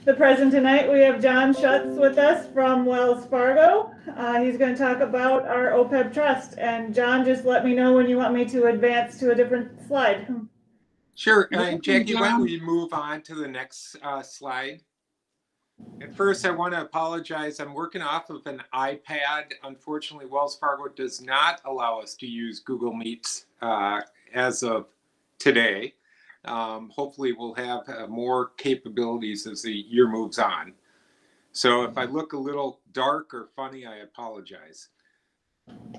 the present tonight, we have John Schutz with us from Wells Fargo. He's going to talk about our OPEB trust. And John, just let me know when you want me to advance to a different slide. Sure. Jackie, why don't we move on to the next slide? At first, I want to apologize. I'm working off of an iPad. Unfortunately, Wells Fargo does not allow us to use Google Meets as of today. Hopefully, we'll have more capabilities as the year moves on. So if I look a little dark or funny, I apologize.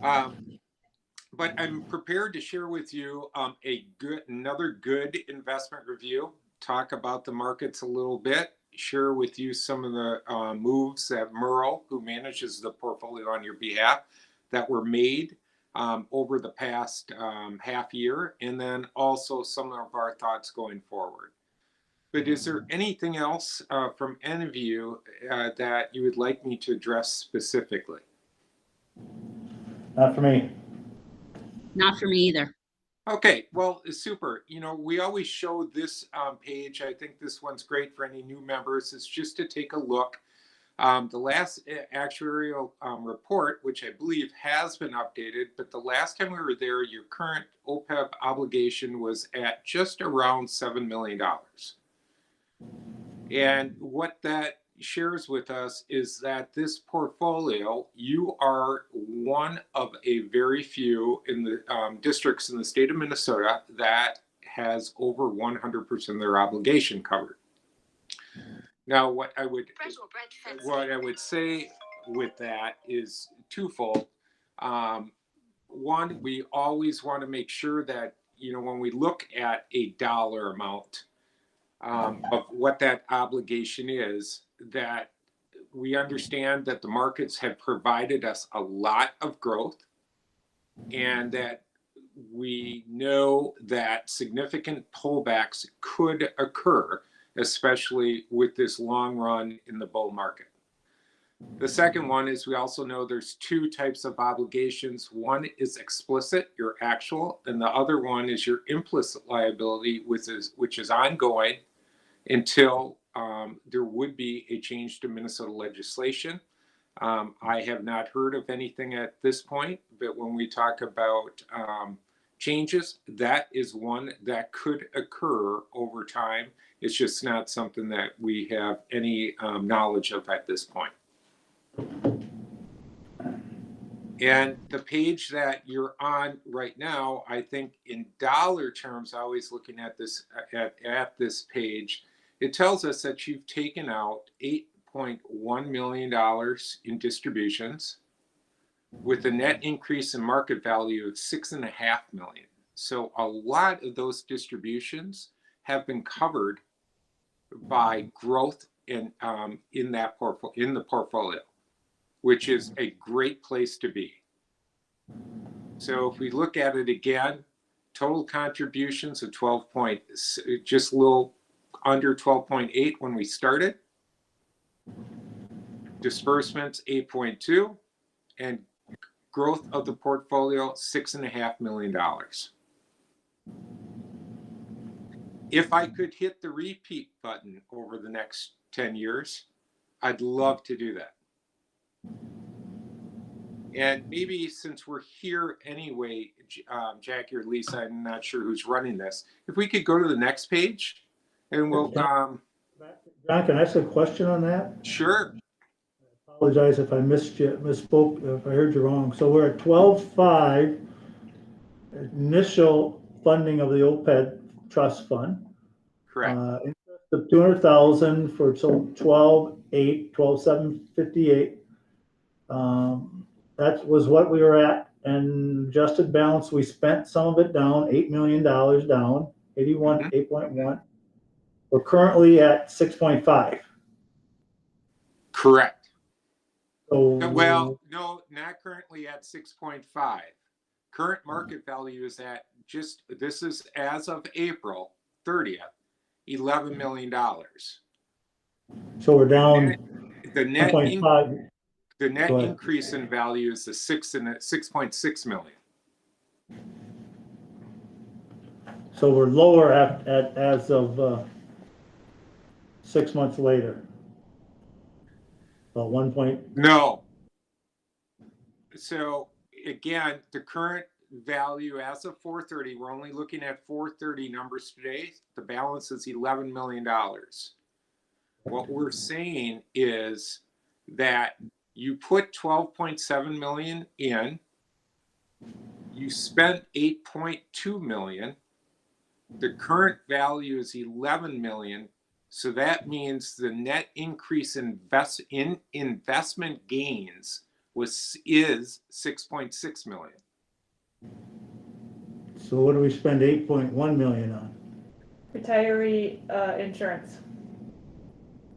But I'm prepared to share with you another good investment review, talk about the markets a little bit, share with you some of the moves that Merle, who manages the portfolio on your behalf, that were made over the past half year, and then also some of our thoughts going forward. But is there anything else from any of you that you would like me to address specifically? Not for me. Not for me either. Okay, well, super. You know, we always show this page. I think this one's great for any new members. It's just to take a look. The last actuarial report, which I believe has been updated, but the last time we were there, your current OPEB obligation was at just around $7 million. And what that shares with us is that this portfolio, you are one of a very few in the districts in the state of Minnesota that has over 100% of their obligation covered. Now, what I would say with that is twofold. One, we always want to make sure that, you know, when we look at a dollar amount of what that obligation is, that we understand that the markets have provided us a lot of growth, and that we know that significant pullbacks could occur, especially with this long run in the bull market. The second one is we also know there's two types of obligations. One is explicit, your actual, and the other one is your implicit liability, which is ongoing until there would be a change to Minnesota legislation. I have not heard of anything at this point, but when we talk about changes, that is one that could occur over time. It's just not something that we have any knowledge of at this point. And the page that you're on right now, I think in dollar terms, always looking at this this page, it tells us that you've taken out $8.1 million in distributions with a net increase in market value of $6.5 million. So a lot of those distributions have been covered by growth in the portfolio, which is a great place to be. So if we look at it again, total contributions of just a little under 12.8 when we started, disbursements 8.2, and growth of the portfolio $6.5 million. If I could hit the repeat button over the next 10 years, I'd love to do that. And maybe since we're here anyway, Jackie or Lisa, I'm not sure who's running this, if we could go to the next page, and we'll John, can I ask a question on that? Sure. I apologize if I misspoke, if I heard you wrong. So we're at 12.5 initial funding of the OPEB trust fund. Correct. Interest of $200,000 for 12.8, 12.758. That was what we were at, and adjusted balance, we spent some of it down, $8 million down, 8.1. We're currently at 6.5. Correct. So, well, no, not currently at 6.5. Current market value is at this is as of April 30th, $11 million. So we're down the net 1.5. The net increase in value is the 6.6 million. So we're lower as of 6 months later. About 1 point, No. So again, the current value as of 4:30, we're only looking at 4:30 numbers today. The balance is $11 million. What we're saying is that you put 12.7 million in, you spent 8.2 million. The current value is 11 million. So that means the net increase in investment gains is 6.6 million. so what do we spend 8.1 million on? Retiree insurance.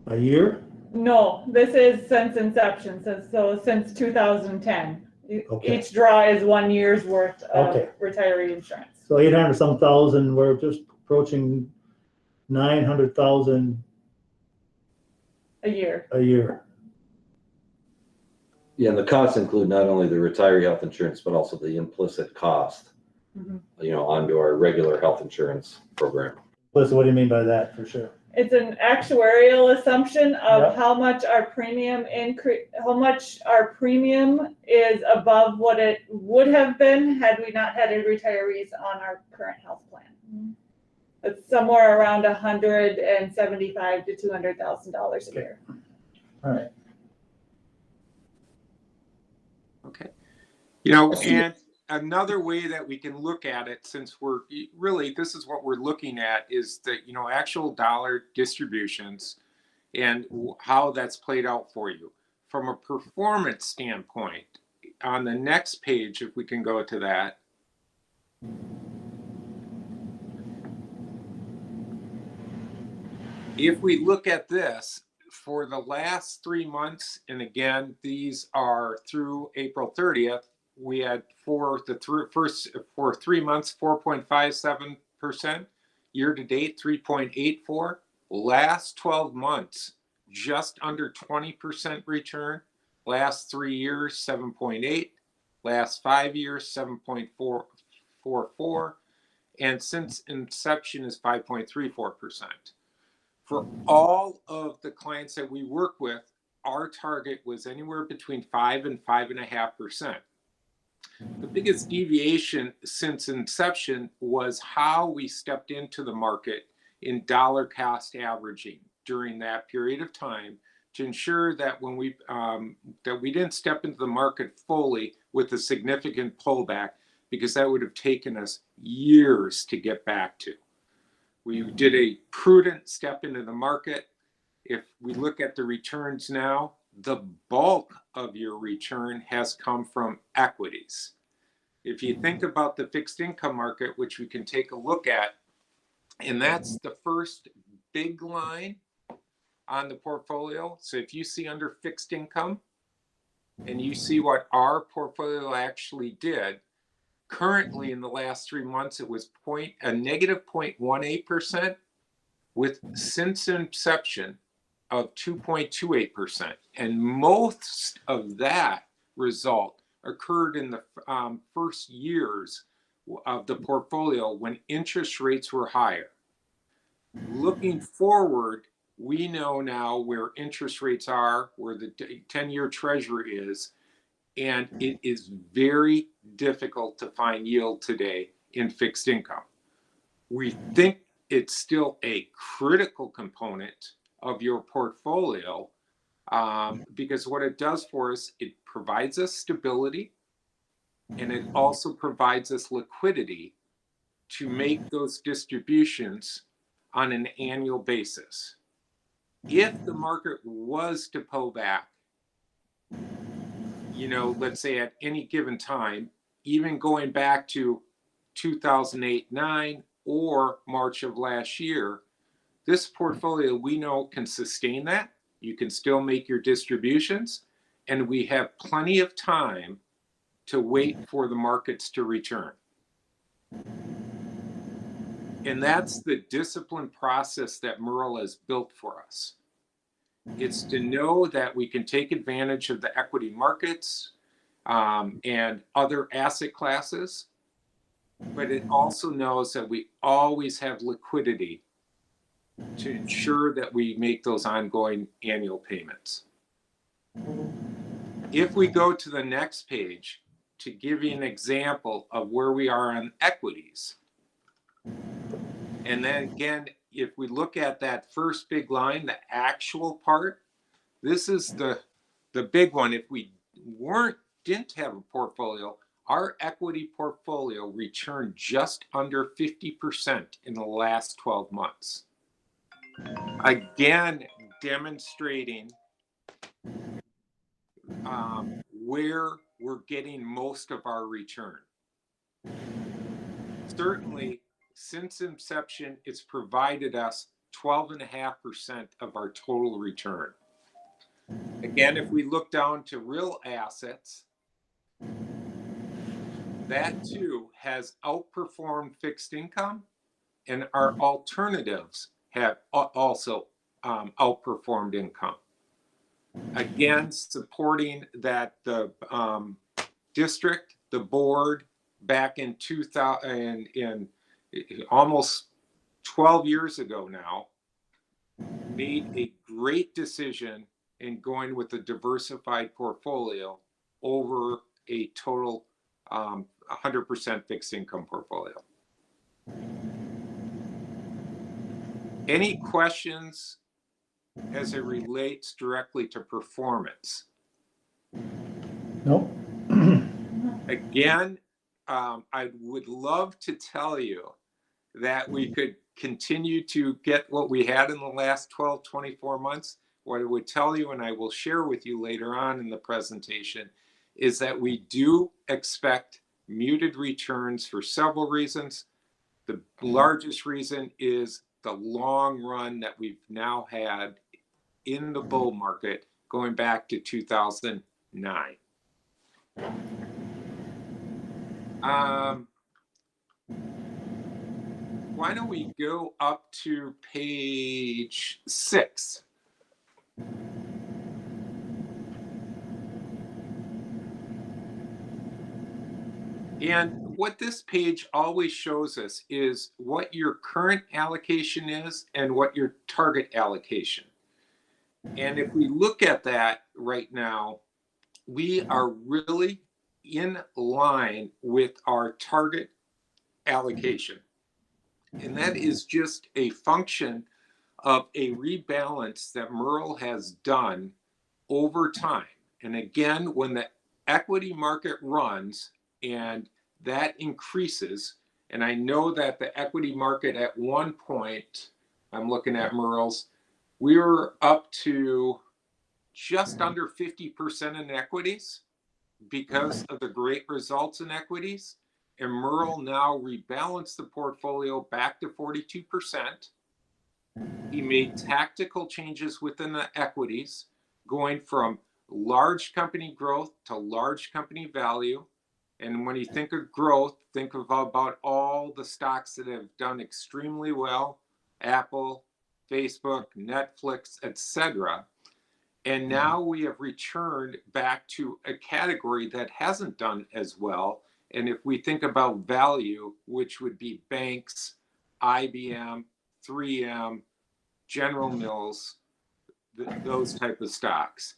A year? No, this is since inception, since 2010. Okay. Each draw is 1 year's worth of Okay. retiree insurance. So 800 some thousand, we're just approaching 900,000 A year. a year. Yeah, and the costs include not only the retiree health insurance, but also the implicit cost, Mhm. onto our regular health insurance program. Listen, what do you mean by that, for sure? It's an actuarial assumption of Yeah. how much our premium is above what it would have been had we not had any retirees on our current health plan. It's somewhere around $175,000 to $200,000 a year. All right. Okay. And another way that we can look at it, since this is what we're looking at, is the, actual dollar distributions and how that's played out for you. From a performance standpoint, on the next page, if we can go to that. If we look at this, for the last 3 months, and again, these are through April 30th, we had for 3 months, 4.57%, year to date, 3.84%, last 12 months, just under 20% return, last 3 years, 7.8%, last 5 years, 7.44%, and since inception is 5.34%. For all of the clients that we work with, our target was anywhere between 5 and 5.5%. The biggest deviation since inception was how we stepped into the market in dollar cost averaging during that period of time to ensure that when we didn't step into the market fully with a significant pullback, because that would have taken us years to get back to. We did a prudent step into the market. If we look at the returns now, the bulk of your return has come from equities. If you think about the fixed income market, which we can take a look at, and that's the first big line on the portfolio. So if you see under fixed income and you see what our portfolio actually did, currently in the last 3 months, it was a negative 0.18%, with since inception of 2.28%. And most of that result occurred in the first years of the portfolio when interest rates were higher. Looking forward, we know now where interest rates are, where the 10-year treasury is, and it is very difficult to find yield today in fixed income. We think it's still a critical component of your portfolio because what it does for us, it provides us stability, and it also provides us liquidity to make those distributions on an annual basis. If the market was to pull back, let's say at any given time, even going back to 2008-9 or March of last year, this portfolio we know can sustain that. You can still make your distributions, and we have plenty of time to wait for the markets to return. And that's the disciplined process that Merle has built for us. It's to know that we can take advantage of the equity markets and other asset classes, but it also knows that we always have liquidity to ensure that we make those ongoing annual payments. If we go to the next page to give you an example of where we are on equities, and then again, if we look at that first big line, the actual part, this is the big one. If we didn't have a portfolio, our equity portfolio returned just under 50% in the last 12 months. Again, demonstrating where we're getting most of our return. Certainly, since inception, it's provided us 12.5% of our total return. Again, if we look down to real assets, that too has outperformed fixed income, and our alternatives have also outperformed income. Again, supporting that the district, the board, back in 2000, in almost 12 years ago now, made a great decision in going with a diversified portfolio over a total 100% fixed income portfolio. Any questions as it relates directly to performance? Nope. Again, I would love to tell you that we could continue to get what we had in the last 12, 24 months. What I would tell you, and I will share with you later on in the presentation, is that we do expect muted returns for several reasons. The largest reason is the long run that we've now had in the bull market going back to 2009. Why don't we go up to page 6? And what this page always shows us is what your current allocation is and what your target allocation. And if we look at that right now, we are really in line with our target allocation. And that is just a function of a rebalance that Merle has done over time. And again, when the equity market runs and that increases, and I know that the equity market at one point, I'm looking at Merle's, we were up to just under 50% in equities because of the great results in equities. And Merle now rebalanced the portfolio back to 42%. He made tactical changes within the equities, going from large company growth to large company value. And when you think of growth, think of about all the stocks that have done extremely well: Apple, Facebook, Netflix, etc. And now we have returned back to a category that hasn't done as well. And if we think about value, which would be banks, IBM, 3M, General Mills, those type of stocks.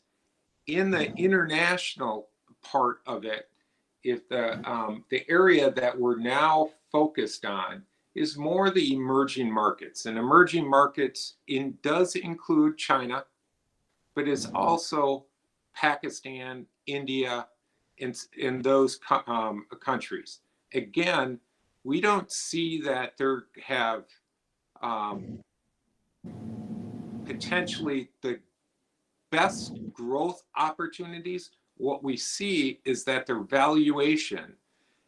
In the international part of it, if the area that we're now focused on is more the emerging markets. And emerging markets does include China, but it's also Pakistan, India, in those countries. Again, we don't see that there have potentially the best growth opportunities. What we see is that their valuation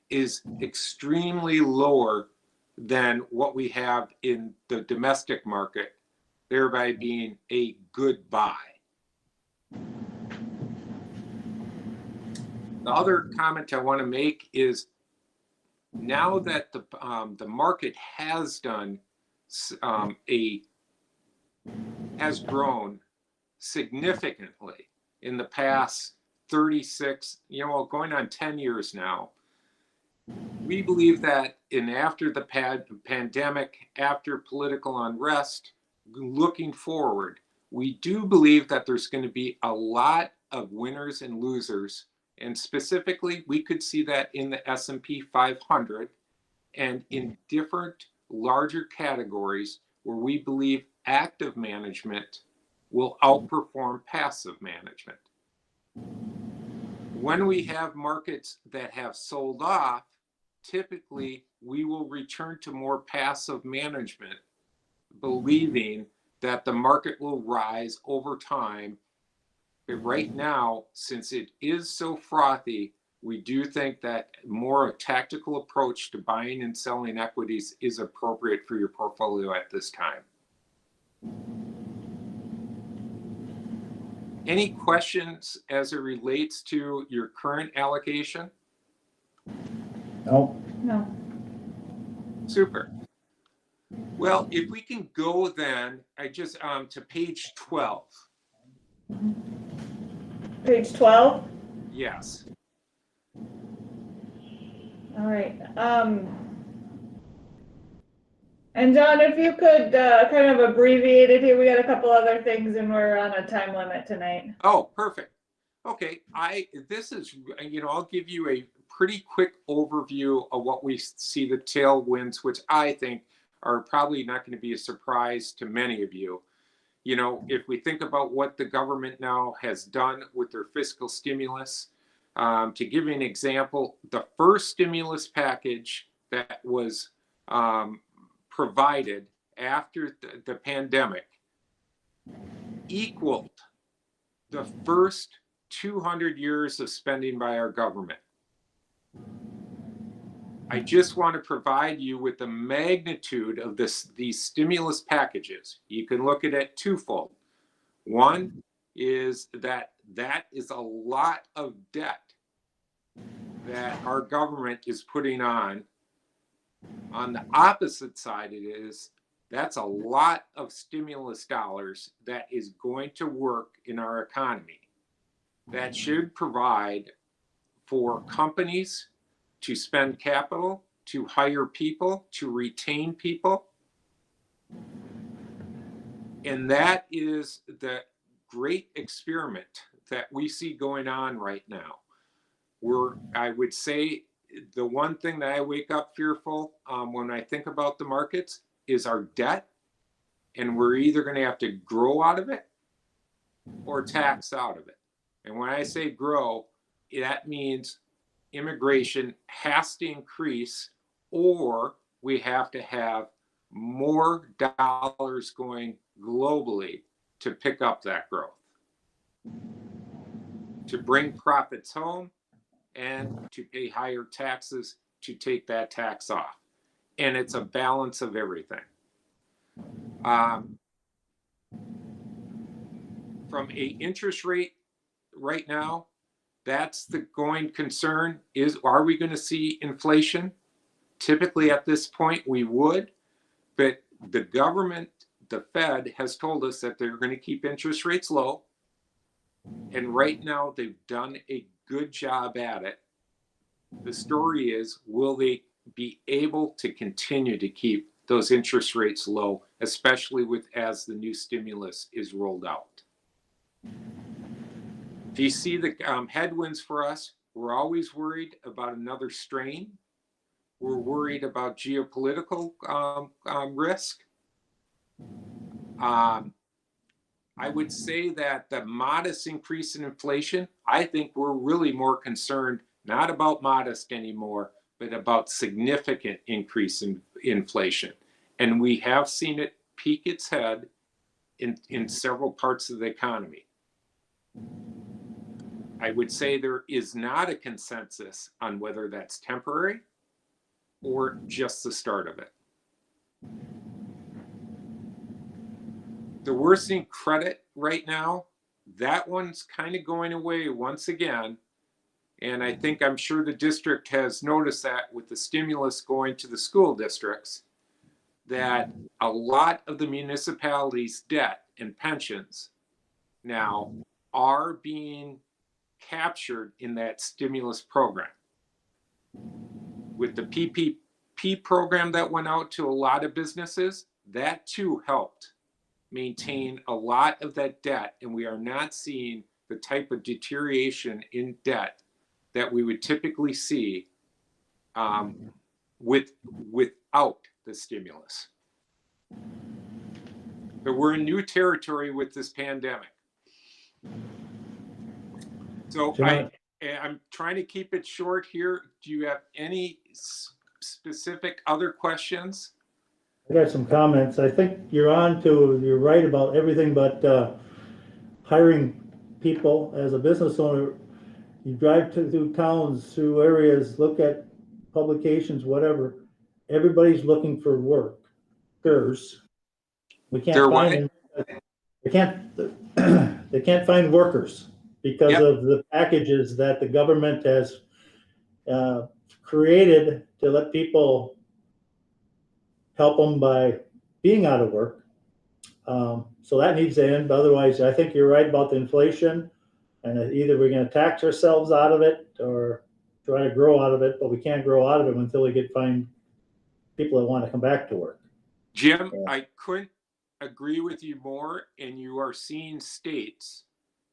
is extremely lower than what we have in the domestic market, thereby being a good buy. The other comment I want to make is now that the market has done has grown significantly in the past 36, going on 10 years now. We believe that after the pandemic, after political unrest, looking forward, we do believe that there's going to be a lot of winners and losers. And specifically, we could see that in the S&P 500 and in different larger categories where we believe active management will outperform passive management. When we have markets that have sold off, typically we will return to more passive management, believing that the market will rise over time. But right now, since it is so frothy, we do think that more a tactical approach to buying and selling equities is appropriate for your portfolio at this time. Any questions as it relates to your current allocation? No, No. Super. Well, if we can go then, I just to page 12. Page 12? Yes. All right. And John, if you could kind of abbreviate it here, we got a couple other things and we're on a time limit tonight. Oh, perfect. Okay, this is, I'll give you a pretty quick overview of what we see the tailwinds, which I think are probably not going to be a surprise to many of you. If we think about what the government now has done with their fiscal stimulus, to give you an example, the first stimulus package that was provided after the pandemic equaled the first 200 years of spending by our government. I just want to provide you with the magnitude of these stimulus packages. You can look at it twofold. One is that is a lot of debt that our government is putting on. On the opposite side, that's a lot of stimulus dollars that is going to work in our economy. That should provide for companies to spend capital, to hire people, to retain people. And that is the great experiment that we see going on right now. I would say the one thing that I wake up fearful when I think about the markets is our debt. And we're either going to have to grow out of it or tax out of it. And when I say grow, that means immigration has to increase, or we have to have more dollars going globally to pick up that growth, to bring profits home and to pay higher taxes to take that tax off. And it's a balance of everything. From a interest rate right now, that's the going concern are we going to see inflation? Typically at this point we would, but the government, the Fed, has told us that they're going to keep interest rates low. And right now they've done a good job at it. The story is, will they be able to continue to keep those interest rates low, especially as the new stimulus is rolled out? Do you see the headwinds for us? We're always worried about another strain. We're worried about geopolitical risk. I would say that the modest increase in inflation, I think we're really more concerned not about modest anymore, but about significant increase in inflation. And we have seen it peak its head in several parts of the economy. I would say there is not a consensus on whether that's temporary or just the start of it. The worsening credit right now, that one's kind of going away once again. And I'm sure the district has noticed that with the stimulus going to the school districts, that a lot of the municipalities' debt and pensions now are being captured in that stimulus program. With the PPP program that went out to a lot of businesses, that too helped maintain a lot of that debt, and we are not seeing the type of deterioration in debt that we would typically see without the stimulus. But we're in new territory with this pandemic. So John? I'm trying to keep it short here. Do you have any specific other questions? I got some comments. I think you're right about everything but hiring people. As a business owner, you drive through towns, through areas, look at publications, whatever. Everybody's looking for workers. We can't find them. They can't find workers because of the packages that the government has created to let people help them by being out of work. So that needs to end. Otherwise, I think you're right about the inflation, and either we're going to tax ourselves out of it or try to grow out of it, but we can't grow out of it until we find people that want to come back to work. Jim, I couldn't agree with you more, and you are seeing states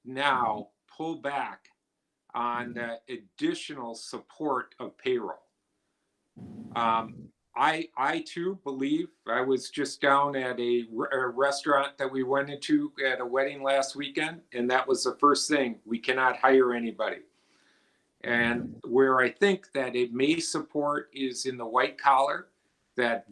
now pull back on the additional support of payroll. I too believe, I was just down at a restaurant that we went into at a wedding last weekend, and that was the first thing: we cannot hire anybody. And where I think that it may support is in the white collar, that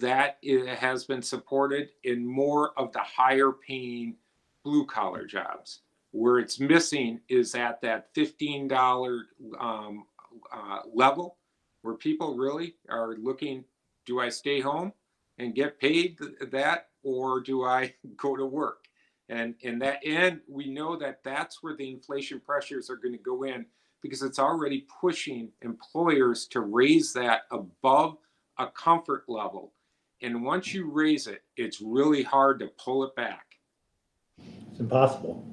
has been supported in more of the higher paying blue collar jobs. Where it's missing is at that $15 level, where people really are looking, do I stay home and get paid that, or do I go to work? And we know that that's where the inflation pressures are going to go in, because it's already pushing employers to raise that above a comfort level. And once you raise it, it's really hard to pull it back. It's impossible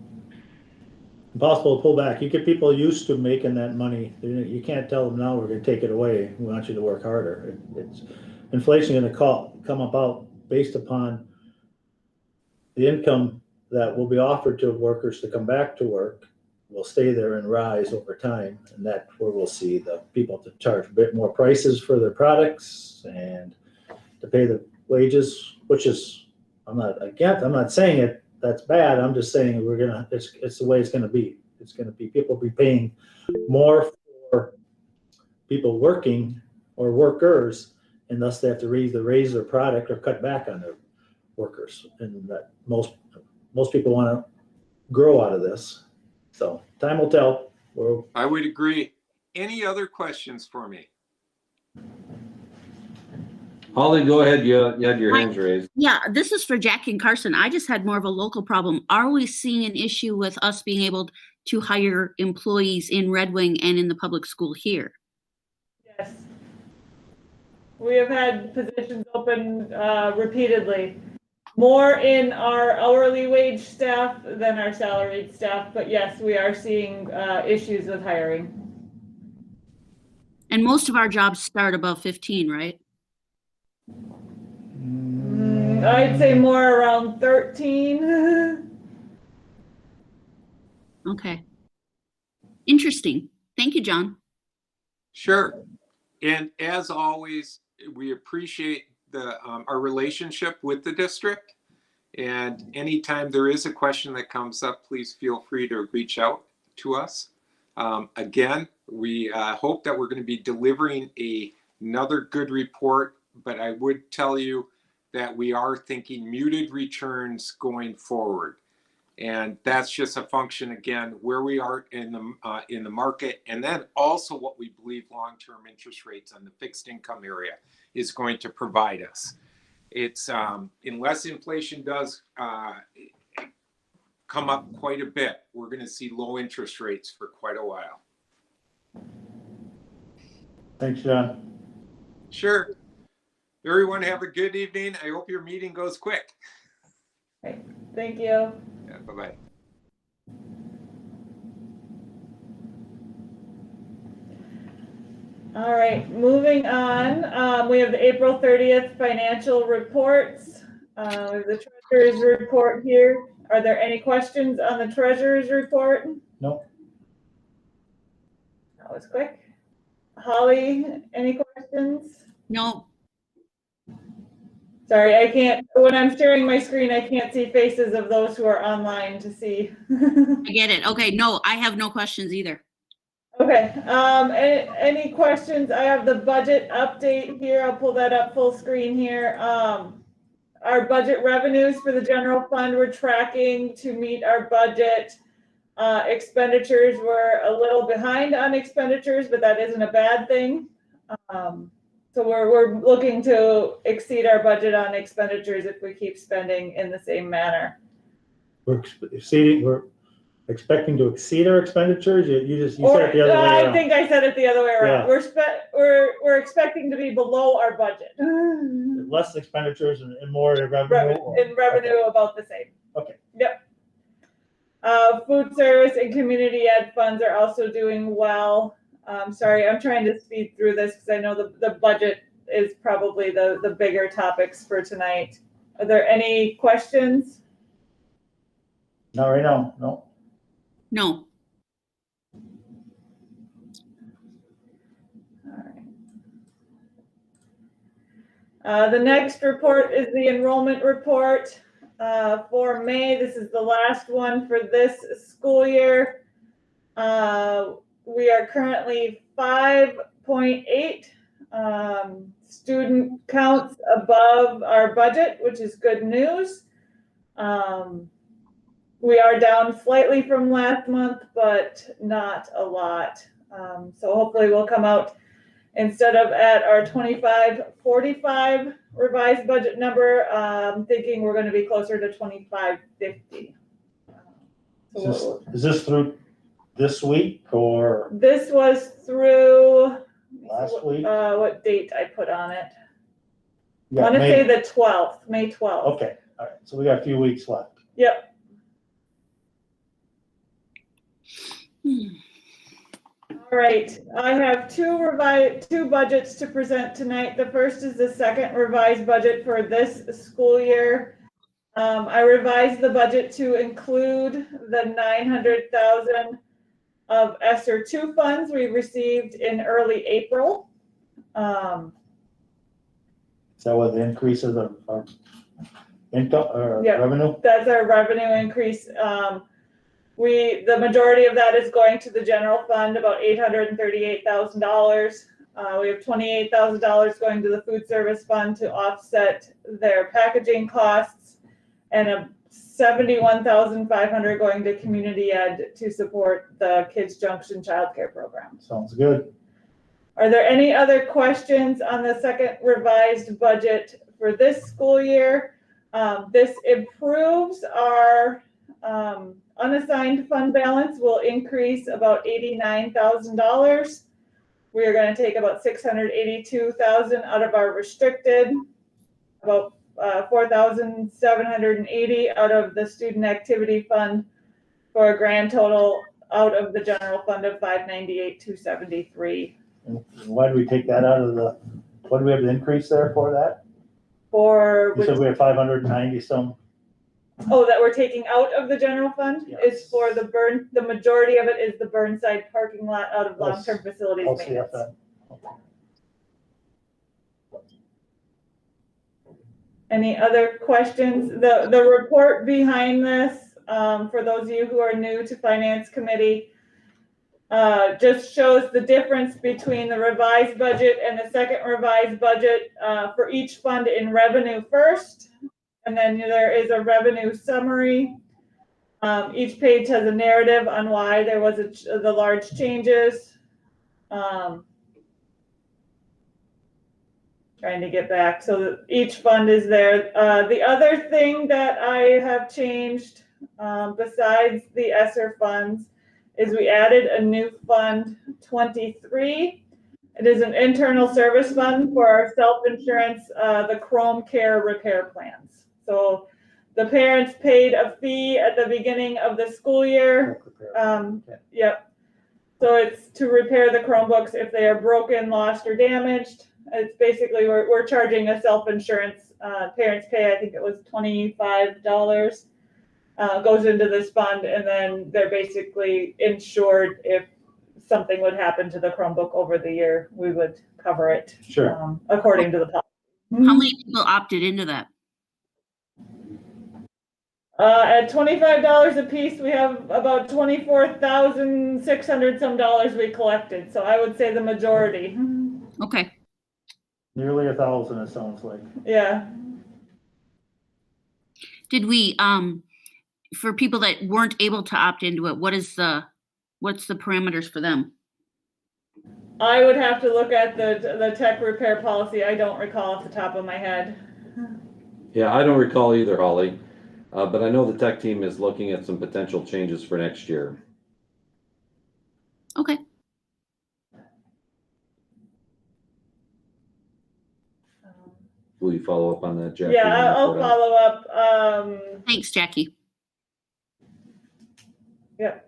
to pull back. You get people used to making that money. You can't tell them now we're going to take it away. We want you to work harder. Inflation going to come about based upon the income that will be offered to workers to come back to work will stay there and rise over time. And that's where we'll see the people to charge a bit more prices for their products and to pay the wages, which is, I'm not saying that's bad. I'm just saying it's the way it's going to be. It's going to be, people be paying more for people working or workers, and thus they have to either raise their product or cut back on their workers. And that most people want to grow out of this. So time will tell. I would agree. Any other questions for me? Holly, go ahead. You had your hands raised. Yeah, this is for Jackie and Carson. I just had more of a local problem. Are we seeing an issue with us being able to hire employees in Red Wing and in the public school here? Yes. We have had positions open repeatedly, more in our hourly wage staff than our salaried staff. But yes, we are seeing issues with hiring. And most of our jobs start above 15, right? I'd say more around 13. Okay. Interesting. Thank you, John. Sure. And as always, we appreciate our relationship with the district. And anytime there is a question that comes up, please feel free to reach out to us. Again, we hope that we're going to be delivering another good report, but I would tell you that we are thinking muted returns going forward. And that's just a function, again, where we are in the market, and then also what we believe long-term interest rates on the fixed income area is going to provide us. It's unless inflation does come up quite a bit, we're going to see low interest rates for quite a while. Thanks, John. Sure. Everyone have a good evening. I hope your meeting goes quick. Right. Thank you. Yeah, bye-bye. All right, moving on. We have the April 30th financial reports. The treasurer's report here. Are there any questions on the treasurer's report? No, That was quick. Holly, any questions? No, Sorry, I can't, when I'm sharing my screen, I can't see faces of those who are online to see. I get it. Okay, no, I have no questions either. Okay, any questions? I have the budget update here. I'll pull that up full screen here. Our budget revenues for the general fund, we're tracking to meet our budget. Expenditures were a little behind on expenditures, but that isn't a bad thing. So we're looking to exceed our budget on expenditures if we keep spending in the same manner. we're expecting to exceed our expenditures. You said it the other way I around. think I said it the other way around. Yeah. We're expecting to be below our budget. Less expenditures and more revenue. In revenue, about the same. Okay. Yep. Food service and community ed funds are also doing well. Sorry, I'm trying to speed through this because I know the budget is probably the bigger topics for tonight. Are there any questions? Not right now. No. No. All right. The next report is the enrollment report for May. This is the last one for this school year. We are currently 5.8 student counts above our budget, which is good news. We are down slightly from last month, but not a lot. So hopefully we'll come out instead of at our 2545 revised budget number, thinking we're going to be closer to 2550. Is this through this week or This was through last week? what date I put on it. Yeah, I want to May- say the 12th, May 12th. Okay, all right. So we got a few weeks left. Yep. All right, I have two budgets to present tonight. The first is the second revised budget for this school year. I revised the budget to include the 900,000 of ESSER 2 funds we received in early April. Is that what the increase of our income or Yeah. revenue? That's our revenue increase. The majority of that is going to the general fund, about $838,000. We have $28,000 going to the food service fund to offset their packaging costs, and $71,500 going to community ed to support the Kids Junction childcare program. Sounds good. Are there any other questions on the second revised budget for this school year? This improves our unassigned fund balance, will increase about $89,000. We are going to take about $682,000 out of our restricted, about $4,780 out of the student activity fund, for a grand total out of the general fund of $598,273. And why do we take that out of what do we have the increase there for that? For You said we have 590 some. that we're taking out of the general fund Yeah. is for the majority of it is the Burnside parking lot out of long-term facilities I'll see maintenance. that. Any other questions? The report behind this, for those of you who are new to Finance Committee, just shows the difference between the revised budget and the second revised budget for each fund in revenue first. And then there is a revenue summary. Each page has a narrative on why there was the large changes. Trying to get back. So each fund is there. The other thing that I have changed, besides the ESSER funds, is we added a new fund 23. It is an internal service fund for our self-insurance, the Chrome Care repair plans. So the parents paid a fee at the beginning of the school year. Yep. So it's to repair the Chromebooks if they are broken, lost, or damaged. It's basically, we're charging a self-insurance, parents pay, I think it was $25 goes into this fund, and then they're basically insured if something would happen to the Chromebook over the year, we would cover it. Sure. According to the policy. How many people opted into that? At $25 a piece, we have about 24,600 some dollars we collected. So I would say the majority. Okay. Nearly 1,000, it sounds like. Yeah. Did we, for people that weren't able to opt into it, what's the parameters for them? I would have to look at the tech repair policy. I don't recall off the top of my head. Yeah, I don't recall either, Holly. But I know the tech team is looking at some potential changes for next year. Okay. Will you follow up on that, Jackie? Yeah, I'll follow up. Thanks, Jackie. Yep.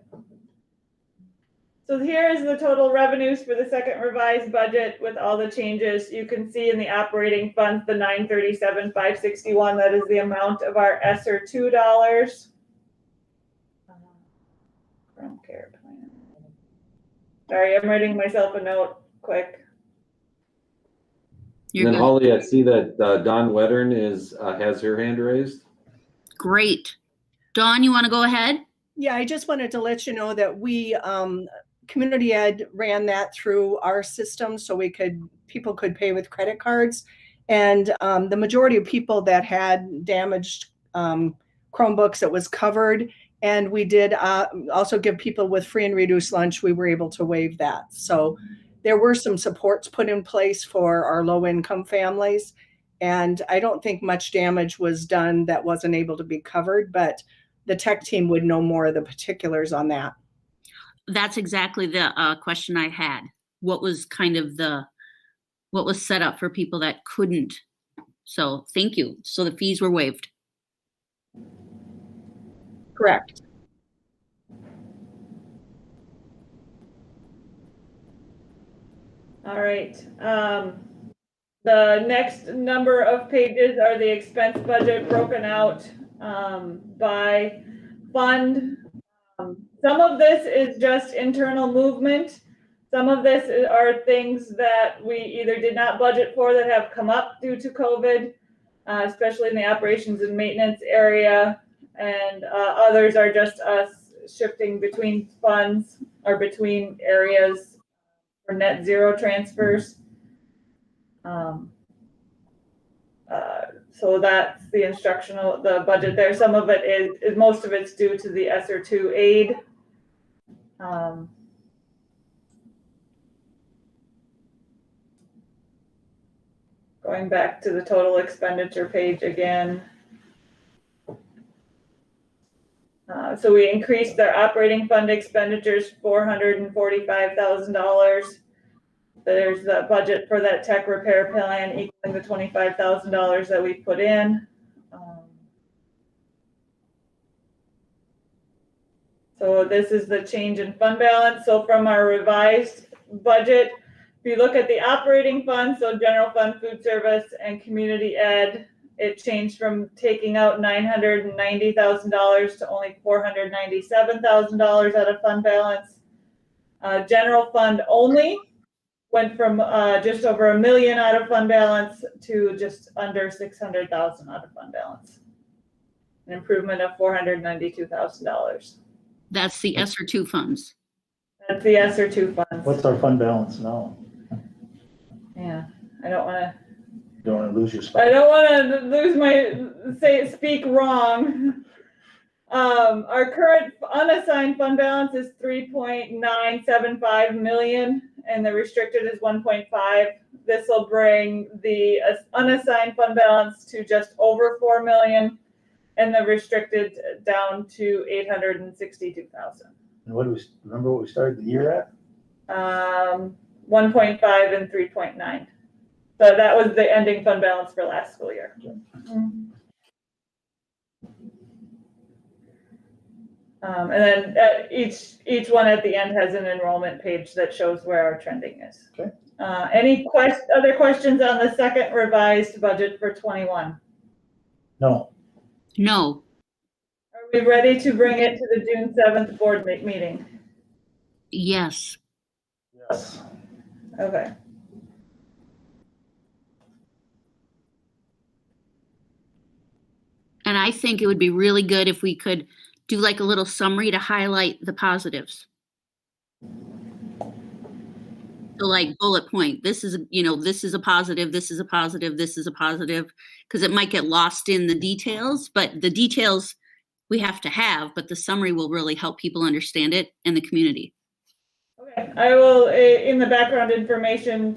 So here is the total revenues for the second revised budget with all the changes. You can see in the operating funds, the $937,561, that is the amount of our ESSER $2. Chrome Care Plan. Sorry, I'm writing myself a note quick. You're And then good. Holly, I see that Dawn Wettern has her hand raised. Great. Dawn, you want to go ahead? Yeah, I just wanted to let you know that we, Community Ed ran that through our system so people could pay with credit cards. And the majority of people that had damaged Chromebooks, it was covered. And we did also give people with free and reduced lunch, we were able to waive that. So there were some supports put in place for our low income families. And I don't think much damage was done that wasn't able to be covered, but the tech team would know more of the particulars on that. That's exactly the question I had. What was what was set up for people that couldn't? So thank you. So the fees were waived. Correct. All right. The next number of pages are the expense budget broken out by fund. Some of this is just internal movement. Some of this are things that we either did not budget for that have come up due to COVID, especially in the operations and maintenance area. And others are just us shifting between funds or between areas for net zero transfers. So that's the the budget there. Some of it is most of it's due to the ESSER 2 aid. Going back to the total expenditure page again. So we increased our operating fund expenditures $445,000. There's the budget for that tech repair plan equaling the $25,000 that we put in. So this is the change in fund balance. So from our revised budget, if you look at the operating fund, so general fund, food service, and community ed, it changed from taking out $990,000 to only $497,000 out of fund balance. General fund only went from just over $1 million out of fund balance to just under $600,000 out of fund balance. An improvement of $492,000. That's the ESSER 2 funds. That's the ESSER 2 funds. What's our fund balance now? Yeah, I don't want to. You don't want to lose your spot. I don't want to lose speak wrong. Our current unassigned fund balance is $3.975 million, and the restricted is 1.5. This will bring the unassigned fund balance to just over 4 million, and the restricted down to 862,000. And what do we remember? What we started the year at? 1.5 and 3.9. So that was the ending fund balance for last school year. And then each one at the end has an enrollment page that shows where our trending is. Okay. Any other questions on the second revised budget for 21? No. No. Our we ready to bring it to the June 7th board meeting? Yes. Yes. Okay. And I think it would be really good if we could do like a little summary to highlight the positives. So like bullet point, this is, this is a positive, this is a positive, this is a positive, because it might get lost in the details, but the details we have to have, but the summary will really help people understand it and the community. Okay, I will, in the background information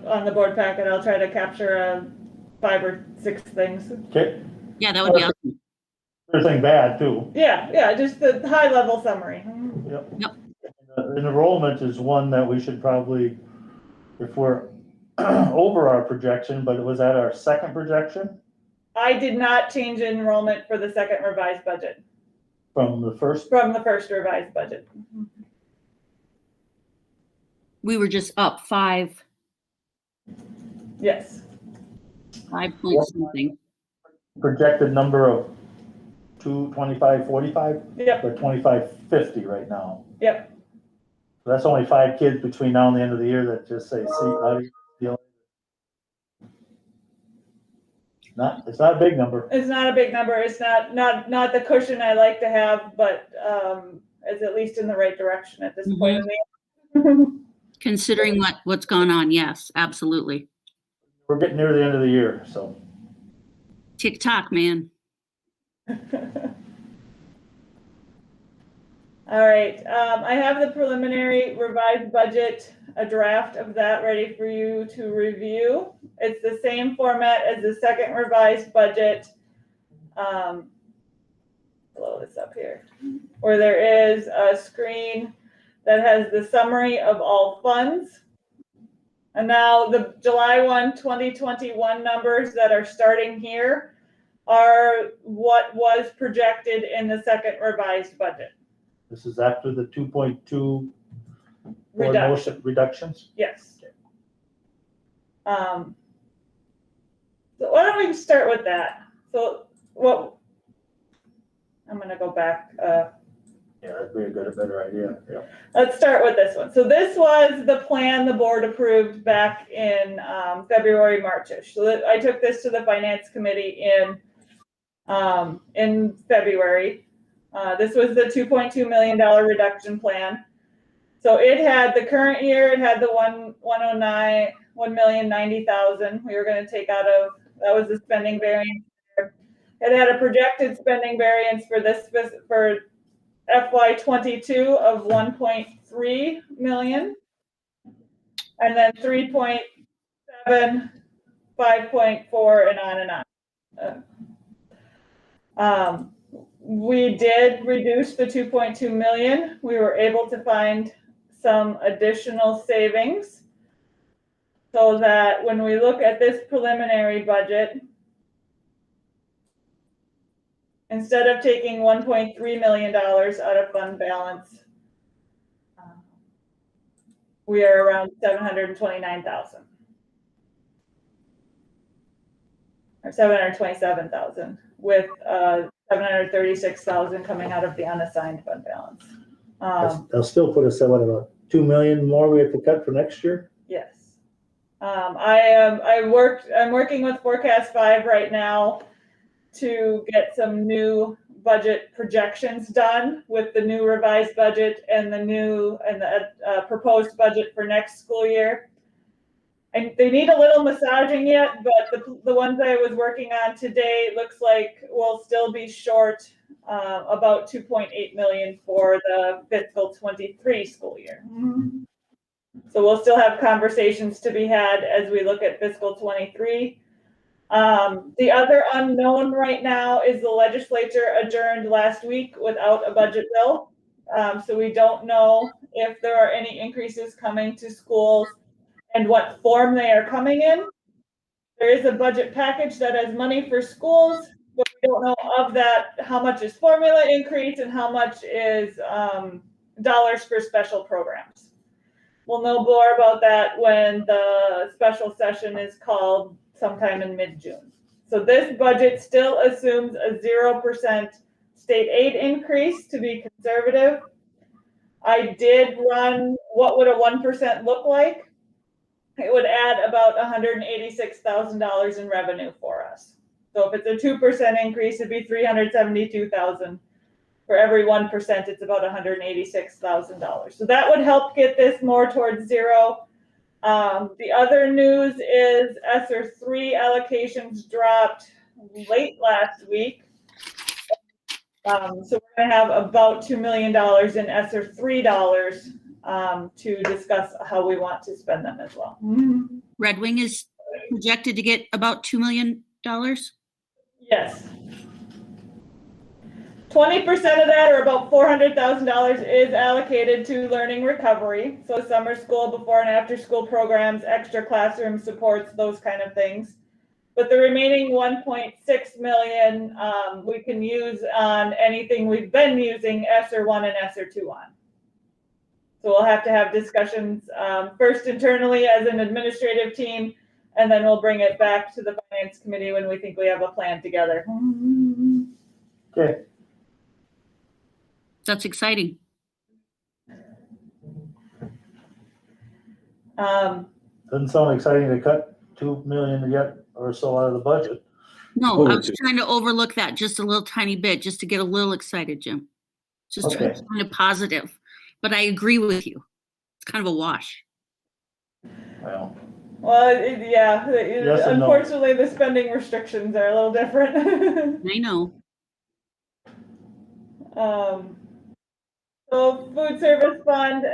on the board packet, I'll try to capture 5 or 6 things. Okay, Yeah, that would be awesome. everything bad too. Yeah, just the high level summary. Yep. Enrollment is one that we should probably, if we're over our projection, but it was at our second projection I did not change enrollment for the second revised budget, from the first. from the first revised budget. We were just up 5 Yes. point something. Projected number of 225-45, Yep. or 25-50 right now. Yep. So that's only 5 kids between now and the end of the year that just say, see, how do you feel? It's not a big number. It's not a big number. It's not the cushion I like to have, but it's at least in the right direction at this point in the Considering what's gone on, yes, absolutely. We're getting near the end of the year, so. TikTok, man. All right, I have the preliminary revised budget, a draft of that ready for you to review. It's the same format as the second revised budget. Blow this up here, where there is a screen that has the summary of all funds. And now the July 1, 2021 numbers that are starting here are what was projected in the second revised budget. This is after the 2.2 reductions? Yes. So why don't we start with that? So I'm gonna go back. Yeah, that'd be a better idea. Yeah. Let's start with this one. So this was the plan the board approved back in February, March-ish. So I took this to the finance committee in February. This was the $2.2 million reduction plan. So it had the current year, it had the 1,090,000 we were going to take out of, that was the spending variance. It had a projected spending variance for FY22 of 1.3 million, and then 3.7, 5.4, and on and on. We did reduce the 2.2 million. We were able to find some additional savings so that when we look at this preliminary budget, instead of taking $1.3 million out of fund balance, we are around 729,000 or 727,000 with 736,000 coming out of the unassigned fund balance. They'll still put us at what, about 2 million more we have to cut for next year? Yes. I'm working with Forecast 5 right now to get some new budget projections done with the new revised budget and the proposed budget for next school year. And they need a little massaging yet, but the ones I was working on today looks like we'll still be short about 2.8 million for the fiscal 23 school year. So we'll still have conversations to be had as we look at fiscal 23. The other unknown right now is the legislature adjourned last week without a budget bill. So we don't know if there are any increases coming to schools and what form they are coming in. There is a budget package that has money for schools, but we don't know of that how much is formula increase and how much is dollars for special programs. We'll know more about that when the special session is called sometime in mid-June. So this budget still assumes a 0% state aid increase to be conservative. I did run what would a 1% look like. It would add about $186,000 in revenue for us. So if it's a 2% increase, it'd be $372,000. For every 1%, it's about $186,000. So that would help get this more towards zero. The other news is ESSER 3 allocations dropped late last week. So we're going to have about $2 million in ESSER 3 dollars to discuss how we want to spend them as well. Red Wing is projected to get about $2 million. Yes. 20% of that, or about $400,000, is allocated to learning recovery. So summer school, before and after school programs, extra classroom supports, those kind of things. But the remaining 1.6 million we can use on anything we've been using ESSER 1 and ESSER 2 on. So we'll have to have discussions first internally as an administrative team, and then we'll bring it back to the finance committee when we think we have a plan together. Okay. That's exciting. Doesn't sound exciting to cut 2 million yet or so out of the budget. No, I was trying to overlook that just a little tiny bit, just to get a little excited, Jim. Just Okay. kind of positive. But I agree with you. It's kind of a wash. Well, Yeah. Yes and no. Unfortunately, the spending restrictions are a little different. I know. So food service fund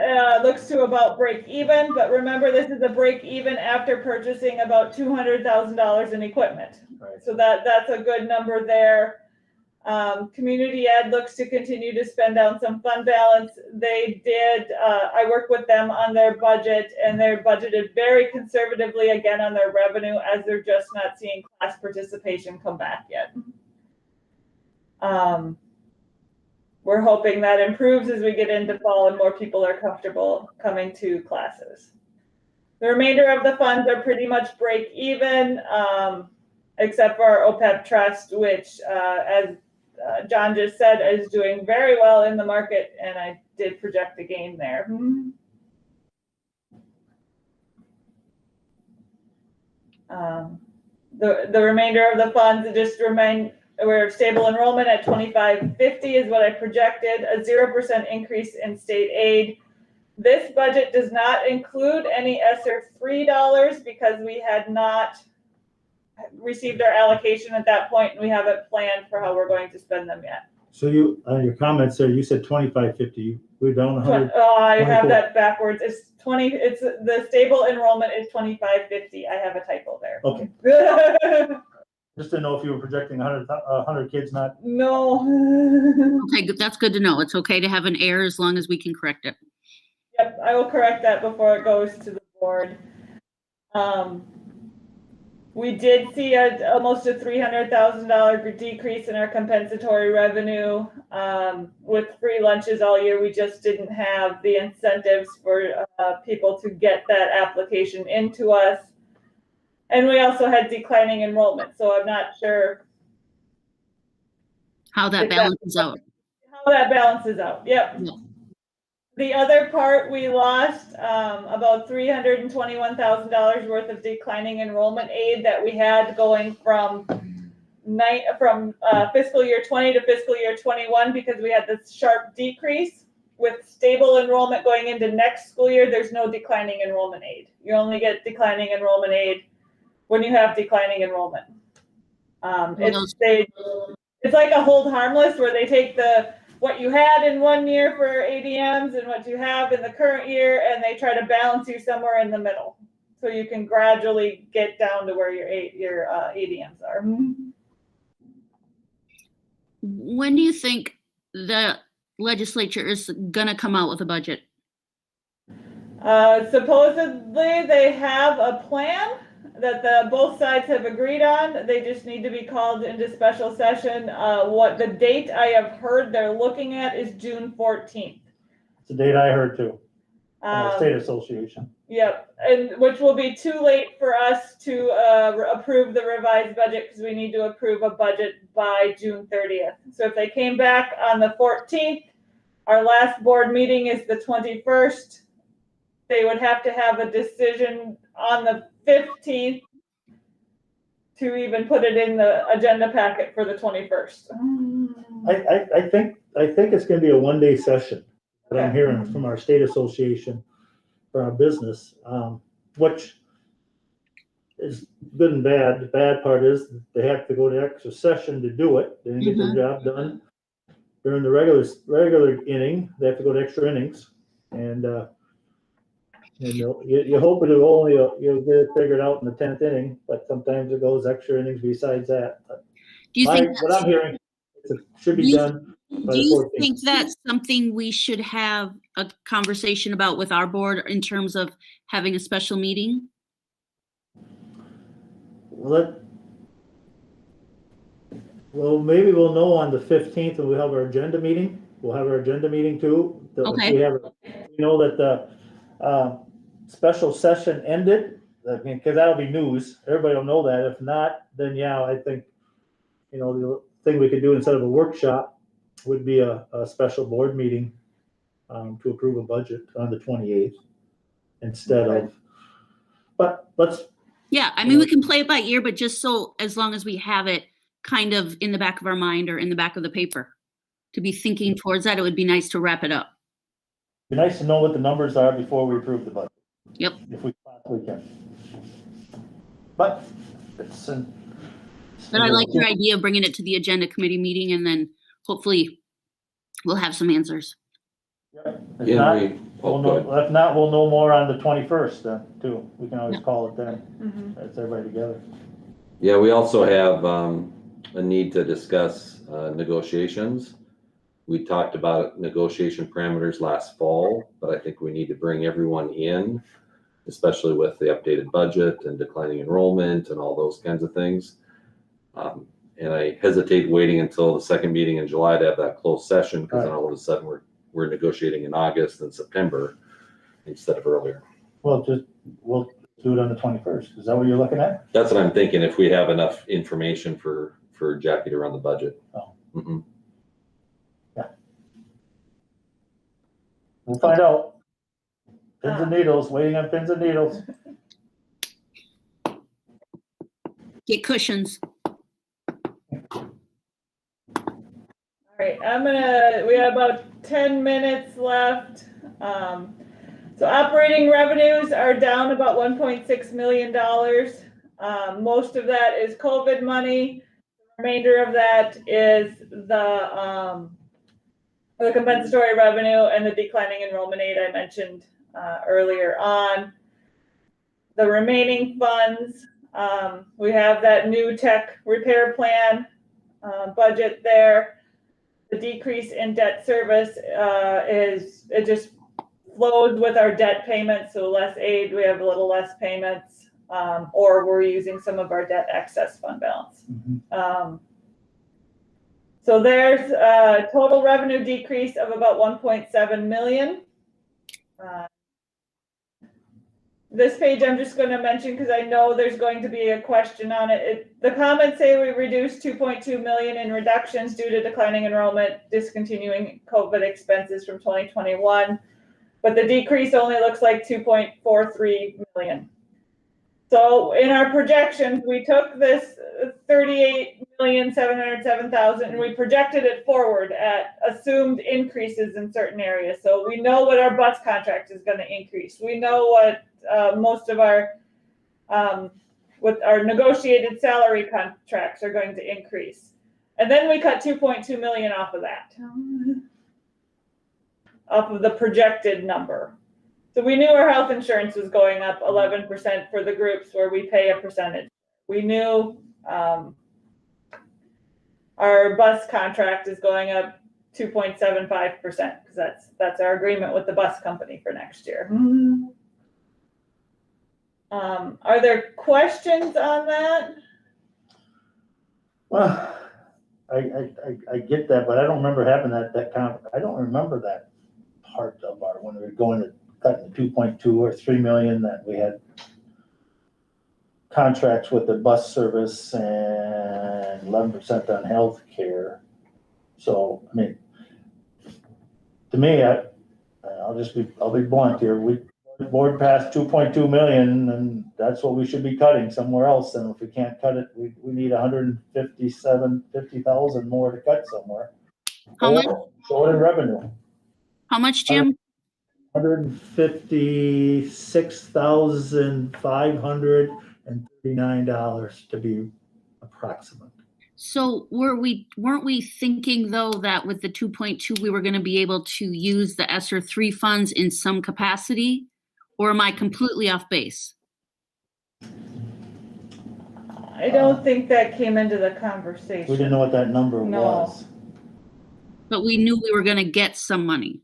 looks to about break even, but remember, this is a break even after purchasing about $200,000 in equipment. right. So that's a good number there. Community ed looks to continue to spend down some fund balance. They did, I worked with them on their budget, and they're budgeted very conservatively again on their revenue, as they're just not seeing class participation come back yet. We're hoping that improves as we get into fall and more people are comfortable coming to classes. The remainder of the funds are pretty much break even, except for our OPEB trust, which, as John just said, is doing very well in the market, and I did project a gain there. The remainder of the funds just remain. We're stable enrollment at 2550 is what I projected, a 0% increase in state aid. This budget does not include any ESSER 3 dollars because we had not received our allocation at that point, and we haven't planned for how we're going to spend them yet. So you, your comments there, you said 2550. We're down 100. I have 24. that backwards. It's 20. It's the stable enrollment is 2550. I have a typo there. Okay. Just to know if you were projecting 100 kids, not. No. Okay, that's good to know. It's okay to have an error as long as we can correct it. Yep, I will correct that before it goes to the board. We did see almost a $300,000 decrease in our compensatory revenue. With free lunches all year, we just didn't have the incentives for people to get that application into us. And we also had declining enrollment, so I'm not sure How that balances out. how that balances out. Yep. Yeah. The other part, we lost about $321,000 worth of declining enrollment aid that we had going from fiscal year 20 to fiscal year 21 because we had this sharp decrease. With stable enrollment going into next school year, there's no declining enrollment aid. You only get declining enrollment aid when you have declining enrollment. It's like a hold harmless where they take what you had in one year for ADMs and what you have in the current year, and they try to balance you somewhere in the middle, so you can gradually get down to where your ADMs are. When do you think the legislature is going to come out with a budget? Supposedly they have a plan that both sides have agreed on. They just need to be called into special session. What the date I have heard they're looking at is June 14th. It's the date I heard too. State Association. Yep, and which will be too late for us to approve the revised budget because we need to approve a budget by June 30th. So if they came back on the 14th, our last board meeting is the 21st. They would have to have a decision on the 15th to even put it in the agenda packet for the 21st. I think it's gonna be a one-day session that I'm hearing from our state association for our business, which is good and bad. The bad part is they have to go to extra session to do it. They didn't get their job done during the regular inning. They have to go to extra innings, and you hope you'll get it figured out in the 10th inning, but sometimes it goes extra innings besides that. But Do you think what I'm hearing is it should be done by do the you 14th. think that's something we should have a conversation about with our board in terms of having a special meeting? Well, maybe we'll know on the 15th when we have our agenda meeting. We'll have our agenda meeting too. Okay. We know that the special session ended. I mean, because that'll be news. Everybody will know that. If not, then yeah, I think, the thing we could do instead of a workshop would be a special board meeting to approve a budget on the 28th instead of, but let's. Yeah, I mean, we can play it by ear, but just so as long as we have it kind of in the back of our mind or in the back of the paper to be thinking towards that, it would be nice to wrap it up. Be nice to know what the numbers are before we approve the budget. Yep. If we possibly can. But it's But I like your idea of bringing it to the agenda committee meeting and then hopefully we'll have some answers. If not, we'll know more on the 21st then too. We can always call it then. That's everybody together. Yeah, we also have a need to discuss negotiations. We talked about negotiation parameters last fall, but I think we need to bring everyone in, especially with the updated budget and declining enrollment and all those kinds of things. And I hesitate waiting until the second meeting in July to have that closed session, because then all of a sudden we're negotiating in August and September instead of earlier. Well, we'll do it on the 21st. Is that what you're looking at? That's what I'm thinking, if we have enough information for Jackie to run the budget. Oh. Mm-hmm. Yeah. We'll find out. Pins and needles, waiting on pins and needles. Get cushions. All right, we have about 10 minutes left. So operating revenues are down about $1.6 million. Most of that is COVID money. The remainder of that is the compensatory revenue and the declining enrollment aid I mentioned earlier on. The remaining funds, we have that new tech repair plan budget there. The decrease in debt service it just flows with our debt payments, so less aid, we have a little less payments, or we're using some of our debt excess fund balance. So there's a total revenue decrease of about 1.7 million. This page I'm just going to mention because I know there's going to be a question on it. The comments say we reduced 2.2 million in reductions due to declining enrollment, discontinuing COVID expenses from 2021, but the decrease only looks like 2.43 million. So in our projections, we took this 38,707,000 and we projected it forward at assumed increases in certain areas. So we know what our bus contract is going to increase. We know what most of our with our negotiated salary contracts are going to increase. And then we cut 2.2 million off of that, off of the projected number. So we knew our health insurance was going up 11% for the groups where we pay a percentage. We knew our bus contract is going up 2.75% because that's our agreement with the bus company for next year. Are there questions on that? Well, I get that, but I don't remember having that kind of, I don't remember that part of our, when we were going to cutting the 2.2 or 3 million that we had contracts with the bus service and 11% on healthcare. So, I mean, to me, I'll be blunt here. The board passed 2.2 million, and that's what we should be cutting somewhere else. And if we can't cut it, we need 50,000 more to cut somewhere. How much? Show it in revenue. How much, Jim? $156,539 to be approximate. So weren't we thinking though that with the 2.2, we were going to be able to use the ESSER 3 funds in some capacity? Or am I completely off base? I don't think that came into the We conversation. didn't know what that number No. was. But we knew we were going to get some money.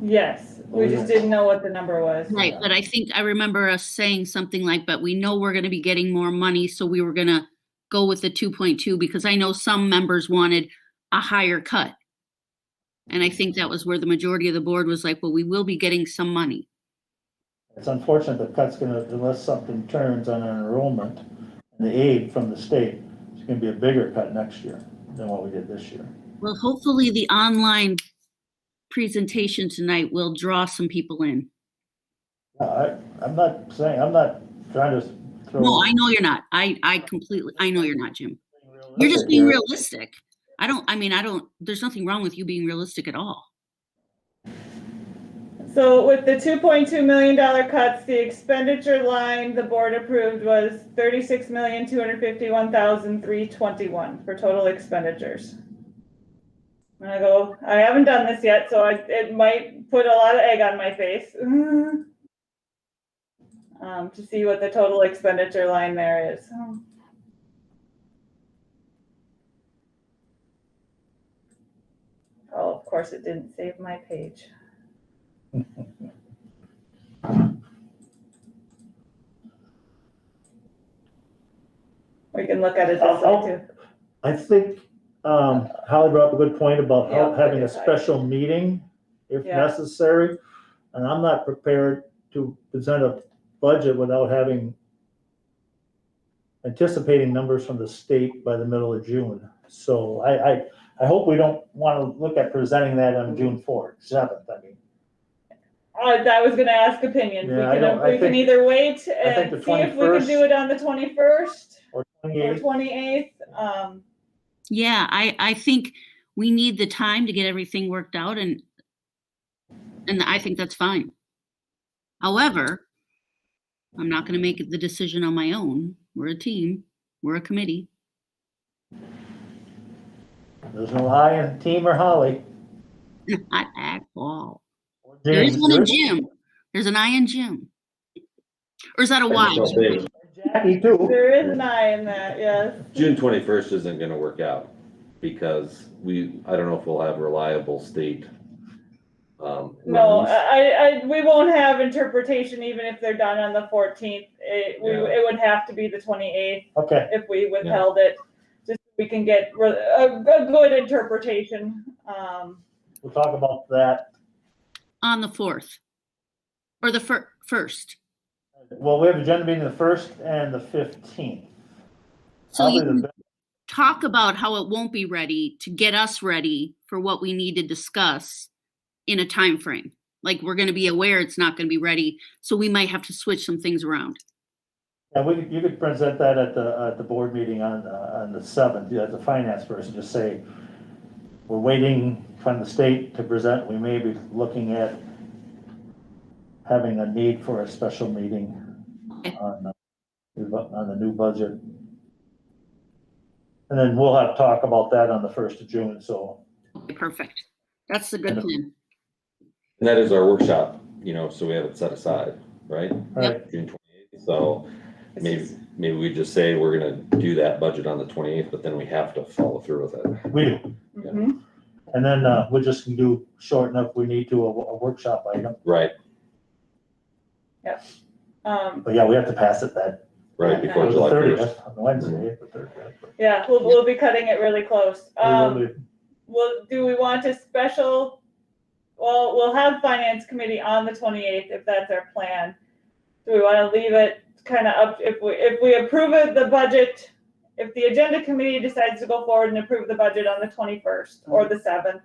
Yes, we just didn't know what the number was. Right, but I think I remember us saying something like, but we know we're going to be getting more money, so we were going to go with the 2.2 because I know some members wanted a higher cut. And I think that was where the majority of the board was like, well, we will be getting some money. It's unfortunate the cut's unless something turns on an enrollment and the aid from the state, it's gonna be a bigger cut next year than what we did this year. Well, hopefully the online presentation tonight will draw some people in. I'm not trying to throw. No, I know you're not. I know you're not, Jim. You're just being realistic. There's nothing wrong with you being realistic at all. So with the $2.2 million cuts, the expenditure line the board approved was $36,251,321 for total expenditures. And I haven't done this yet, so it might put a lot of egg on my face. To see what the total expenditure line there is. Oh, of course it didn't save my page. We can look at it this way too. I think Holly brought up a good point about having a special meeting if Yeah. necessary. And I'm not prepared to present a budget without anticipating numbers from the state by the middle of June. So I hope we don't want to look at presenting that on June 7th. I mean, I was gonna ask opinions. Yeah, We can either wait think and the see if we can do it on the 21st or or 28th. 28th. Yeah, I think we need the time to get everything worked out, and I think that's fine. However, I'm not going to make the decision on my own. We're a team. We're a committee. There's no I in team or Holly. Not at all. Or There is James. one in Jim. There's an I in Jim. Or is that a Y? Jackie too. There is an I in that, yes. June 21st isn't gonna work out because I don't know if we'll have reliable state. No, runs. we won't have interpretation even if they're done on the 14th. It would have to be the 28th Okay. if we withheld it. Just so we can get a good interpretation. We'll talk about that. On the 4th. Or the first. Well, we have agenda meeting the 1st and the 15th. So you Probably can talk about how it won't be ready to get us ready for what we need to discuss in a time frame. Like we're going to be aware it's not going to be ready, so we might have to switch some things around. Yeah, you could present that at the board meeting on the 7th, as a finance person, just say, we're waiting from the state to present, we may be looking at having a need for a special meeting Okay. on the new budget. And then we'll have to talk about that on the 1st of June, so. Okay, perfect. That's a good plan. And that is our workshop, so we have it set aside, right? Right. June 28th. So maybe we just say we're gonna do that budget on the 28th, but then we have to follow through with it. We do. Mhm. And then we'll just do shorten up, we need to a workshop item. Right, But yeah, we have to pass it that. right, before the July 1st. 30th, on Wednesday, the 30th. Yeah, we'll be cutting it really close. We will be- Do we want a special well, we'll have finance committee on the 28th if that's our plan. Do we want to leave it kind of up, if we approve it, the budget, if the agenda committee decides to go forward and approve the budget on the 21st or the 7th,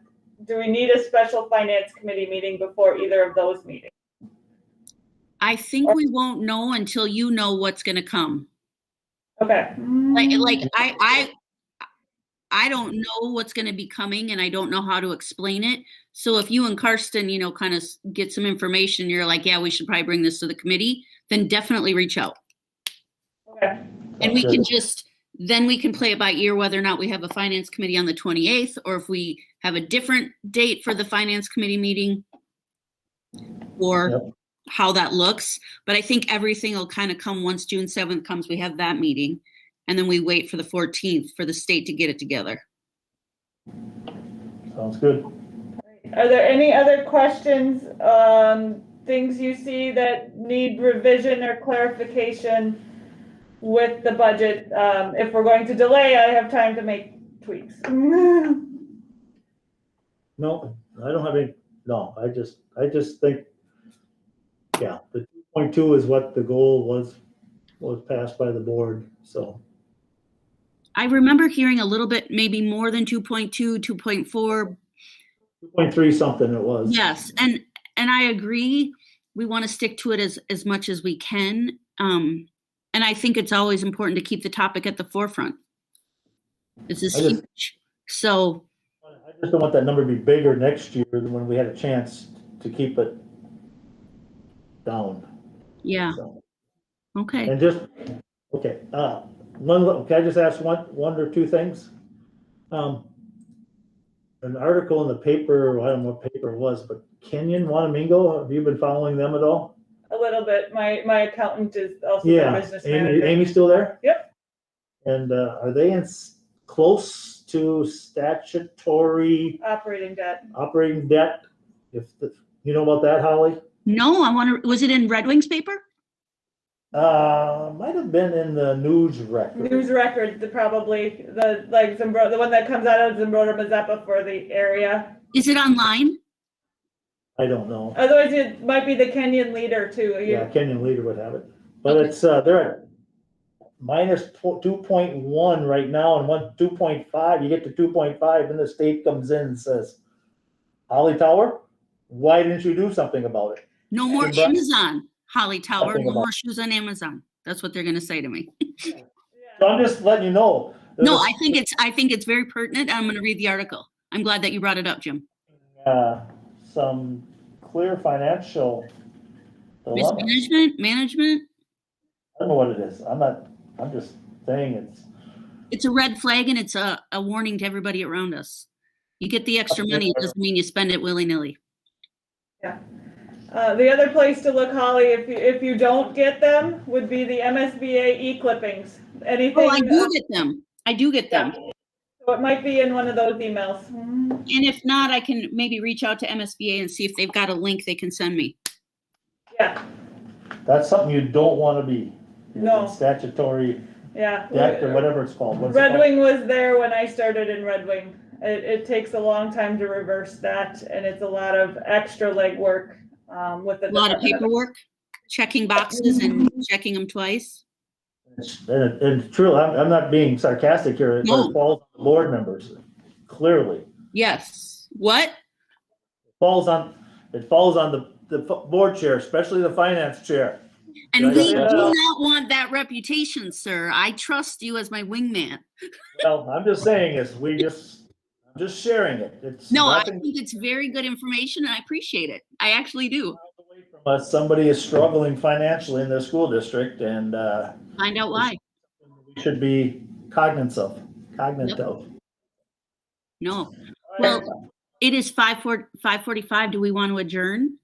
do we need a special finance committee meeting before either of those meetings? I think we won't know until you know what's gonna come. Okay. Like I don't know what's gonna be coming and I don't know how to explain it. So if you and Karsten, kind of get some information, you're like, yeah, we should probably bring this to the committee, then definitely reach out. Okay. And we can then we can play it by ear whether or not we have a finance committee on the 28th, or if we have a different date for the finance committee meeting, or Yep. how that looks. But I think everything will kind of come once June 7th comes, we have that meeting. And then we wait for the 14th for the state to get it together. Sounds good. Are there any other questions, things you see that need revision or clarification with the budget? If we're going to delay, I have time to make tweaks. No, I don't have any, no, I just think, yeah, the 2.2 is what the goal was passed by the board, so. I remember hearing a little bit, maybe more than 2.2, 2.4. 2.3 something it was. Yes, and I agree. We want to stick to it as much as we can. And I think it's always important to keep the topic at the forefront. This is huge. So I just don't want that number to be bigger next year than when we had a chance to keep it down. yeah, So. okay. And just, okay, can I just ask one or two things? An article in the paper, I don't know what paper it was, but Kenyon, Wanamingo, have you been following them at all? A little bit. My accountant is also the Yeah, business manager. Amy still there? Yep. And are they close to statutory Operating debt. operating debt? You know about that, Holly? No, was it in Red Wings paper? Might have been in the news record. News records, probably the one that comes out of Zembroda Mazeppa for the area. Is it online? I don't know. Otherwise, it might be the Kenyan Leader too. Yeah, Kenyon Leader would have it. But it's, they're at minus 2.1 right now, and 2.5, you get to 2.5, and the state comes in and says, Holly Tower, why didn't you do something about it? No more But- Amazon, Holly Tower. Something No about- more shoes on Amazon. That's what they're going to say to me. So I'm just letting you know. No, I think it's very pertinent. I'm going to read the article. I'm glad that you brought it up, Jim. Some clear financial dilemma. Management. I don't know what it is. I'm just saying It's a red flag and it's a warning to everybody around us. You get the extra money, it doesn't mean you spend it willy-nilly. Yeah. The other place to look, Holly, if you don't get them, would be the MSBA e-clippings. Anything. Oh, I do get them. So it might be in one of those emails. And if not, I can maybe reach out to MSBA and see if they've got a link they can send me. Yeah. that's something you don't want to be. No. Statutory Yeah. debt or whatever it's called. What's it Red called? Wing was there when I started in Red Wing. It takes a long time to reverse that, and it's a lot of extra legwork with the A lot of Department paperwork, checking boxes and checking them twice. And true, I'm not being sarcastic here, but No. it falls on the board members, clearly. Yes. What? It falls on the board chair, especially the finance chair. And Right. we do Yeah. not want that reputation, sir. I trust you as my wingman. Well, I'm just saying I'm just sharing it. It's No, I nothing think it's very good information and I appreciate it. I actually do. away from us. Somebody is struggling financially in their school district, and Find out why. we should be cognizant of. No. Well, it is 5:45. Do we want to adjourn?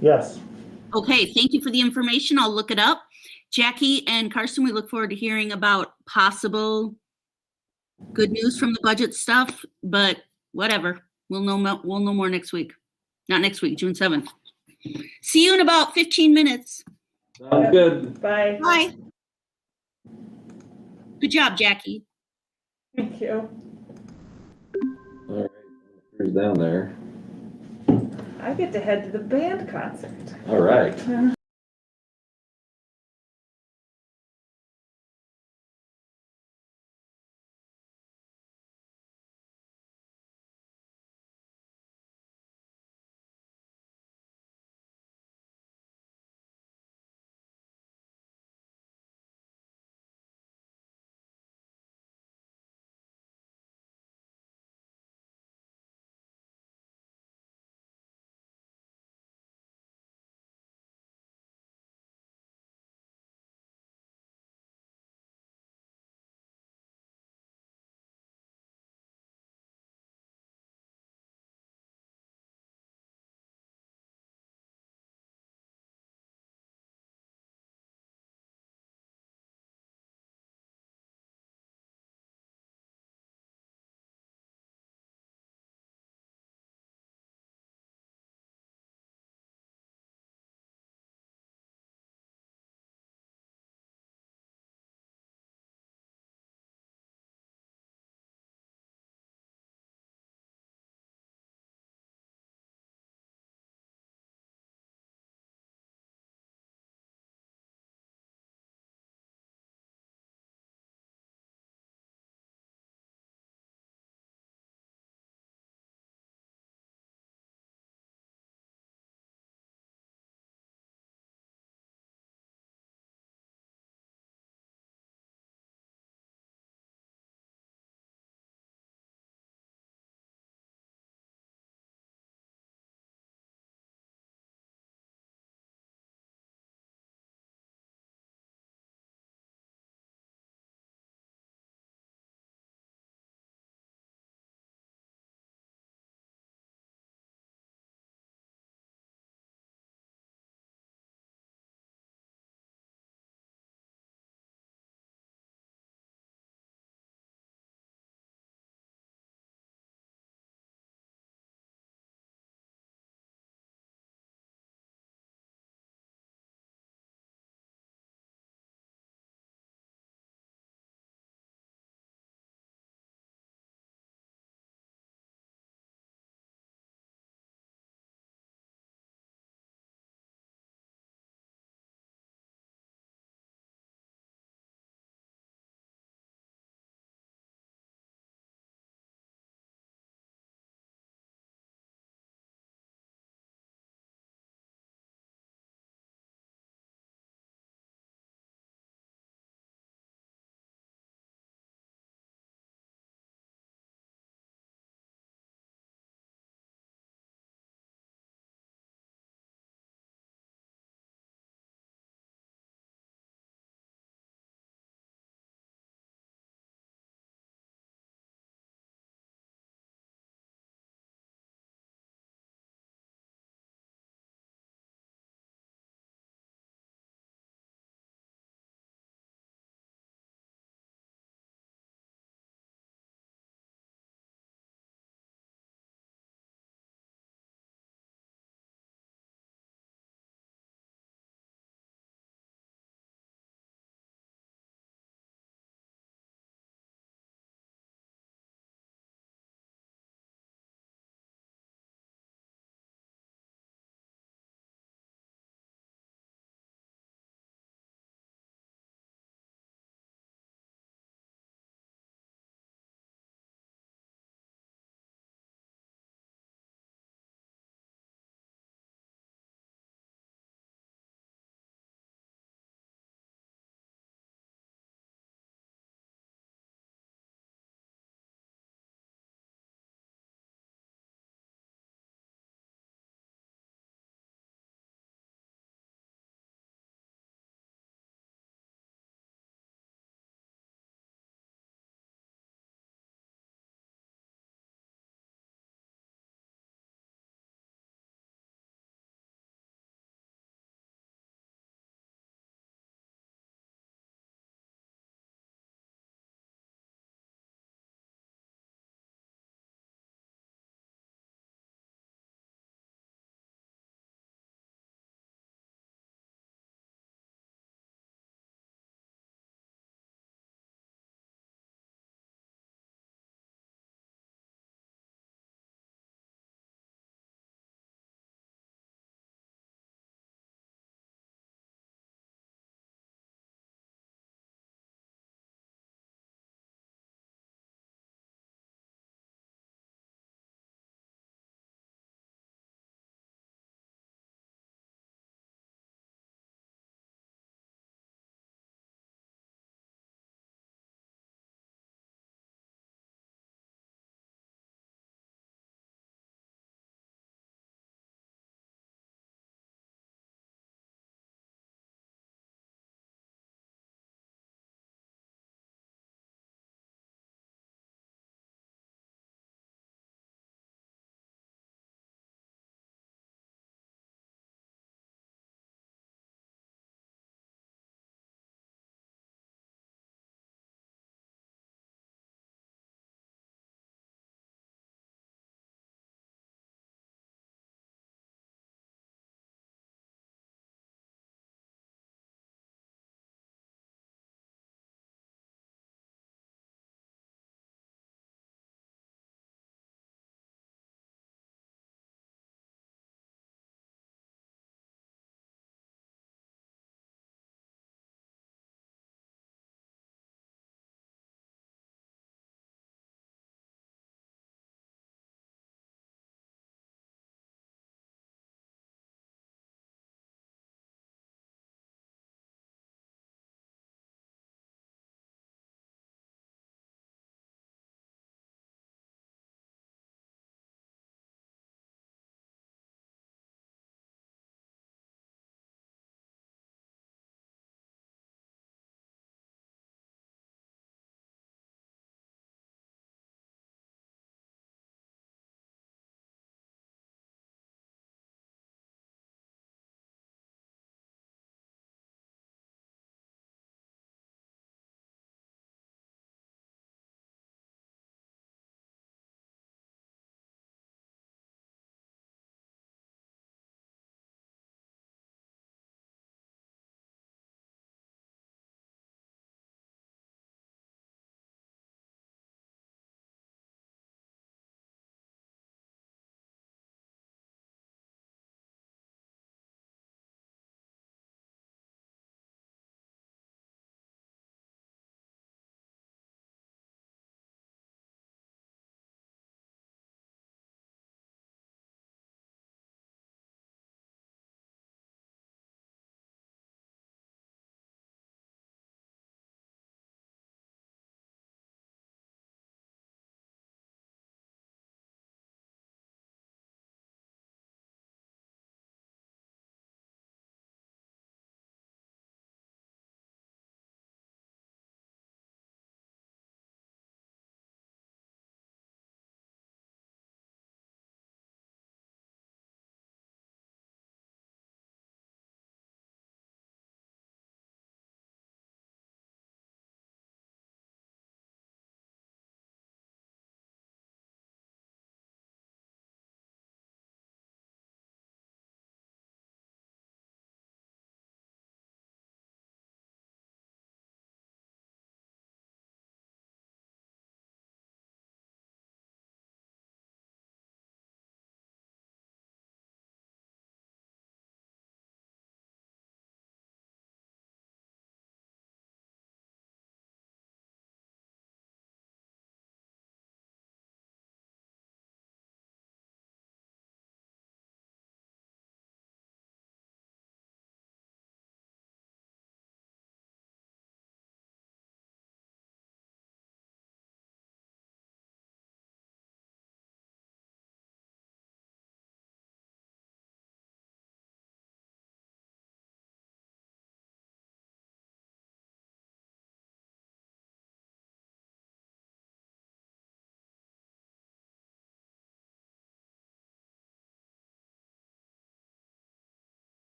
Yes. Okay, thank you for the information. I'll look it up. Jackie and Karsten, we look forward to hearing about possible good news from the budget stuff, but whatever. We'll know more next week. Not next week, June 7th. See you in about 15 minutes. Sounds good. Bye. Bye. Good job, Jackie. Thank you. All right. Who's down there? I get to head to the band concert. All right.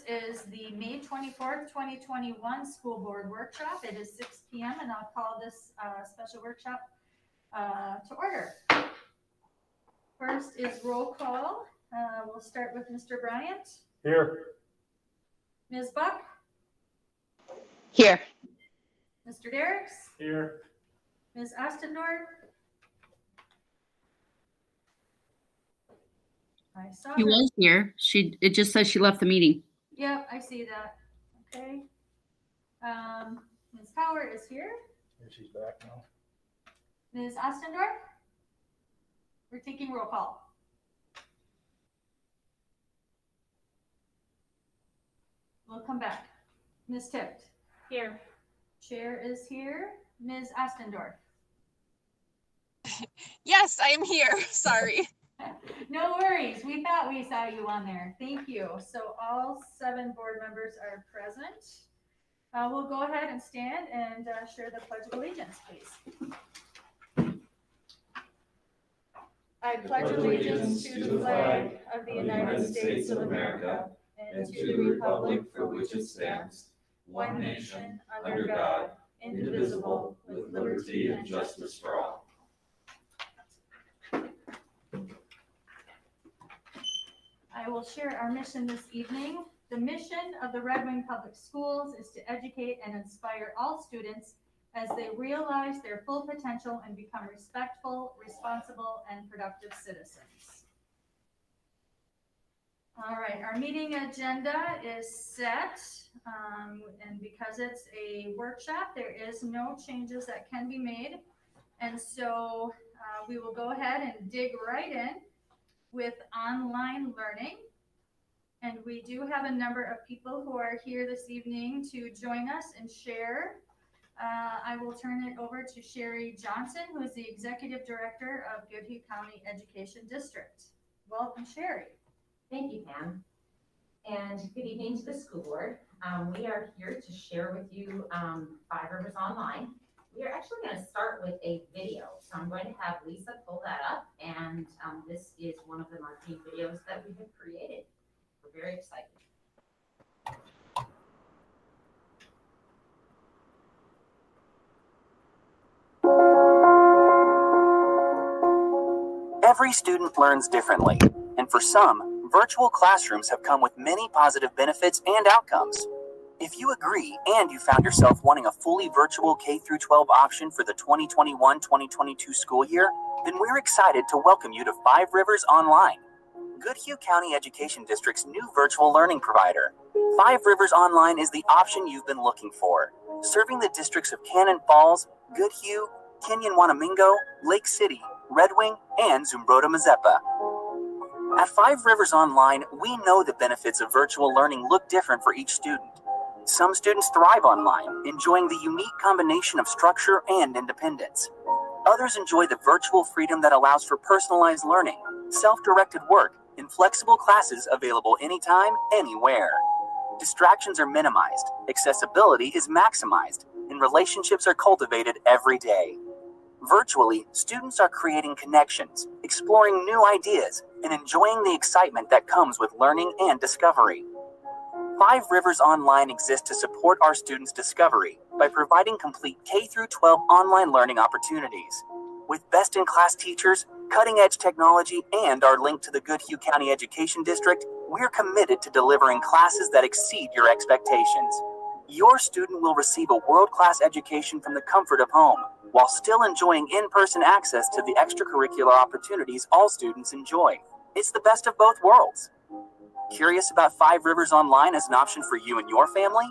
is the May 24th, 2021 School Board Workshop. It is 6 p.m. and I'll call this special workshop to order. First is roll call. We'll start with Mr. Bryant. Here. Ms. Buck. Here. Mr. Derricks. Here. Ms. Ostendorf. I saw She her. was here. It just says she left the meeting. Yep, I see that. Okay. Ms. Power is here. She's back now. Ms. Ostendorf. We're taking roll call. We'll come back. Ms. Tipt. Here. Chair is here. Ms. Ostendorf. Yes, I am here. Sorry. No worries. We thought we saw you on there. Thank you. So all 7 board members are present. We'll go ahead and stand and share the Pledge of Allegiance, please. I pledge allegiance to the flag of the United States of America and to the republic for which it stands, one nation, under God, indivisible, with liberty and justice for all. I will share our mission this evening. The mission of the Red Wing Public Schools is to educate and inspire all students as they realize their full potential and become respectful, responsible, and productive citizens. All right, our meeting agenda is set, and because it's a workshop, there is no changes that can be made. And so we will go ahead and dig right in with online learning. And we do have a number of people who are here this evening to join us and share. I will turn it over to Sherry Johnson, who is the Executive Director of Goodhue County Education District. Welcome, Sherry. Thank you, Pam. And good evening to the school board. We are here to share with you Five Rivers Online. We are actually going to start with a video. So I'm going to have Lisa pull that up. And this is one of the marketing videos that we have created. We're very excited. Every student learns differently, and for some, virtual classrooms have come with many positive benefits and outcomes. If you agree and you found yourself wanting a fully virtual K-12 option for the 2021-2022 school year, then we're excited to welcome you to Five Rivers Online, Goodhue County Education District's new virtual learning provider. Five Rivers Online is the option you've been looking for, serving the districts of Cannon Falls, Goodhue, Kenyon-Wanamingo, Lake City, Red Wing, and Zumbrota-Mazeppa. At Five Rivers Online, we know the benefits of virtual learning look different for each student. Some students thrive online, enjoying the unique combination of structure and independence. Others enjoy the virtual freedom that allows for personalized learning, self-directed work, and flexible classes available anytime, anywhere. Distractions are minimized, accessibility is maximized, and relationships are cultivated every day. Virtually, students are creating connections, exploring new ideas, and enjoying the excitement that comes with learning and discovery. Five Rivers Online exists to support our students' discovery by providing complete K-12 online learning opportunities. With best-in-class teachers, cutting-edge technology, and our link to the Goodhue County Education District, we're committed to delivering classes that exceed your expectations. Your student will receive a world-class education from the comfort of home, while still enjoying in-person access to the extracurricular opportunities all students enjoy. It's the best of both worlds. Curious about Five Rivers Online as an option for you and your family?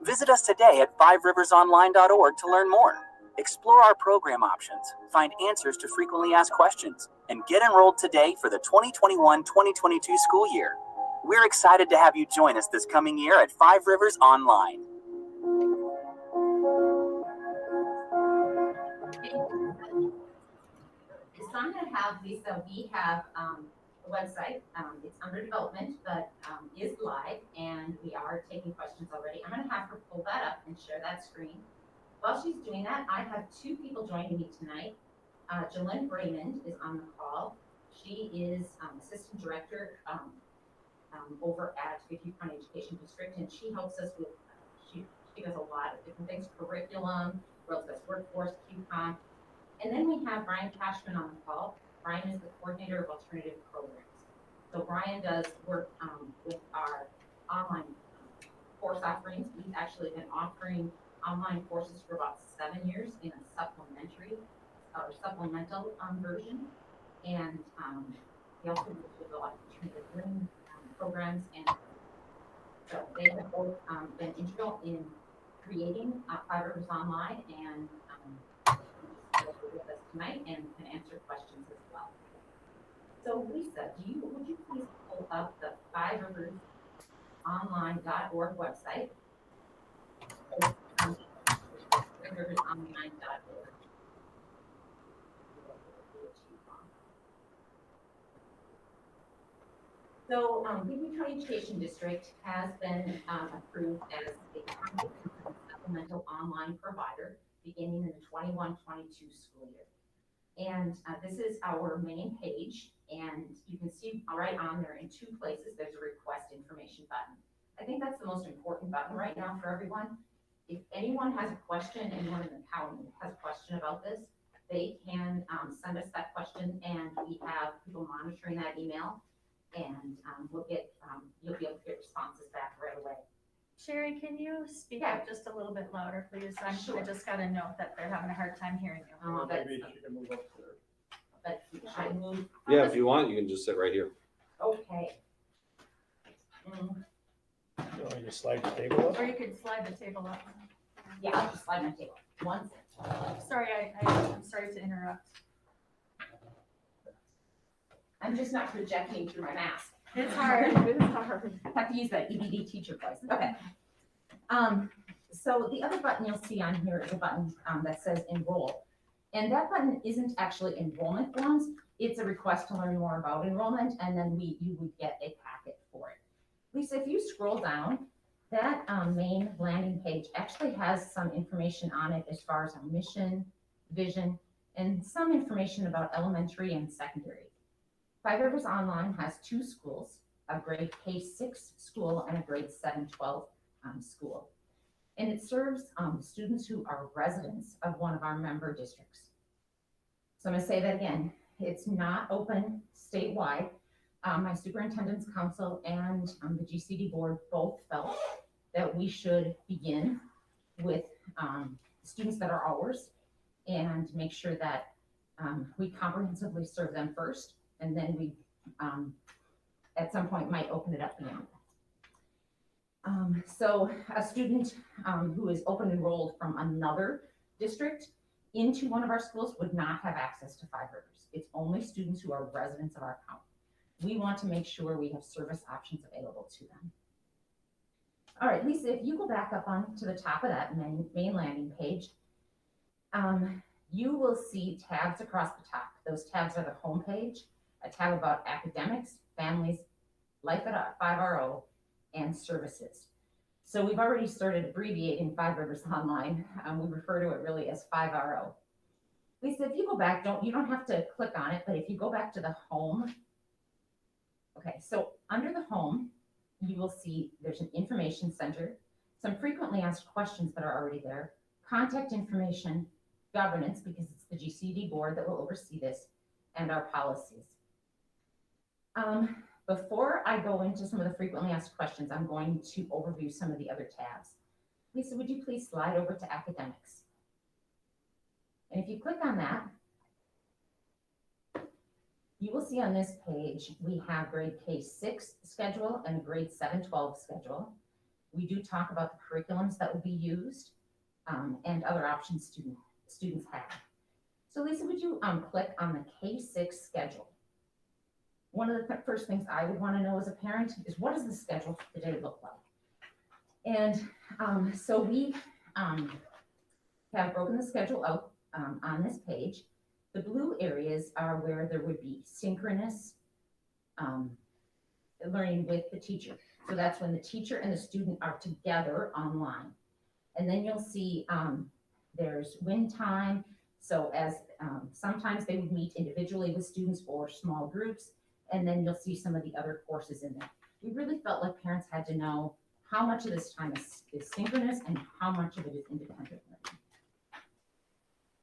Visit us today at fiveriversonline.org to learn more. Explore our program options, find answers to frequently asked questions, and get enrolled today for the 2021-2022 school year. We're excited to have you join us this coming year at Five Rivers Online. So I'm going to have Lisa, we have a website, it's under development, but is live, and we are taking questions already. I'm going to have her pull that up and share that screen. While she's doing that, I have 2 people joining me tonight. Jolynn Raymond is on the call. She is Assistant Director over at the Yukon Education District, and she helps us with, she does a lot of different things, curriculum, World's Best Workforce, QCon. And then we have Brian Cashman on the call. Brian is the coordinator of alternative programs. So Brian does work with our online course offerings. We've actually been offering online courses for about 7 years in a supplemental version. And we also work with a lot of alternative learning programs, and so they have both been integral in creating Five Rivers Online, and with us tonight and can answer questions as well. So Lisa, would you please pull up the fiveriversonline.org website? fiveriversonline.org. So the Yukon Education District has been approved as a comprehensive supplemental online provider beginning in the 21-22 school year. And this is our main page, and you can see right on there in 2 places, there's a request information button. I think that's the most important button right now for everyone. If anyone has a question, anyone in the county has a question about this, they can send us that question, and we have people monitoring that email, and you'll be able to get responses back right away. Sherry, can you speak up just a little bit louder, please? Sure. I just got a note that they're having a hard time hearing you. Maybe she can move up there. But should I move? Yeah, if you want, you can just sit right here. Okay. You want me to slide the table up? Or you could slide the table up. Yeah, I'll just slide my table. One second. Sorry, I'm sorry to interrupt. I'm just not projecting through my mask. It's hard, it's hard. I have to use that EBD teacher voice. Okay. So the other button you'll see on here is a button that says enroll. And that button isn't actually enrollment forms. It's a request to learn more about enrollment, and then you would get a packet for it. Lisa, if you scroll down, that main landing page actually has some information on it as far as our mission, vision, and some information about elementary and secondary. Five Rivers Online has 2 schools, a grade K-6 school and a grade 7-12 school. And it serves students who are residents of one of our member districts. So I'm gonna say that again, it's not open statewide. My superintendent's council and the GCD board both felt that we should begin with students that are ours and make sure that we comprehensively serve them first, and then we at some point might open it up beyond that. So a student who is open enrolled from another district into one of our schools would not have access to Five Rivers. It's only students who are residents of our county. We want to make sure we have service options available to them. All right, Lisa, if you go back up on to the top of that main landing page, you will see tabs across the top. Those tabs are the home page, a tab about academics, families, life at 5RO, and services. So we've already started abbreviating Five Rivers Online. We refer to it really as 5RO. Lisa, if you go back, you don't have to click on it, but if you go back to the home, okay, so under the home, you will see there's an information center, some frequently asked questions that are already there, contact information, governance, because it's the GCD board that will oversee this, and our policies. Before I go into some of the frequently asked questions, I'm going to overview some of the other tabs. Lisa, would you please slide over to academics? And if you click on that, you will see on this page, we have grade K-6 schedule and grade 7-12 schedule. We do talk about the curriculums that will be used and other options students have. So Lisa, would you click on the K-6 schedule? One of the first things I would want to know as a parent is, what does the schedule today look like? And so we have broken the schedule out on this page. The blue areas are where there would be synchronous learning with the teacher. So that's when the teacher and the student are together online. And then you'll see there's win time. So as sometimes they would meet individually with students or small groups, and then you'll see some of the other courses in there. we really felt like parents had to know how much of this time is synchronous and how much of it is independent learning.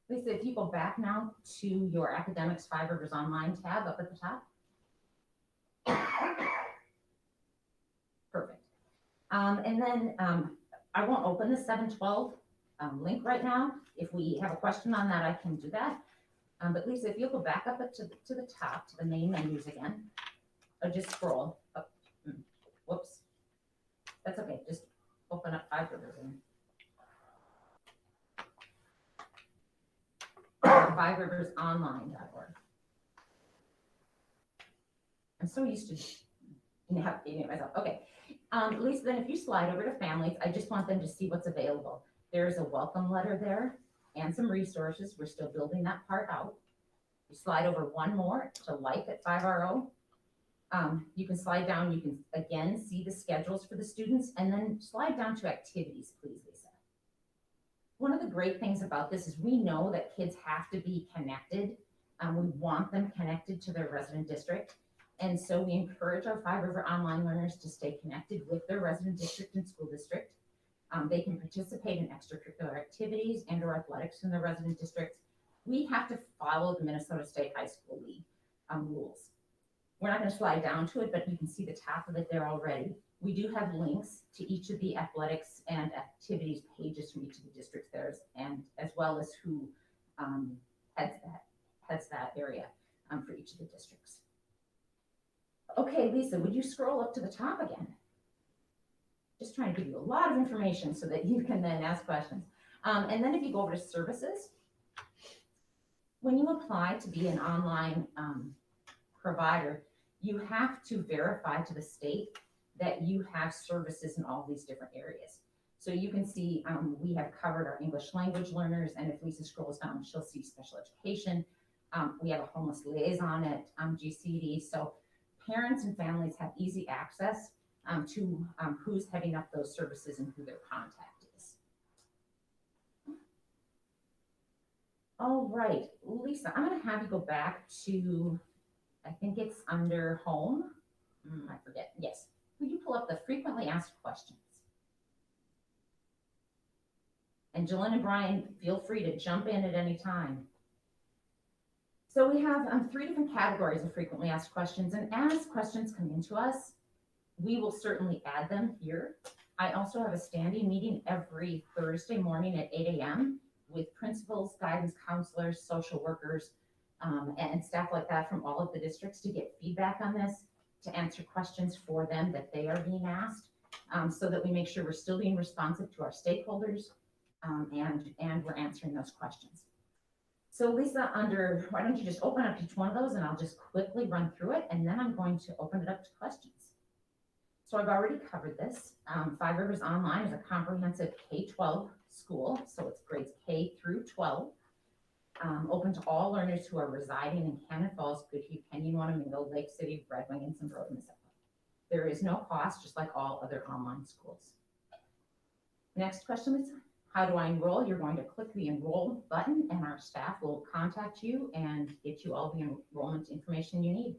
Lisa, if you go back now to your Academics 5 Rivers Online tab up at the top. Perfect. And then I won't open the 712 link right now. If we have a question on that, I can do that. But Lisa, if you'll go back up to the top, to the main menus again, or just scroll up. Whoops. That's okay. Just open up 5 Rivers and 5riversonline.org. I'm so used to navigating it myself. Okay. Lisa, then if you slide over to families, I just want them to see what's available. There's a welcome letter there and some resources. We're still building that part out. You slide over one more to Life at 5RO. You can slide down, you can again see the schedules for the students, and then slide down to activities, please, Lisa. One of the great things about this is we know that kids have to be connected. We want them connected to their resident district. And so we encourage our 5 River Online learners to stay connected with their resident district and school district. They can participate in extracurricular activities and or athletics in their resident districts. We have to follow the Minnesota State High School League rules. We're not going to slide down to it, but you can see the top of it there already. We do have links to each of the athletics and activities pages from each of the districts there, and as well as who heads that area for each of the districts. Okay, Lisa, would you scroll up to the top again? Just trying to give you a lot of information so that you can then ask questions. And then if you go over to services, when you apply to be an online provider, you have to verify to the state that you have services in all these different areas. So you can see we have covered our English language learners, and if Lisa scrolls down, she'll see special education. We have a homeless liaison at GCD. So parents and families have easy access to who's heading up those services and who their contact is. All right, Lisa, I'm going to have you go back to, I think it's under home. I forget. Yes. Will you pull up the frequently asked questions? And Jillian and Brian, feel free to jump in at any time. So we have 3 different categories of frequently asked questions, and as questions come into us, we will certainly add them here. I also have a standing meeting every Thursday morning at 8 a.m. with principals, guidance counselors, social workers, and staff like that from all of the districts to get feedback on this, to answer questions for them that they are being asked, so that we make sure we're still being responsive to our stakeholders, and we're answering those questions. So Lisa, why don't you just open up each one of those, and I'll just quickly run through it, and then I'm going to open it up to questions. So I've already covered this. 5 Rivers Online is a comprehensive K-12 school, so it's grades K through 12, open to all learners who are residing in Cannon Falls, Goodhue, Kenyon, Wanamingo, Lake City, Red Wing, and Zimbro, Mississippi. There is no cost, just like all other online schools. Next question is, how do I enroll? You're going to click the enroll button, and our staff will contact you and get you all the enrollment information you need.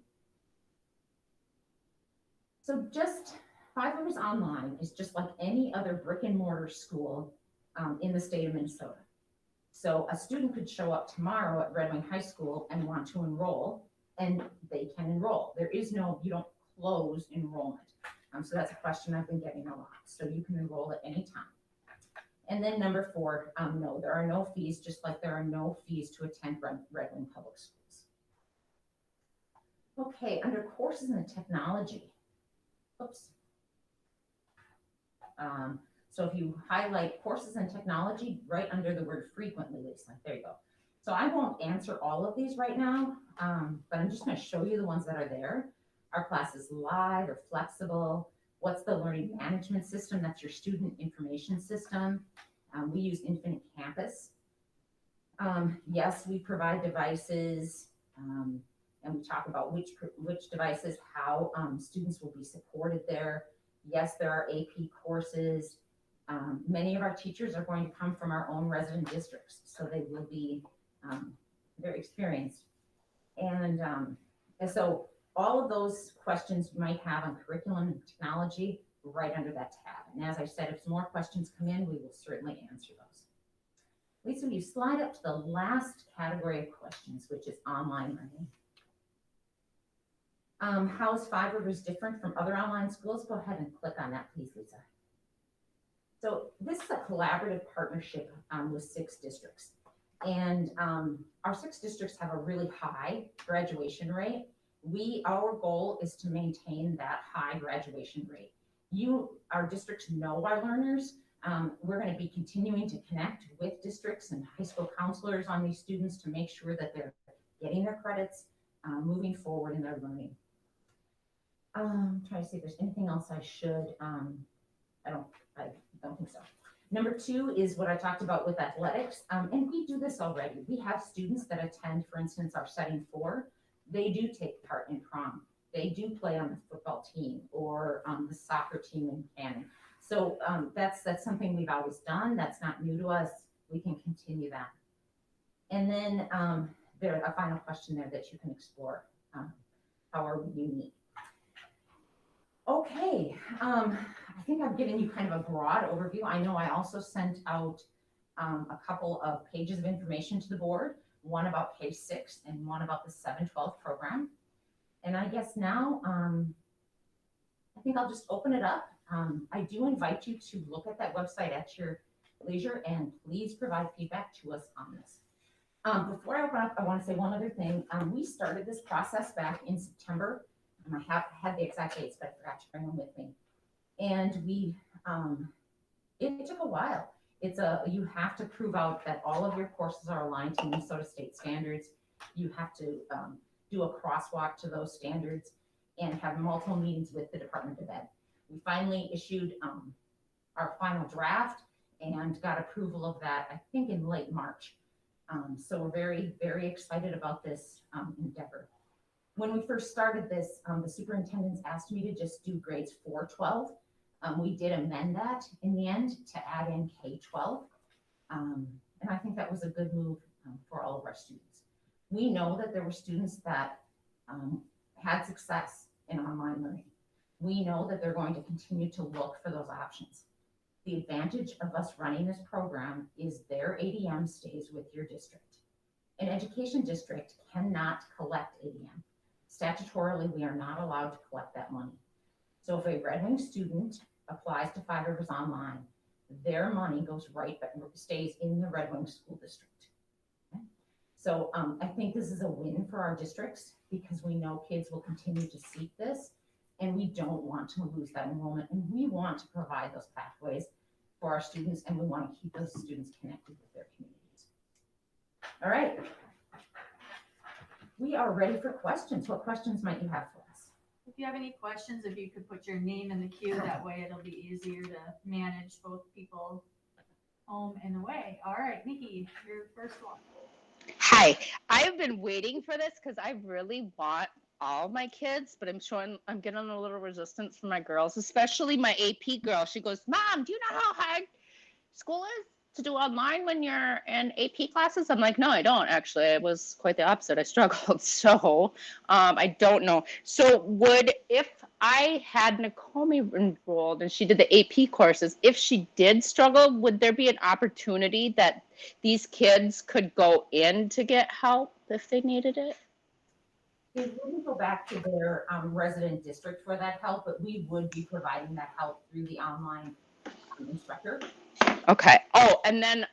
So just 5 Rivers Online is just like any other brick and mortar school in the state of Minnesota. So a student could show up tomorrow at Red Wing High School and want to enroll, and they can enroll. There is no, you don't close enrollment. So that's a question I've been getting a lot. So you can enroll at any time. And then number 4, no, there are no fees, just like there are no fees to attend Red Wing Public Schools. Okay, under courses and technology, oops. So if you highlight courses and technology right under the word frequently, Lisa, there you go. So I won't answer all of these right now, but I'm just going to show you the ones that are there. Are classes live or flexible? What's the learning management system? That's your student information system. We use Infinite Campus. Yes, we provide devices, and we talk about which devices, how students will be supported there. Yes, there are AP courses. Many of our teachers are going to come from our own resident districts, so they will be very experienced. And so all of those questions you might have on curriculum and technology right under that tab. And as I said, if more questions come in, we will certainly answer those. Lisa, will you slide up to the last category of questions, which is online learning? How is Five Rivers different from other online schools? Go ahead and click on that, please, Lisa. So this is a collaborative partnership with 6 districts. And our 6 districts have a really high graduation rate. Our goal is to maintain that high graduation rate. Our districts know our learners. We're going to be continuing to connect with districts and high school counselors on these students to make sure that they're getting their credits, moving forward in their learning. Try to see if there's anything else I should. I don't think so. Number 2 is what I talked about with athletics. And we do this already. We have students that attend, for instance, our setting 4. They do take part in prom. They do play on the football team or the soccer team in Cannon. So that's something we've always done. That's not new to us. We can continue that. And then there's a final question there that you can explore. How are we unique? Okay, I think I've given you kind of a broad overview. I know I also sent out a couple of pages of information to the board, one about K-6 and one about the 7-12 program. And I guess now, I think I'll just open it up. I do invite you to look at that website at your leisure and please provide feedback to us on this. Before I open up, I want to say one other thing. We started this process back in September. I have had the exact dates, but I forgot to bring them with me. And it took a while. You have to prove out that all of your courses are aligned to Minnesota state standards. You have to do a crosswalk to those standards and have multiple meetings with the Department of Ed. We finally issued our final draft and got approval of that, I think in late March. So we're very, very excited about this endeavor. When we first started this, the superintendents asked me to just do grades 4-12. We did amend that in the end to add in K-12. And I think that was a good move for all of our students. We know that there were students that had success in online learning. We know that they're going to continue to look for those options. The advantage of us running this program is their ADM stays with your district. An education district cannot collect ADM. Statutorily, we are not allowed to collect that money. So if a Red Wing student applies to Five Rivers Online, their money goes stays in the Red Wing School District. Okay? So I think this is a win for our districts because we know kids will continue to seek this and we don't want to lose that enrollment and we want to provide those pathways for our students and we want to keep those students connected with their communities. All right. We are ready for questions. What questions might you have for us? If you have any questions, if you could put your name in the queue, that way it'll be easier to manage both people home and away. All right, Nikki, your first one. Hi, I've been waiting for this because I really want all my kids, but I'm getting a little resistance from my girls, especially my AP girl. She goes, Mom, do you know how hard school is to do online when you're in AP classes? I'm like, no, I don't actually. It was quite the opposite. I struggled. So I don't know. So if I had Nakomi enrolled and she did the AP courses, if she did struggle, would there be an opportunity that these kids could go in to get help if they needed it? They wouldn't go back to their resident district for that help, but we would be providing that help through the online instructor. Okay. Oh, and then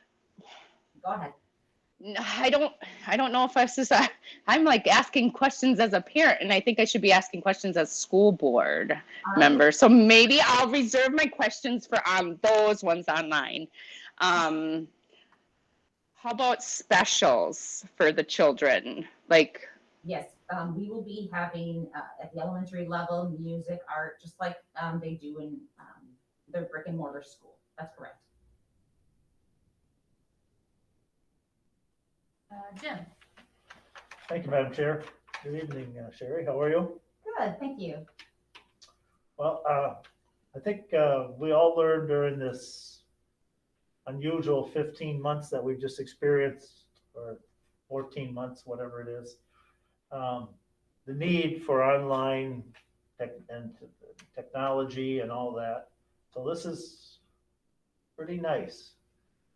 Go ahead. I don't know if I'm like asking questions as a parent, and I think I should be asking questions as school board member. So maybe I'll reserve my questions for those ones online. How about specials for the children? Like, yes, we will be having at the elementary level music, art, just like they do in their brick and mortar school. That's correct. Jim. Thank you, Madam Chair. Good evening, Sherry. How are you? Good, thank you. Well, I think we all learned during this unusual 15 months that we've just experienced, or 14 months, whatever it is, the need for online technology and all that. So this is pretty nice.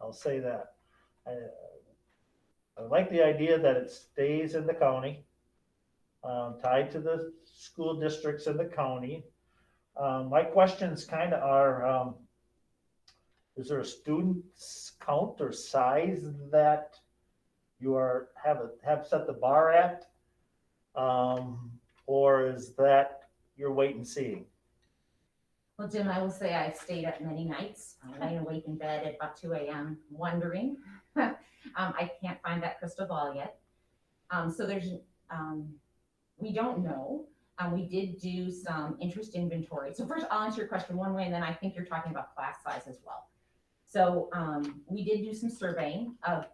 I'll say that. I like the idea that it stays in the county, tied to the school districts in the county. My questions kind of are, is there a student count or size that you have set the bar at? Or is that you're wait and seeing? Well, Jim, I will say I've stayed up many nights, laying awake in bed at about 2 a.m. wondering. I can't find that crystal ball yet. So we don't know. We did do some interest inventory. So first I'll answer your question one way, and then I think you're talking about class size as well. So we did do some surveying of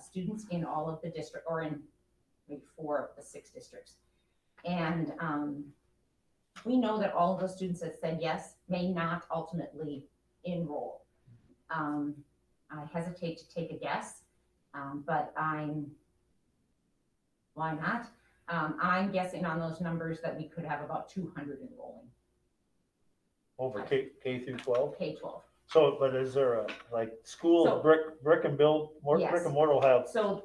students in all of the district, or in maybe 4 of the 6 districts. And we know that all of those students that said yes may not ultimately enroll. I hesitate to take a guess, but why not? I'm guessing on those numbers that we could have about 200 enrolling. Over K through 12? K-12. So, but is there a, like, school So- brick and Yes. brick and mortar will have? So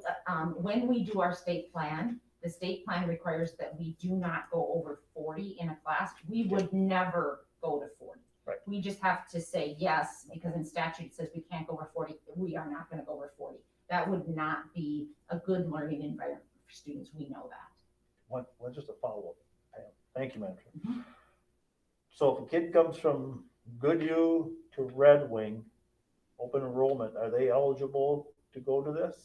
when we do our state plan, the state plan requires that we do not go over 40 in a class. We would never go to 40. Right. We just have to say yes, because in statute it says we can't go over 40. We are not going to go over 40. That would not be a good learning environment for students. We know that. One just a follow-up. Thank you, Mentor. So if a kid comes from Goodhue to Red Wing, open enrollment, are they eligible to go to this?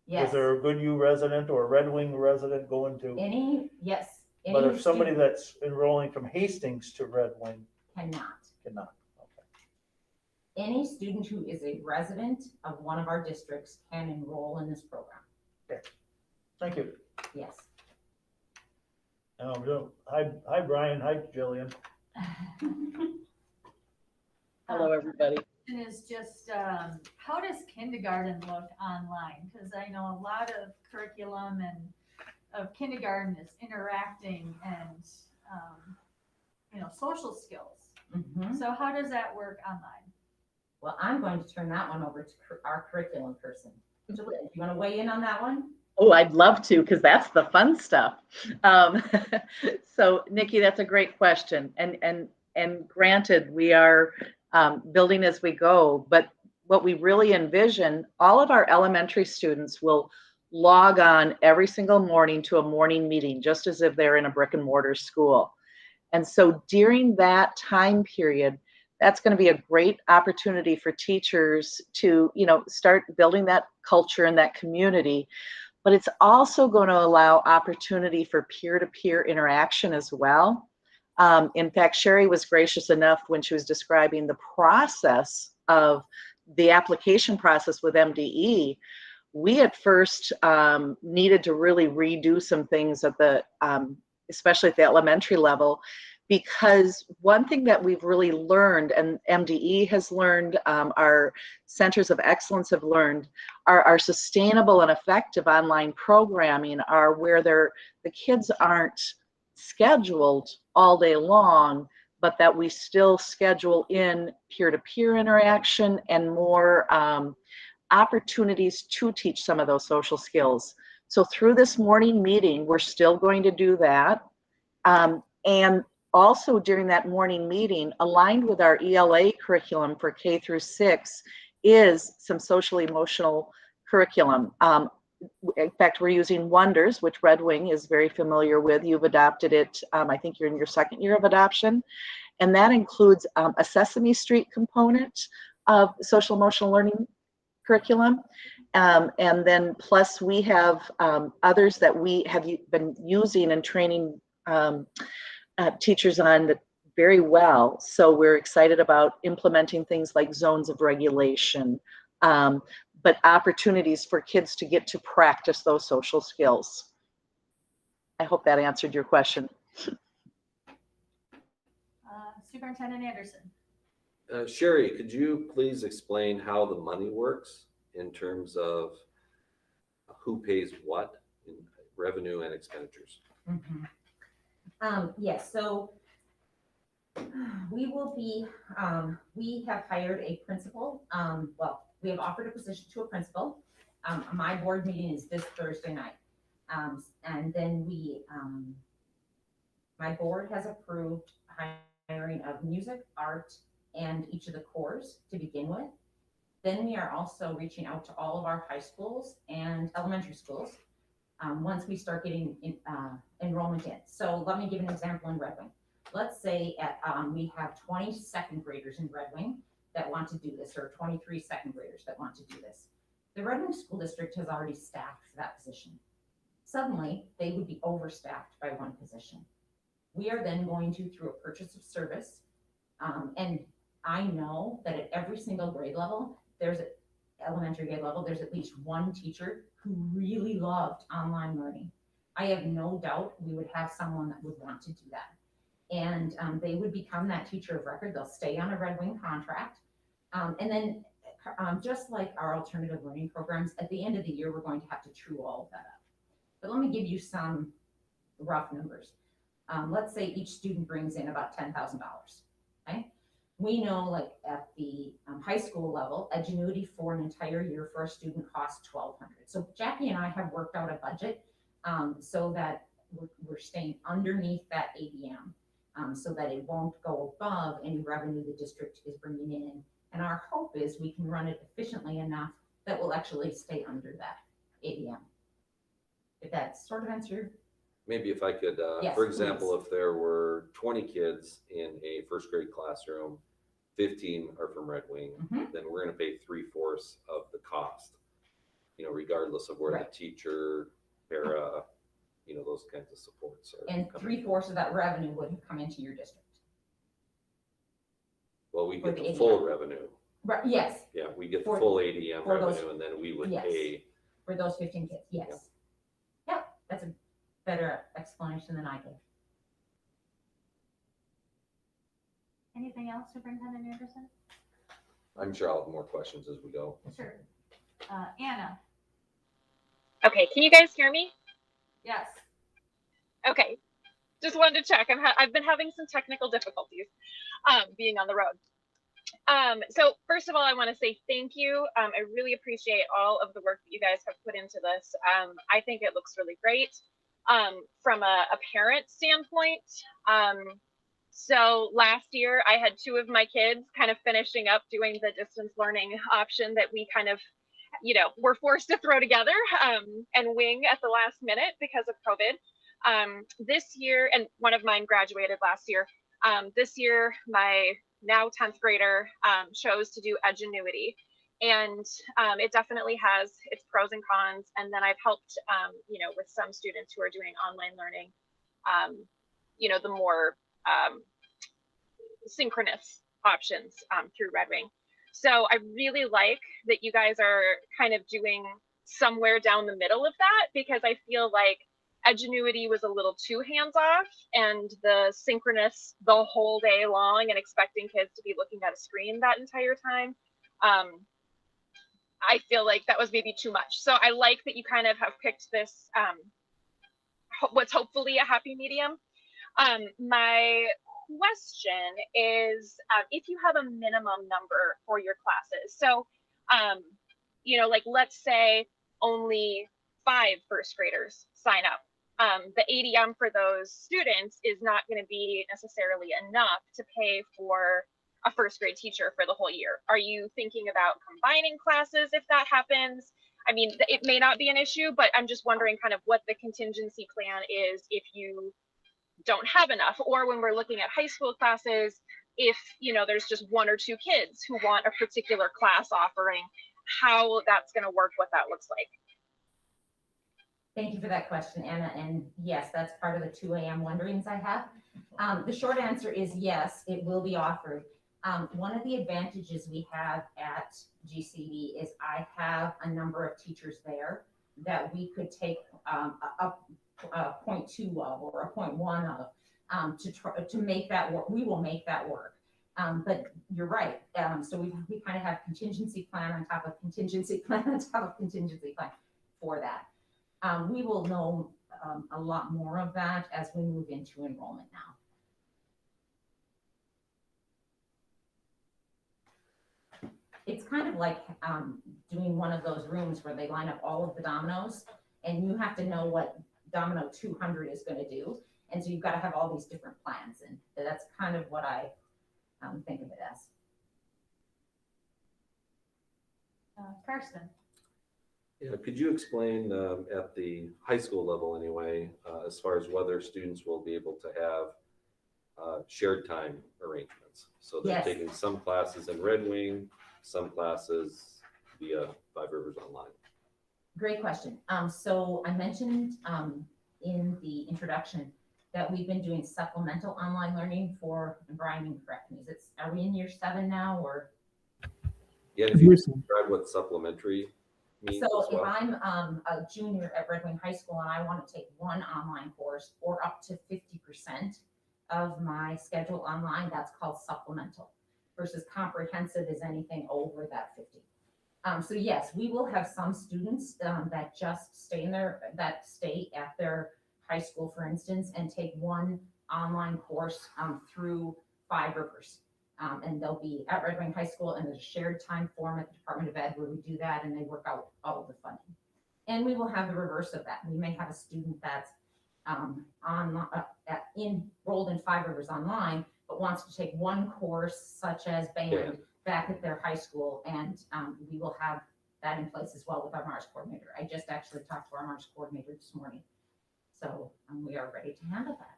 Yes. Is there a Goodhue resident or a Red Wing resident going to? Yes. But Any if somebody student that's enrolling from Hastings to Red Wing cannot. cannot, okay. Any student who is a resident of one of our districts can enroll in this program. Thank you. Yes. Hi, Brian. Hi, Jillian. Hello, everybody. Is just, how does kindergarten look online? Because I know a lot of curriculum and of kindergarten is interacting and, social skills. Mhm. So how does that work online? Well, I'm going to turn that one over to our curriculum person. Juliet, do you want to weigh in on that one? Oh, I'd love to, because that's the fun stuff. So, Nikki, that's a great question. And granted, we are building as we go, but what we really envision, all of our elementary students will log on every single morning to a morning meeting, just as if they're in a brick and mortar school. And so during that time period, that's going to be a great opportunity for teachers to, start building that culture and that community. But it's also going to allow opportunity for peer-to-peer interaction as well. In fact, Sherry was gracious enough when she was describing the process of the application process with MDE. We at first needed to really redo some things at the, especially at the elementary level, because one thing that we've really learned, and MDE has learned, our centers of excellence have learned, are sustainable and effective online programming are where the kids aren't scheduled all day long, but that we still schedule in peer-to-peer interaction and more opportunities to teach some of those social skills. So through this morning meeting, we're still going to do that. And also during that morning meeting, aligned with our ELA curriculum for K through 6 is some social emotional curriculum. In fact, we're using Wonders, which Red Wing is very familiar with. You've adopted it. I think you're in your 2nd year of adoption. And that includes a Sesame Street component of social emotional learning curriculum. And then plus we have others that we have been using and training teachers on very well. So we're excited about implementing things like zones of regulation, but opportunities for kids to get to practice those social skills. I hope that answered your question. Superintendent Anderson. Sherry, could you please explain how the money works in terms of who pays what? revenue and expenditures. Yes, so we will be, we have hired a principal. Well, we have offered a position to a principal. My board meeting is this Thursday night. And then my board has approved hiring of music, art, and each of the cores to begin with. Then we are also reaching out to all of our high schools and elementary schools once we start getting enrollment in. So let me give an example in Red Wing. Let's say we have 20 second graders in Red Wing that want to do this, or 23 second graders that want to do this. The Red Wing School District has already staffed for that position. Suddenly, they would be overstaffed by one position. We are then going to, through a purchase of service, and I know that at every single grade level, elementary grade level, there's at least one teacher who really loved online learning. I have no doubt we would have someone that would want to do that. And they would become that teacher of record. They'll stay on a Red Wing contract. And then just like our alternative learning programs, at the end of the year, we're going to have to true all of that up. But let me give you some rough numbers. Let's say each student brings in about $10,000, okay? We know, like at the high school level, Edgenuity for an entire year for a student costs $1,200. So Jackie and I have worked out a budget so that we're staying underneath that ADM, so that it won't go above any revenue the district is bringing in. And our hope is we can run it efficiently enough that we'll actually stay under that ADM. If that sort of answered. Maybe if I could, Yes, for example, if there were 20 kids in a first grade classroom, 15 are from Red Wing, then we're going to pay 3/4 of the cost, regardless of where Right. the teacher, para, those kinds of supports are. And coming 3/4 of that revenue would have come into your district. Well, we for get the the full ADM. revenue. Right, yes, Yeah, we get the For- full ADM for those- revenue, and then we would yes. pay. for those 15 kids, yes. Yep, that's a better explanation than I did. Anything else, Superintendent Anderson? I'm sure I'll have more questions as we go. Sure. Anna? Okay, can you guys hear me? Yes. Okay, just wanted to check. I've been having some technical difficulties being on the road. So first of all, I want to say thank you. I really appreciate all of the work that you guys have put into this. I think it looks really great from a parent standpoint. So last year I had 2 of my kids kind of finishing up doing the distance learning option that we kind of, were forced to throw together and wing at the last minute because of COVID. This year, and one of mine graduated last year. This year, my now 10th grader chose to do Edgenuity. And it definitely has its pros and cons. And then I've helped, with some students who are doing online learning, the more synchronous options through Red Wing. So I really like that you guys are kind of doing somewhere down the middle of that, because I feel like Edgenuity was a little too hands-off, and the synchronous the whole day long and expecting kids to be looking at a screen that entire time. I feel like that was maybe too much. So I like that you kind of have picked this, what's hopefully a happy medium. My question is, if you have a minimum number for your classes. So, like let's say only 5 first graders sign up. The ADM for those students is not going to be necessarily enough to pay for a first grade teacher for the whole year. Are you thinking about combining classes if that happens? I mean, it may not be an issue, but I'm just wondering kind of what the contingency plan is if you don't have enough, or when we're looking at high school classes, if there's just 1 or 2 kids who want a particular class offering, how that's going to work, what that looks like. Thank you for that question, Anna. And yes, that's part of the 2 a.m. wonderings I have. The short answer is yes, it will be offered. One of the advantages we have at GCD is I have a number of teachers there that we could take a 0.2 of or a 0.1 of to make that work. We will make that work. But you're right. So we kind of have contingency plan on top of contingency plan on top of contingency plan for that. We will know a lot more of that as we move into enrollment now. It's kind of like doing one of those rooms where they line up all of the dominoes and you have to know what domino 200 is going to do. And so you've got to have all these different plans. And that's kind of what I think of it as. Karsten. Yeah, could you explain at the high school level anyway, as far as whether students will be able to have shared time arrangements? So they're Yes. taking some classes in Red Wing, some classes via Five Rivers Online. Great question. So I mentioned in the introduction that we've been doing supplemental online learning for, and Brian, you can correct me, are we in year 7 now or? Yeah, if you describe what supplementary means So as well. if I'm a junior at Red Wing High School and I want to take one online course or up to 50% of my schedule online, that's called supplemental, versus comprehensive is anything over that 50. So yes, we will have some students that just stay at their high school, for instance, and take one online course through Five Rivers. And they'll be at Red Wing High School, and there's a shared time form at the Department of Ed where we do that, and they work out all of the funding. And we will have the reverse of that. We may have a student that's enrolled in Five Rivers Online, but wants to take one course such as band back at their high school, and we will have that in place as well with our March coordinator. I just actually talked to our March coordinator this morning. So we are ready to handle that.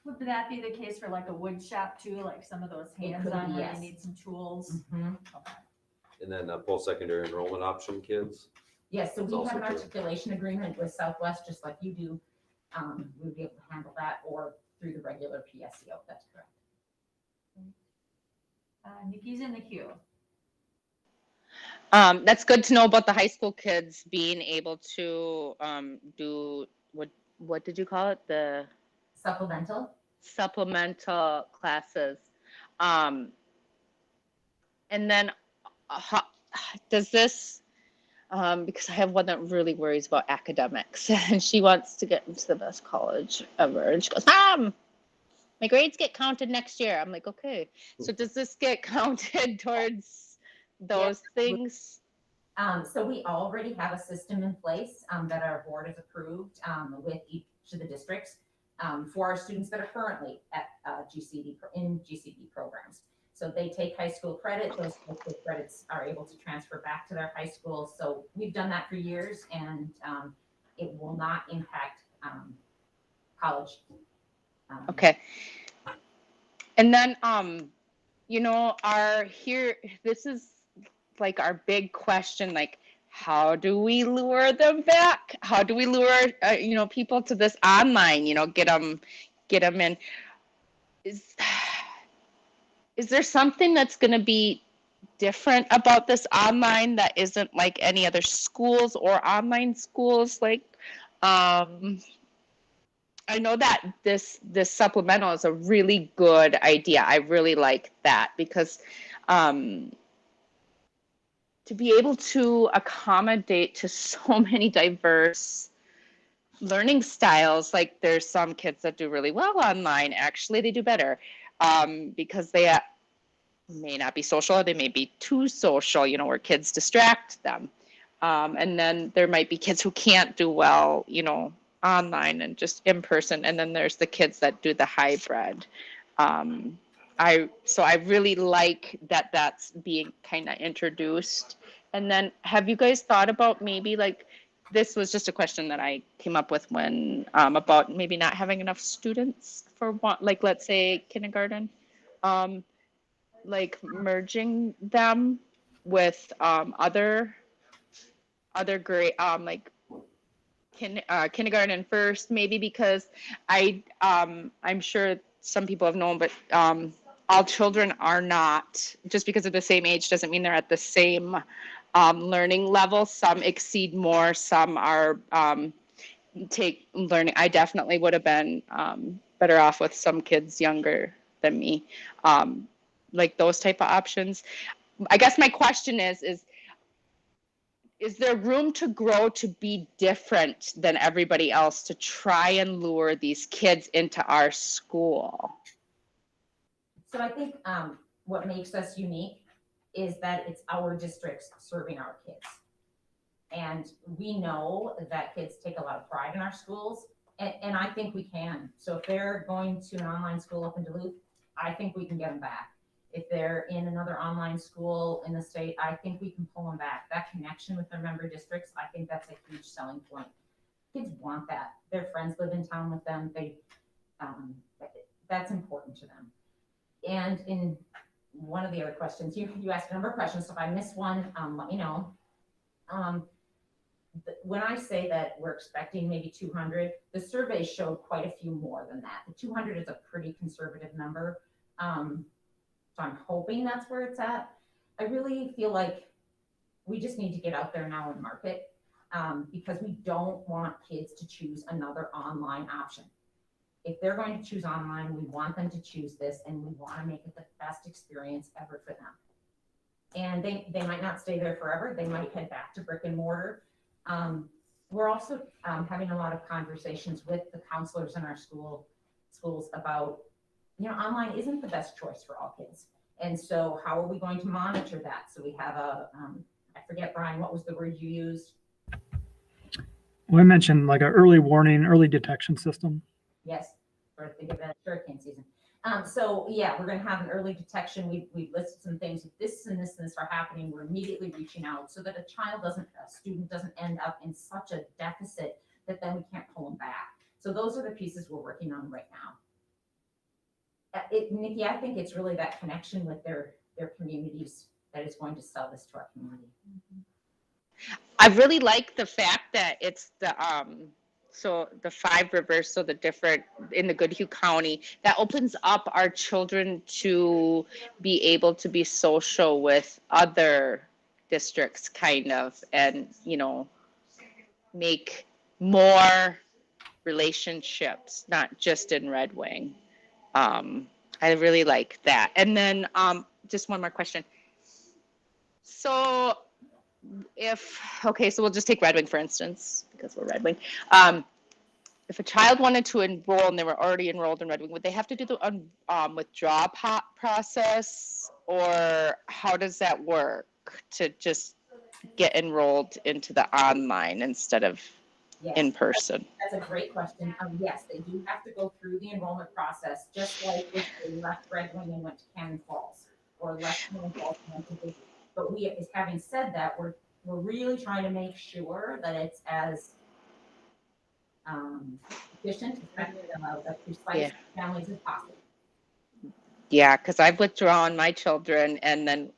Would that be the case for like a wood shop too, like some of those hands-on where yes. you need some tools? Mm-hmm. Okay. And then post-secondary enrollment option kids. Yes, so That's we also have an true. articulation agreement with Southwest, just like you do. We would be able to handle that, or through the regular PSEO, that's correct. Nikki's in the queue. That's good to know about the high school kids being able to do what did you call it? The supplemental classes. And then does this, because I have one that really worries about academics and she wants to get into the best college ever. And she goes, Mom, my grades get counted next year. I'm like, okay. So does this get counted towards those things? So we already have a system in place that our board has approved with each of the districts for our students that are currently at GCD programs. So they take high school credit, those high school credits are able to transfer back to their high school. So we've done that for years, and it will not impact college. Okay. And then, this is like our big question, like, how do we lure them back? How do we lure, people to this online, get them in? Is there something that's going to be different about this online that isn't like any other schools or online schools? Like, I know that this supplemental is a really good idea. I really like that because to be able to accommodate to so many diverse learning styles, like there's some kids that do really well online. Actually, they do better because they may not be social, or they may be too social, where kids distract them. And then there might be kids who can't do well, online and just in person. And then there's the kids that do the hybrid. So I really like that that's being kind of introduced. And then have you guys thought about maybe like, this was just a question that I came up with when about maybe not having enough students for one, like let's say kindergarten, like merging them with other grade, like kindergarten and first, maybe, because I'm sure some people have known, but all children are not, just because of the same age doesn't mean they're at the same learning level. Some exceed more, some are take learning. I definitely would have been better off with some kids younger than me, like those type of options. I guess my question is is there room to grow to be different than everybody else to try and lure these kids into our school? So I think what makes us unique is that it's our districts serving our kids. And we know that kids take a lot of pride in our schools, and I think we can. So if they're going to an online school up in Duluth, I think we can get them back. If they're in another online school in the state, I think we can pull them back. That connection with their member districts, I think that's a huge selling point. Kids want that. Their friends live in town with them. That's important to them. And in one of the other questions, you asked a number of questions, so if I missed one, let me know. When I say that we're expecting maybe 200, the survey showed quite a few more than that. The 200 is a pretty conservative number. So I'm hoping that's where it's at. I really feel like we just need to get out there now and market because we don't want kids to choose another online option. If they're going to choose online, we want them to choose this, and we want to make it the best experience ever for them. And they might not stay there forever. They might head back to brick and mortar. We're also having a lot of conversations with the counselors in our schools about, online isn't the best choice for all kids. And so how are we going to monitor that? So we have I forget, Brian, what was the word you used? Well, I mentioned like an early warning, early detection system. Yes, or think of it as hurricane season. So yeah, we're going to have an early detection. We've listed some things. If this and this and this are happening, we're immediately reaching out so that a student doesn't end up in such a deficit that then we can't pull them back. So those are the pieces we're working on right now. Nikki, I think it's really that connection with their communities that is going to sell this to our community. I really like the fact that it's so the 5 rivers, so the different in the Goodhue County, that opens up our children to be able to be social with other districts kind of, and, make more relationships, not just in Red Wing. I really like that. And then just one more question. So so we'll just take Red Wing, for instance, because we're Red Wing. If a child wanted to enroll and they were already enrolled in Red Wing, would they have to do the withdraw process, or how does that work to just get enrolled into the online instead of in person? That's a great question. Yes, they do have to go through the enrollment process, just like if they left Red Wing and went to Cannon Falls, or left Cannon Falls and went to Big. But having said that, we're really trying to make sure that it's as efficient, the precise families as possible. Yeah, because I've withdrawn my children and then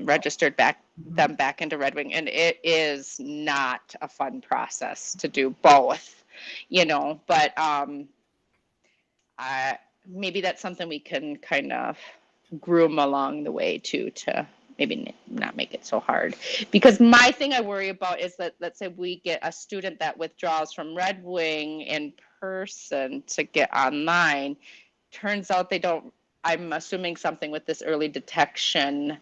registered them back into Red Wing, and it is not a fun process to do both, but maybe that's something we can kind of groom along the way too, to maybe not make it so hard. Because my thing I worry about is that, let's say we get a student that withdraws from Red Wing in person to get online, turns out they don't, I'm assuming something with this early detection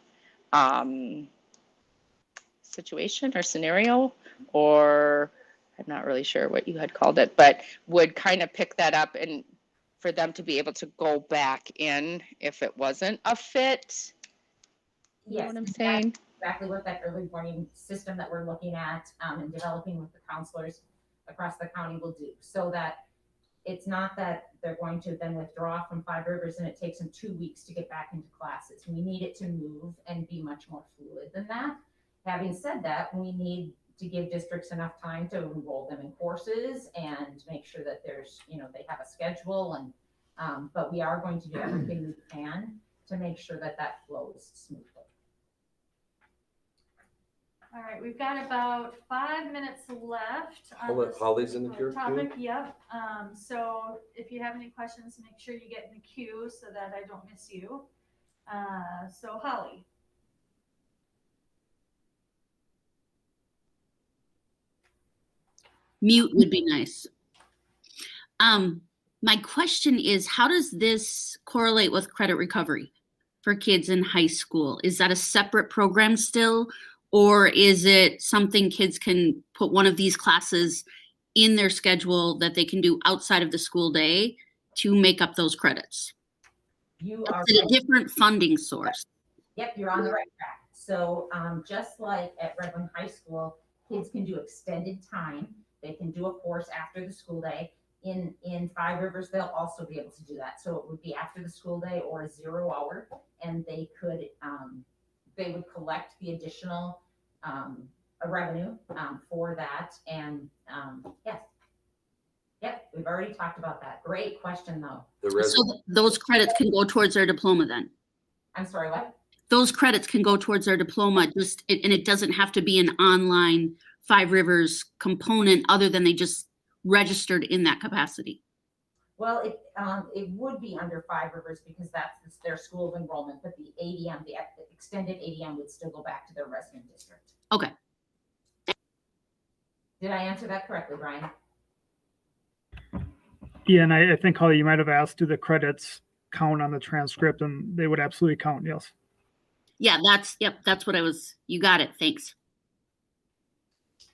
situation or scenario, or I'm not really sure what you had called it, but would kind of pick that up and for them to be able to go back in if it wasn't a fit. You know what I'm saying? Exactly what that early warning system that we're looking at and developing with the counselors across the county will do, so that it's not that they're going to then withdraw from 5 Rivers and it takes them 2 weeks to get back into classes. We need it to move and be much more fluid than that. Having said that, we need to give districts enough time to enroll them in courses and make sure that there's, they have a schedule, and but we are going to do everything we can to make sure that flows smoothly. All right, we've got about 5 minutes left. I'll let Holly's in the queue. Topic, yep. So if you have any questions, make sure you get in the queue so that I don't miss you. So Holly. Mute would be nice. My question is, how does this correlate with credit recovery? for kids in high school? Is that a separate program still? Or is it something kids can put one of these classes in their schedule that they can do outside of the school day to make up those credits? You are Is it a different funding source? Yep, you're on the right track. So just like at Redland High School, kids can do extended time. They can do a course after the school day. In Five Rivers, they'll also be able to do that. So it would be after the school day or a 0 hour, and they would collect the additional revenue for that. And yes, yep, we've already talked about that. Great question though. So those credits can go towards their diploma then? I'm sorry, what? Those credits can go towards their diploma, and it doesn't have to be an online Five Rivers component other than they just registered in that capacity. Well, it would be under Five Rivers because that's their school of enrollment, but the ADM, the extended ADM would still go back to their resident district. Okay. Did I answer that correctly, Brian? Yeah, and I think, Holly, you might have asked, do the credits count on the transcript? And they would absolutely count, yes. Yeah, that's what I was, you got it, thanks.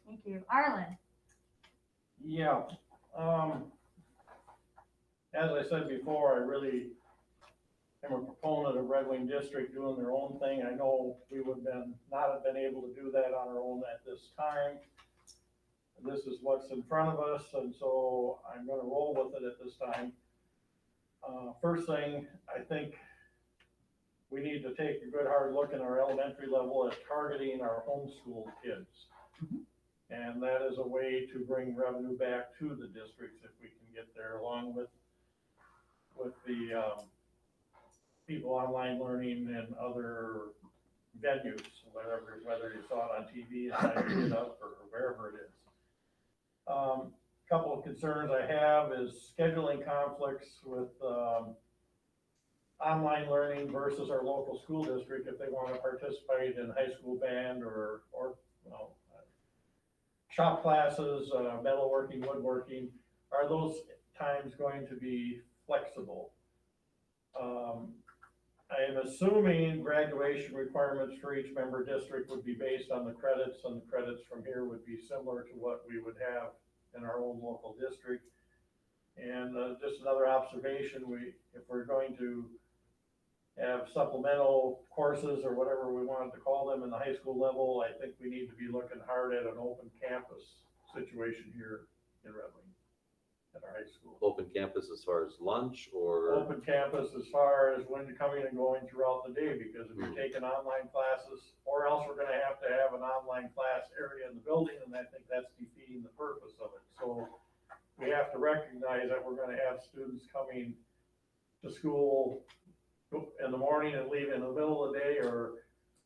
Thank you. Arlen? Yeah, as I said before, I really am a proponent of Red Wing District doing their own thing. I know we would not have been able to do that on our own at this time. This is what's in front of us, and so I'm gonna roll with it at this time. First thing, I think we need to take a good hard look in our elementary level at targeting our homeschool kids. And that is a way to bring revenue back to the districts if we can get there, along with the people online learning and other venues, whether you saw it on TV and typed it up or wherever it is. Couple of concerns I have is scheduling conflicts with online learning versus our local school district if they want to participate in high school band or shop classes, metalworking, woodworking. Are those times going to be flexible? I am assuming graduation requirements for each member district would be based on the credits, and the credits from here would be similar to what we would have in our own local district. And just another observation, if we're going to have supplemental courses or whatever we wanted to call them in the high school level, I think we need to be looking hard at an open campus situation here in Red Wing at our high school. Open campus as far as lunch, or? Open campus as far as when you're coming and going throughout the day, because if you're taking online classes, or else we're gonna have to have an online class area in the building, and I think that's defeating the purpose of it. So we have to recognize that we're gonna have students coming to school in the morning and leave in the middle of the day,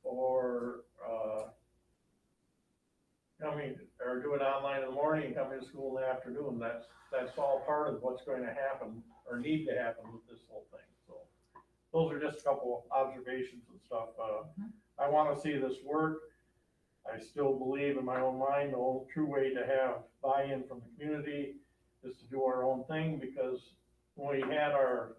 or coming or doing online in the morning and coming to school in the afternoon. That's all part of what's going to happen or need to happen with this whole thing. So those are just a couple of observations and stuff. I want to see this work. I still believe in my own mind the only true way to have buy-in from the community is to do our own thing, because when we had our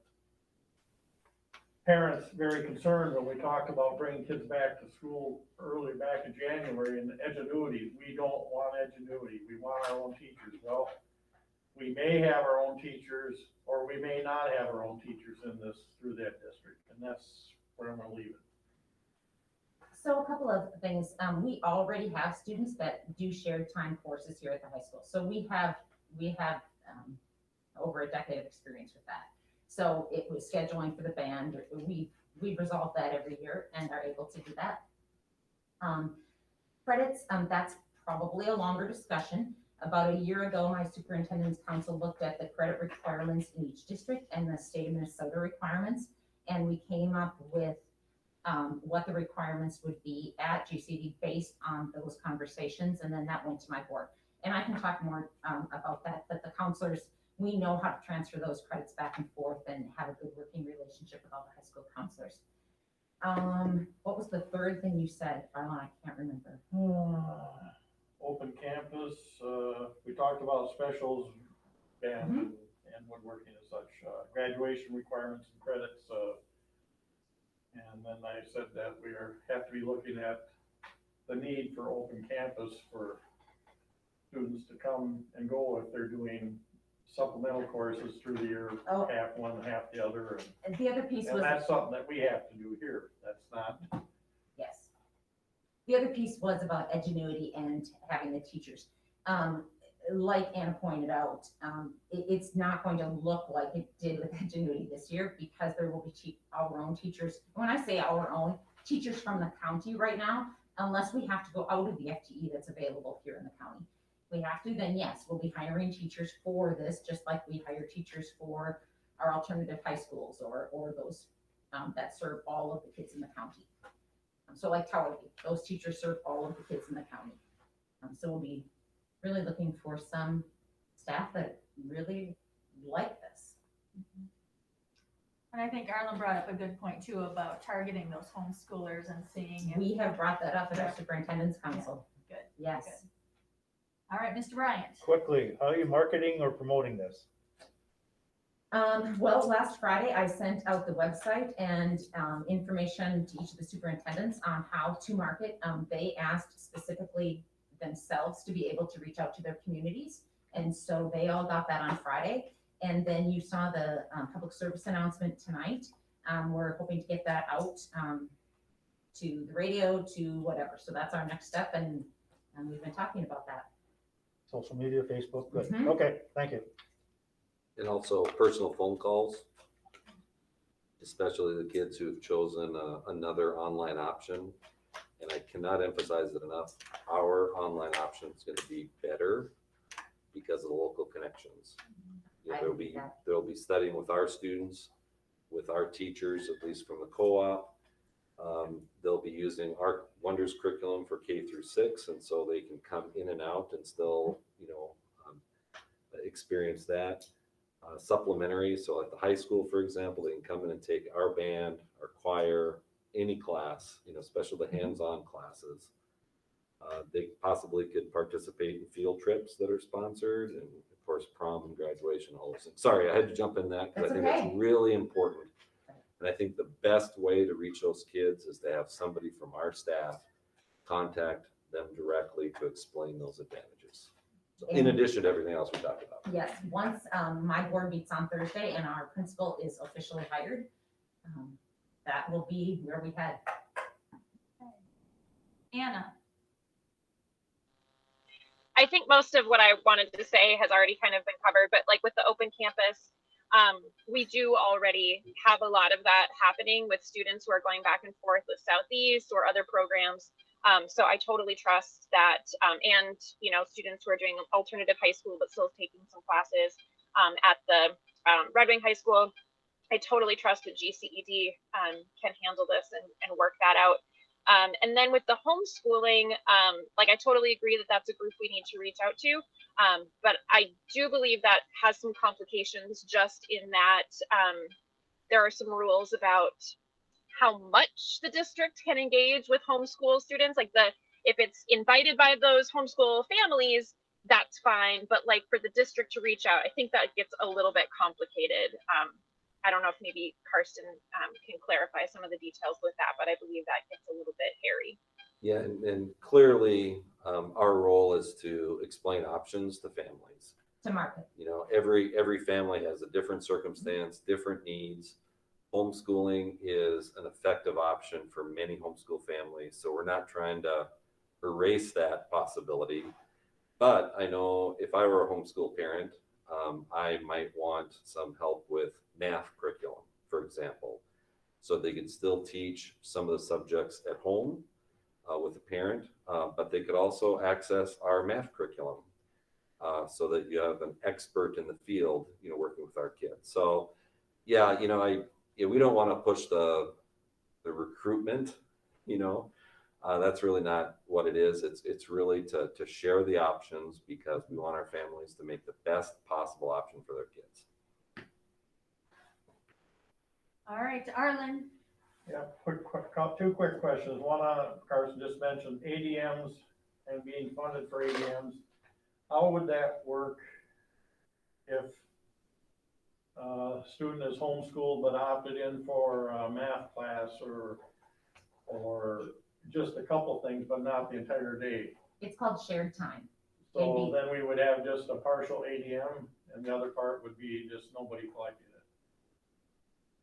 parents very concerned when we talked about bringing kids back to school early back in January, and edgenuity, we don't want edgenuity, we want our own teachers. Well, we may have our own teachers, or we may not have our own teachers through that district, and that's where I'm gonna leave it. So a couple of things, we already have students that do shared time courses here at the high school. So we have over a decade of experience with that. So it was scheduling for the band. We've resolved that every year and are able to do that. Credits, that's probably a longer discussion. About a year ago, my superintendent's council looked at the credit requirements in each district and the state of Minnesota requirements. And we came up with what the requirements would be at GCD based on those conversations. And then that went to my board. And I can talk more about that, but the counselors, we know how to transfer those credits back and forth and have a good working relationship with all the high school counselors. What was the third thing you said, Arlen? I can't remember. Open campus, we talked about specials, band and woodworking and such, graduation requirements and credits. And then I said that have to be looking at the need for open campus for students to come and go if they're doing supplemental courses through the year, Oh. half one, half the other. And the other piece And was, that's something that we have to do here. That's not, yes. The other piece was about Edgenuity and having the teachers. Like Anna pointed out, it's not going to look like it did with Edgenuity this year because there will be our own teachers. When I say our own, teachers from the county right now, unless we have to go out of the FTE that's available here in the county. If we have to, then yes, we'll be hiring teachers for this, just like we hire teachers for our alternative high schools or those that serve all of the kids in the county. So like Towerview, those teachers serve all of the kids in the county. So we'll be really looking for some staff that really like this. And I think Arlen brought up a good point too about targeting those homeschoolers and seeing. If We have brought that up at our superintendent's council. Good. Yes. Good. All right, Mr. Bryant. Quickly, how are you marketing or promoting this? Well, last Friday, I sent out the website and information to each of the superintendents on how to market. They asked specifically themselves to be able to reach out to their communities. And so they all got that on Friday. And then you saw the public service announcement tonight. We're hoping to get that out to the radio, to whatever. So that's our next step. And we've been talking about that. Social media, Facebook, good. Mhm. Okay, thank you. And also personal phone calls, especially the kids who've chosen another online option. And I cannot emphasize it enough, our online option is going to be better because of the local connections. You know, there'll be studying with our students, with our teachers, at least from the co-op. They'll be using our Wonders curriculum for K through 6, and so they can come in and out and still, experience that. Supplementary, so at the high school, for example, they can come in and take our band, our choir, any class, especially the hands-on classes. They possibly could participate in field trips that are sponsored, and of course, prom and graduation, all those things. Sorry, I had to jump in that because I think that's really important. And I think the best way to reach those kids is to have somebody from our staff contact them directly to explain those advantages. So in addition to everything else we talked about. Yes, once my board meets on Thursday and our principal is officially hired, that will be where we head. Anna. I think most of what I wanted to say has already kind of been covered, but like with the open campus, we do already have a lot of that happening with students who are going back and forth with Southeast or other programs. So I totally trust that, and students who are doing alternative high school but still taking some classes at the Red Wing High School. I totally trust that GCED can handle this and work that out. And then with the homeschooling, I totally agree that that's a group we need to reach out to. But I do believe that has some complications just in that there are some rules about how much the district can engage with homeschool students. If it's invited by those homeschool families, that's fine. But for the district to reach out, I think that gets a little bit complicated. I don't know if maybe Karsten can clarify some of the details with that, but I believe that gets a little bit hairy. Yeah, and clearly our role is to explain options to families. To market. Every family has a different circumstance, different needs. Homeschooling is an effective option for many homeschool families, so we're not trying to erase that possibility. But I know if I were a homeschool parent, I might want some help with math curriculum, for example, so they could still teach some of the subjects at home with a parent, but they could also access our math curriculum so that you have an expert in the field, working with our kids. So yeah, we don't want to push the recruitment, that's really not what it is. It's really to share the options because we want our families to make the best possible option for their kids. All right, Arlen. yeah, two quick questions. One on, Carson just mentioned ADMs and being funded for ADMs. How would that work if student is homeschooled but opted in for a math class or just a couple things, but not the entire day. It's called shared time. So then we would have just a partial ADM and the other part would be just nobody collecting it.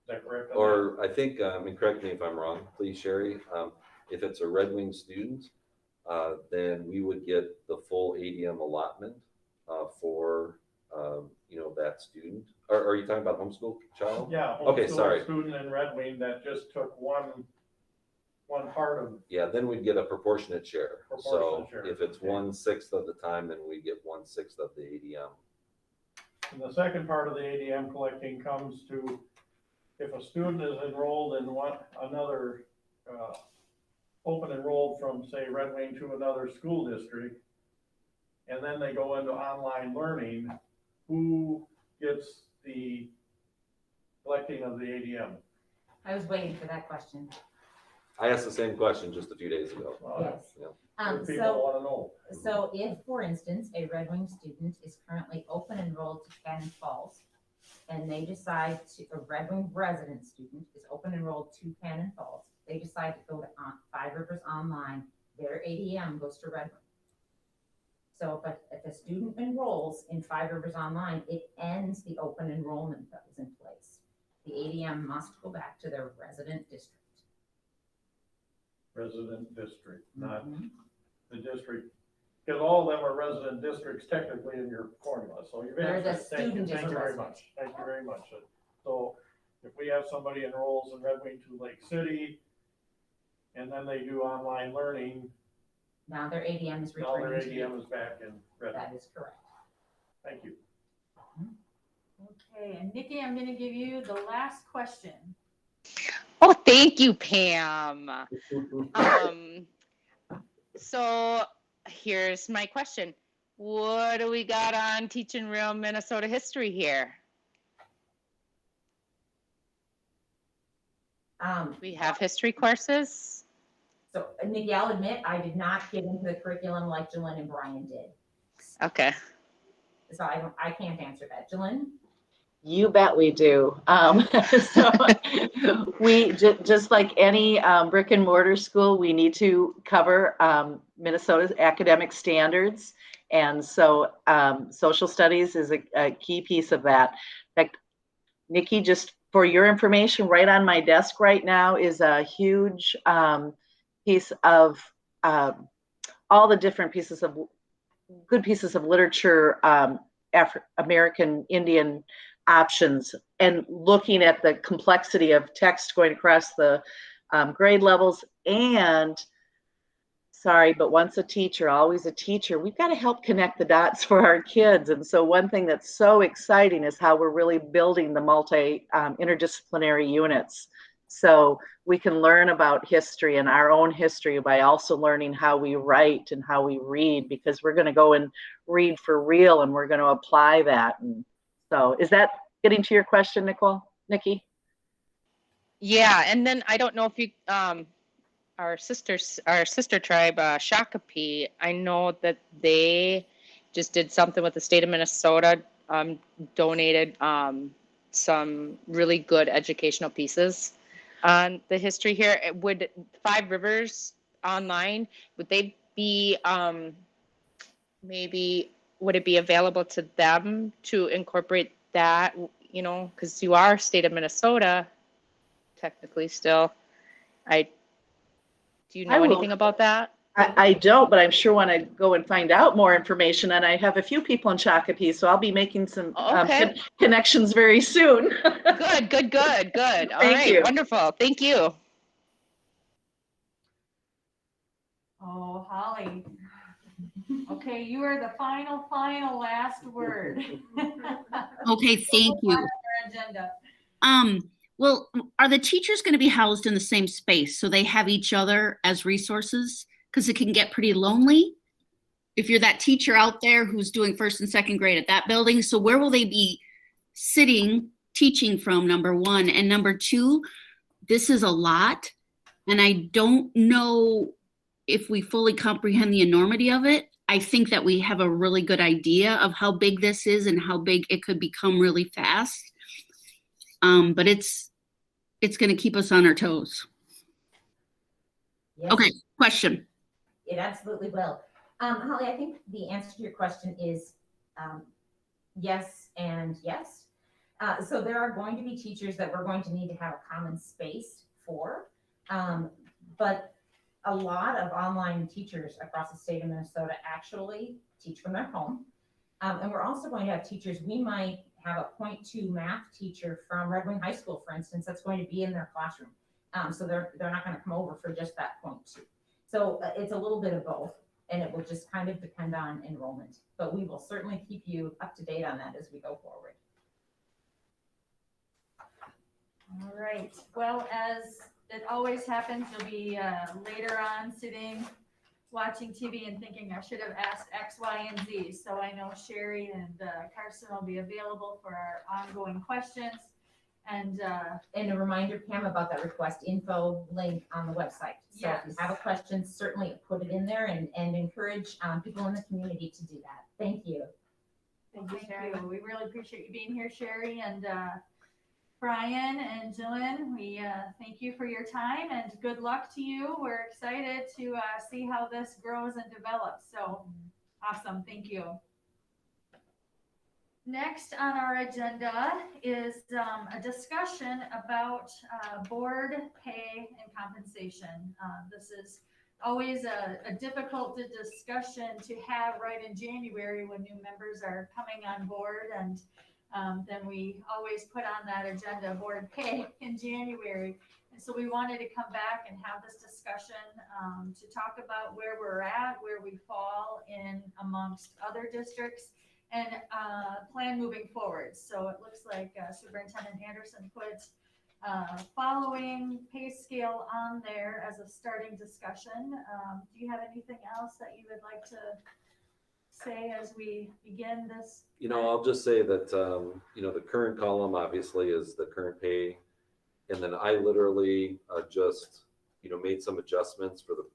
Is that correct? Or I think, and correct me if I'm wrong, please, Sherry, if it's a Red Wing student, then we would get the full ADM allotment for, that student. Are you talking about homeschool child? Yeah. Okay, homeschool sorry. Student in Red Wing that just took one part of. Yeah, then we'd get a proportionate share. So Proportionate share, if it's okay. 1/6 of the time, then we get 1/6 of the ADM. And the second part of the ADM collecting comes to if a student is enrolled in another open enrolled from, say, Red Wing to another school district, and then they go into online learning, who gets the collecting of the ADM? I was waiting for that question. I asked the same question just a few days ago. Yes. Yeah. People want to know. So if, for instance, a Red Wing student is currently open enrolled to Cannon Falls, and they decide to, a Red Wing resident student is open enrolled to Cannon Falls, they decide to go to Five Rivers Online, their ADM goes to Red Wing. So if a student enrolls in Five Rivers Online, it ends the open enrollment that was in place. The ADM must go back to their resident district. Resident district, not the district, because all of them are resident districts technically in your formula, so you've They're the answered. Thank you student is a very resident. much. Thank you very much. So if we have somebody enrolls in Red Wing to Lake City, and then they do online learning, Now their ADM is now their returning to you. ADM is back in Red Wing. That is correct. Thank you. Okay, and Nikki, I'm gonna give you the last question. Oh, thank you, Pam. So here's my question. What do we got on teaching real Minnesota history here? We have history courses. So Nikki, I'll admit, I did not get into the curriculum like Jalen and Brian did. Okay. So I can't answer that. Jalen? You bet we do. So we just like any brick and mortar school, we need to cover Minnesota's academic standards. And so social studies is a key piece of that. In fact, Nikki, just for your information, right on my desk right now is a huge piece of all the different good pieces of literature, American Indian options, and looking at the complexity of text going across the grade levels. And sorry, but once a teacher, always a teacher. We've got to help connect the dots for our kids. And so one thing that's so exciting is how we're really building the interdisciplinary units. So we can learn about history and our own history by also learning how we write and how we read, because we're going to go and read for real and we're going to apply that. And so is that getting to your question, Nikki? Yeah, and then I don't know if you, our sister tribe, Shakopee, I know that they just did something with the state of Minnesota, donated some really good educational pieces on the history here. Would Five Rivers Online, would they be, maybe, would it be available to them to incorporate that, because you are state of Minnesota, technically still. Do you know anything about that? I don't, but I'm sure want to go and find out more information. And I have a few people in Shakopee, so I'll be making some connections very soon. Good. All Thank right, you. wonderful. Thank you. Oh, Holly. Okay, you are the final last word. Okay, thank you. Our agenda. Well, are the teachers going to be housed in the same space so they have each other as resources? Because it can get pretty lonely if you're that teacher out there who's doing first and second grade at that building. So where will they be sitting, teaching from, number one? And number two, this is a lot. And I don't know if we fully comprehend the enormity of it. I think that we have a really good idea of how big this is and how big it could become really fast. But it's going to keep us on our toes. Yes, Okay, question. it absolutely will. Holly, I think the answer to your question is yes and yes. So there are going to be teachers that we're going to need to have a common space for. But a lot of online teachers across the state of Minnesota actually teach from their home. And we're also going to have teachers, we might have a 0.2 math teacher from Red Wing High School, for instance, that's going to be in their classroom. So they're not going to come over for just that 0.2. So it's a little bit of both, and it will just kind of depend on enrollment. But we will certainly keep you up to date on that as we go forward. All right. Well, as it always happens, you'll be later on sitting, watching TV and thinking, I should have asked X, Y, and Z. So I know Sherry and Carson will be available for our ongoing questions. And a reminder, Pam, about that request info link on the website. So yes. If you have a question, certainly put it in there and encourage people in the community to do that. Thank you. Thank you, Sherry. We really appreciate you being here, Sherry, and Brian and Jillian. We thank you for your time and good luck to you. We're excited to see how this grows and develops. So awesome. Thank you. Next on our agenda is a discussion about board pay and compensation. This is always a difficult discussion to have right in January when new members are coming on board, and then we always put on that agenda board pay in January. And so we wanted to come back and have this discussion to talk about where we're at, where we fall in amongst other districts, and plan moving forward. So it looks like Superintendent Anderson put following pay scale on there as a starting discussion. Do you have anything else that you would like to say as we begin this? I'll just say that, the current column obviously is the current pay. And then I literally just, made some adjustments for the,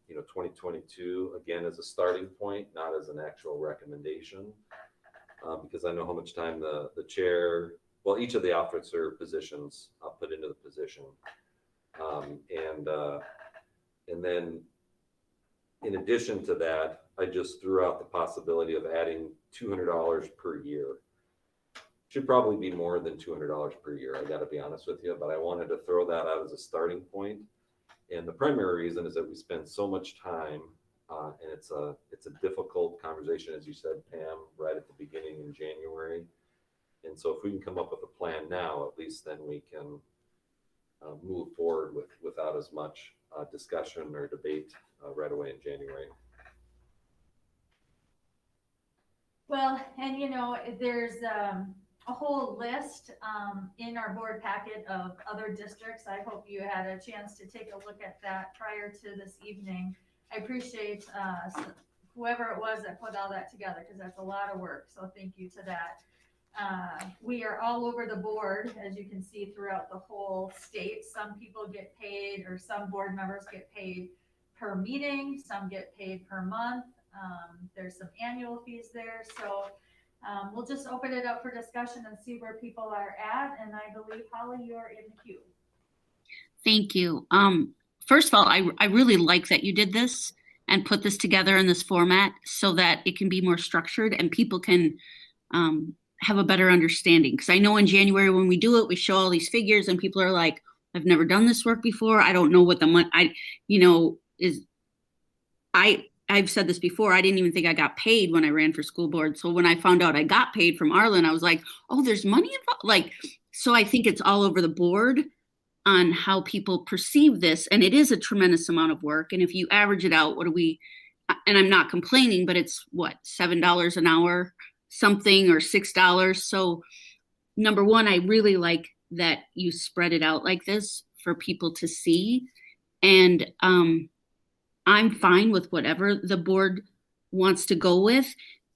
2022, again, as a starting point, not as an actual recommendation, because I know how much time the chair, well, each of the officer positions I'll put into the position. And then in addition to that, I just threw out the possibility of adding $200 per year. Should probably be more than $200 per year, I got to be honest with you, but I wanted to throw that out as a starting point. And the primary reason is that we spend so much time, and it's a difficult conversation, as you said, Pam, right at the beginning in January. And so if we can come up with a plan now, at least then we can move forward without as much discussion or debate right away in January. Well, and there's a whole list in our board packet of other districts. I hope you had a chance to take a look at that prior to this evening. I appreciate whoever it was that put all that together, because that's a lot of work. So thank you to that. We are all over the board, as you can see, throughout the whole state. Some people get paid, or some board members get paid per meeting. Some get paid per month. There's some annual fees there. So we'll just open it up for discussion and see where people are at. And I believe, Holly, you're in the queue. Thank you. First of all, I really like that you did this and put this together in this format so that it can be more structured and people can have a better understanding. Because I know in January when we do it, we show all these figures and people are like, I've never done this work before. I don't know what the money, I've said this before. I didn't even think I got paid when I ran for school board. So when I found out I got paid from Arlen, I was like, oh, there's money involved. So I think it's all over the board on how people perceive this. And it is a tremendous amount of work. And if you average it out, and I'm not complaining, but it's what, $7 an hour, something, or $6. So number one, I really like that you spread it out like this for people to see. And, I'm fine with whatever the board wants to go with.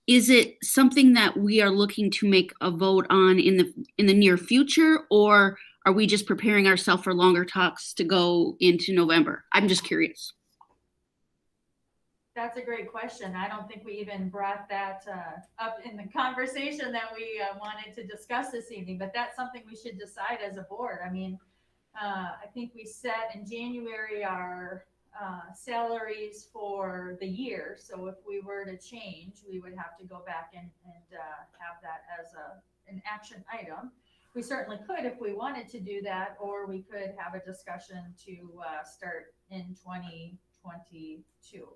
Is it something that we are looking to make a vote on in the near future, or are we just preparing ourselves for longer talks to go into November? I'm just curious. That's a great question. I don't think we even brought that up in the conversation that we wanted to discuss this evening, but that's something we should decide as a board. I mean, I think we set in January our salaries for the year. So if we were to change, we would have to go back and have that as an action item. We certainly could if we wanted to do that, or we could have a discussion to start in 2022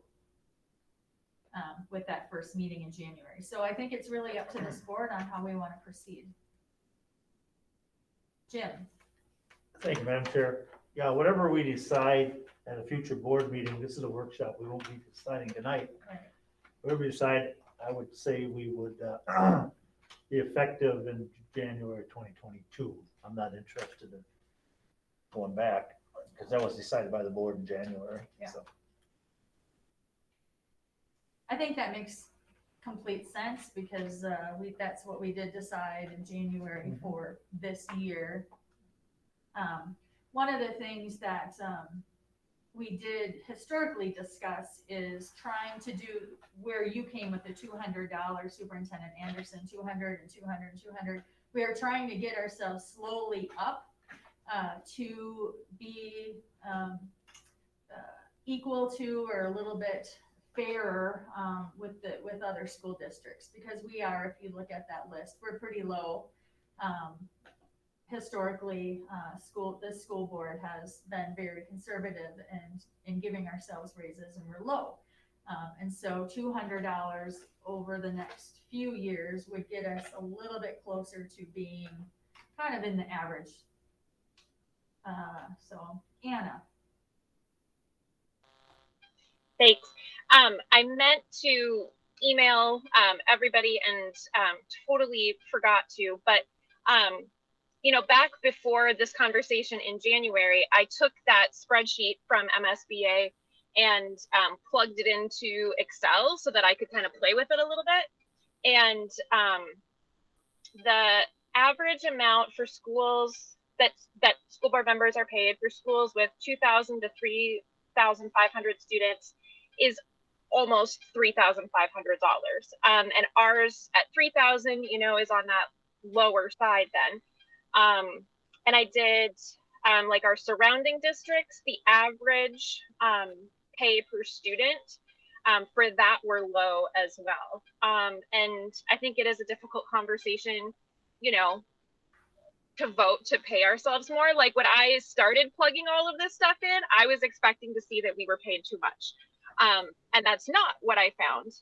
with that first meeting in January. So I think it's really up to this board on how we want to proceed. Jim. Thank you, Madam Chair. Yeah, whatever we decide at a future board meeting, this is a workshop, we won't be deciding tonight. Right. Whatever we decide, I would say we would be effective in January 2022. I'm not interested in going back because that was decided by the board in January. Yeah. So. I think that makes complete sense because that's what we did decide in January for this year. One of the things that we did historically discuss is trying to do where you came with the $200, Superintendent Anderson, 200 and 200 and 200. We are trying to get ourselves slowly up to be equal to or a little bit fairer with other school districts, because we are, if you look at that list, we're pretty low. Historically, this school board has been very conservative in giving ourselves raises, and we're low. And so $200 over the next few years would get us a little bit closer to being kind of in the average. So Anna. Thanks. I meant to email everybody and totally forgot to, but you know, back before this conversation in January, I took that spreadsheet from MSBA and plugged it into Excel so that I could kind of play with it a little bit. And the average amount for schools that school board members are paid for schools with 2,000 to 3,500 students is almost $3,500. And ours at 3,000, you know, is on that lower side then. And I did like our surrounding districts, the average pay per student for that were low as well. And I think it is a difficult conversation, you know, to vote to pay ourselves more. Like when I started plugging all of this stuff in, I was expecting to see that we were paid too much. And that's not what I found.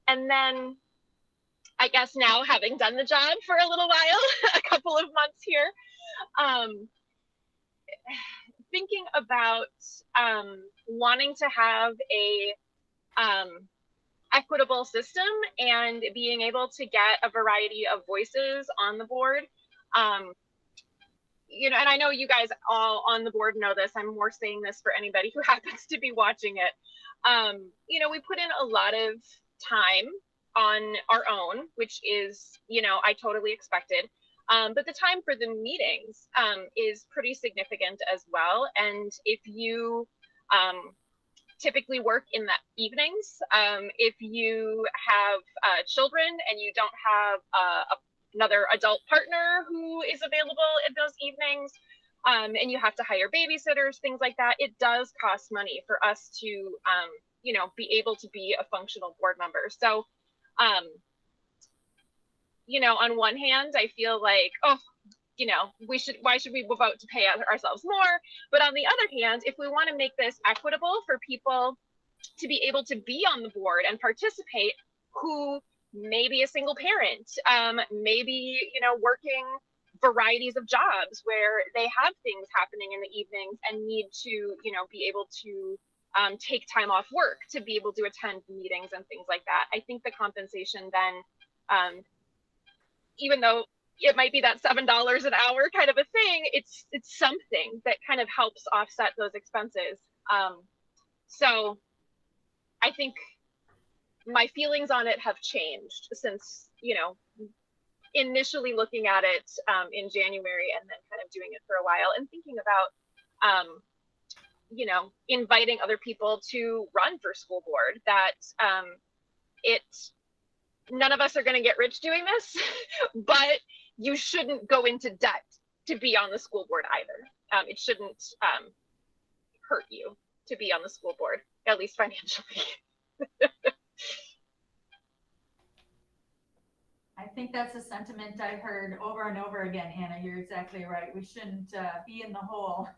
And then I guess now, having done the job for a little while, a couple of months here, thinking about wanting to have a equitable system and being able to get a variety of voices on the board. You know, and I know you guys all on the board know this. I'm more saying this for anybody who happens to be watching it. You know, we put in a lot of time on our own, which is, you know, I totally expected. But the time for the meetings is pretty significant as well. And if you typically work in the evenings, if you have children and you don't have another adult partner who is available in those evenings, and you have to hire babysitters, things like that, it does cost money for us to, you know, be able to be a functional board member. So, you know, on one hand, I feel like, oh, you know, why should we vote to pay ourselves more? But on the other hand, if we want to make this equitable for people to be able to be on the board and participate who may be a single parent, maybe, you know, working varieties of jobs where they have things happening in the evenings and need to, you know, be able to take time off work to be able to attend meetings and things like that. I think the compensation then, even though it might be that $7 an hour kind of a thing, it's something that kind of helps offset those expenses. So I think my feelings on it have changed since, you know, initially looking at it in January and then kind of doing it for a while and thinking about you know, inviting other people to run for school board, that none of us are going to get rich doing this, but you shouldn't go into debt to be on the school board either. It shouldn't hurt you to be on the school board, at least financially. I think that's a sentiment I've heard over and over again, Hannah. You're exactly right. We shouldn't be in the hole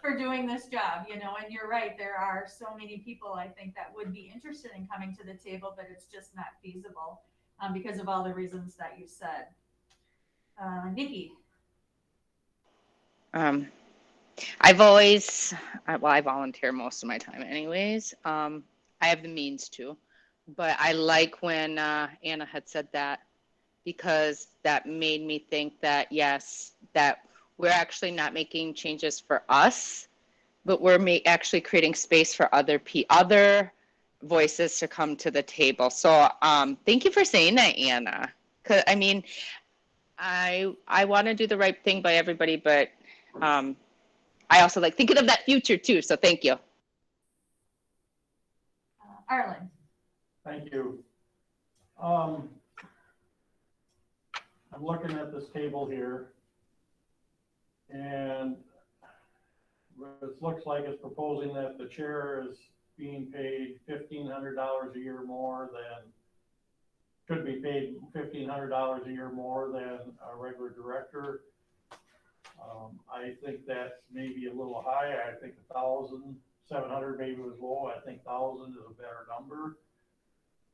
for doing this job, you know, and you're right. There are so many people, I think, that would be interested in coming to the table, but it's just not feasible because of all the reasons that you said. Nikki. I've always, well, I volunteer most of my time anyways. I have the means to, but I like when Anna had said that, because that made me think that, yes, that we're actually not making changes for us, but we're actually creating space for other voices to come to the table. So thank you for saying that, Anna. 'Cause, I mean, I want to do the right thing by everybody, but I also like thinking of that future too. So thank you. Arlen. Thank you. I'm looking at this table here, and it looks like it's proposing that the chair is being paid $1,500 a year more than, should be paid $1,500 a year more than a regular director. I think that's maybe a little high. I think 1,700 maybe was low. I think 1,000 is a better number.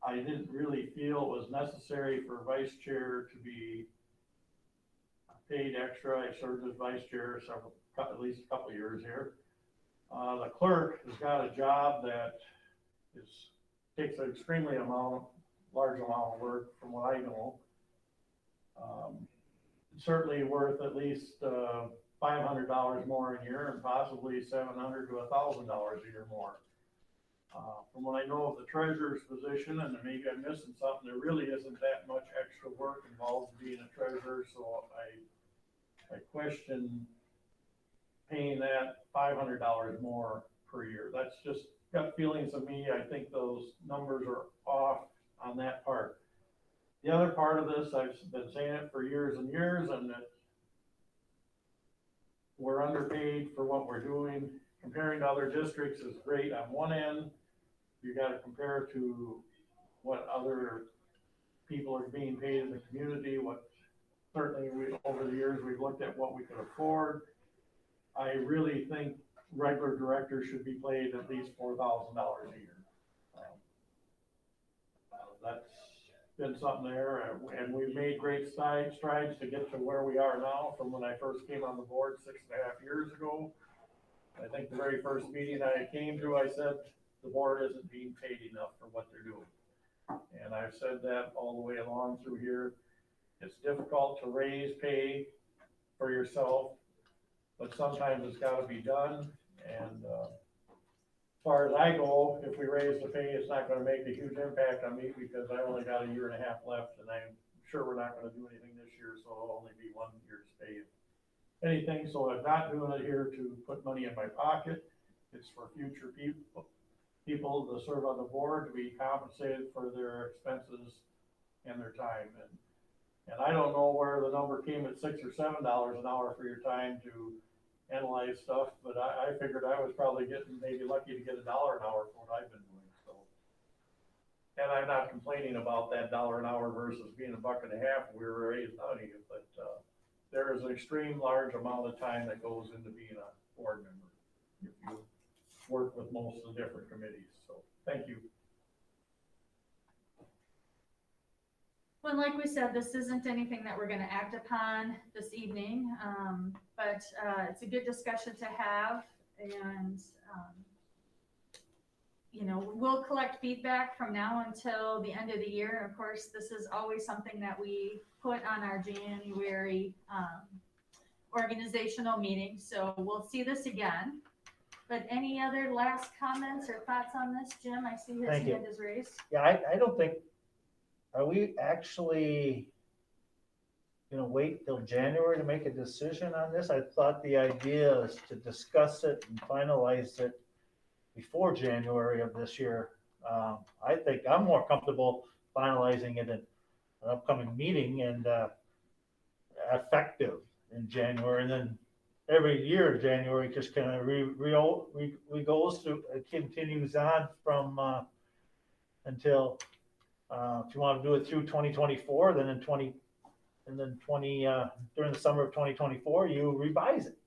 I didn't really feel it was necessary for vice chair to be paid extra. I served as vice chair at least a couple of years here. The clerk has got a job that takes an extremely large amount of work from what I know. Certainly worth at least $500 more a year, and possibly $700 to $1,000 a year more. From what I know of the treasurer's position, and maybe I'm missing something, there really isn't that much extra work involved in being a treasurer, so I question paying that $500 more per year. That's just gut feelings of me. I think those numbers are off on that part. The other part of this, I've been saying it for years and years, and that we're underpaid for what we're doing. Comparing to other districts is great on one end. You got to compare to what other people are being paid in the community. Certainly over the years, we've looked at what we could afford. I really think regular directors should be paid at least $4,000 a year. That's been something there, and we've made great strides to get to where we are now from when I first came on the board 6.5 years ago. I think the very first meeting I came to, I said the board isn't being paid enough for what they're doing. And I've said that all the way along through here. It's difficult to raise pay for yourself, but sometimes it's got to be done. And as far as I go, if we raise the pay, it's not going to make a huge impact on me because I only got 1.5 years left, and I'm sure we're not going to do anything this year, so it'll only be 1 year's pay. Anything, so I'm not doing it here to put money in my pocket. It's for future people to serve on the board, to be compensated for their expenses and their time. And I don't know where the number came at $6 or $7 an hour for your time to analyze stuff, but I figured I was probably getting maybe lucky to get $1 an hour for what I've been doing. So, and I'm not complaining about that $1 an hour versus being $1.50 we were raised out of you, but there is an extreme large amount of time that goes into being a board member if you work with most of the different committees. So thank you. Well, like we said, this isn't anything that we're going to act upon this evening, but it's a good discussion to have, and you know, we'll collect feedback from now until the end of the year. Of course, this is always something that we put on our January organizational meeting, so we'll see this again. But any other last comments or thoughts on this, Jim? I see his hand is raised. Yeah, I don't think, are we actually wait till January to make a decision on this? I thought the idea is to discuss it and finalize it before January of this year. I think I'm more comfortable finalizing it in an upcoming meeting and effective in January, and then every year January just kind of goes through, it continues on from until if you want to do it through 2024, then during the summer of 2024 you revise it.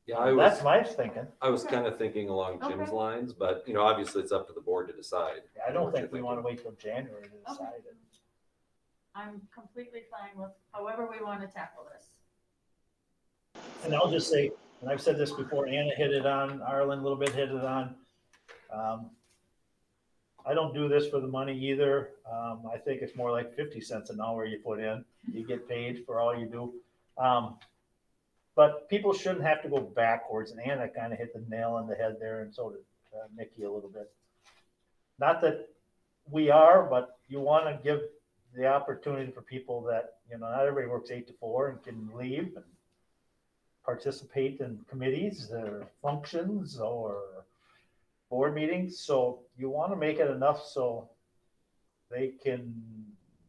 Yeah, That's my thinking. I was kind of thinking along Jim's lines, but obviously it's up to the board to decide. I don't think we want to wait till January to decide it. I'm completely fine with however we want to tackle this. And I'll just say, and I've said this before, Anna hit it on, Arlen a little bit hit it on. I don't do this for the money either. I think it's more like 50 cents an hour you put in. You get paid for all you do. But people shouldn't have to go backwards. And Anna kind of hit the nail on the head there, and so did Nikki a little bit. Not that we are, but you want to give the opportunity for people that, not everybody works 8 to 4 and can leave and participate in committees or functions or board meetings. So you want to make it enough so they can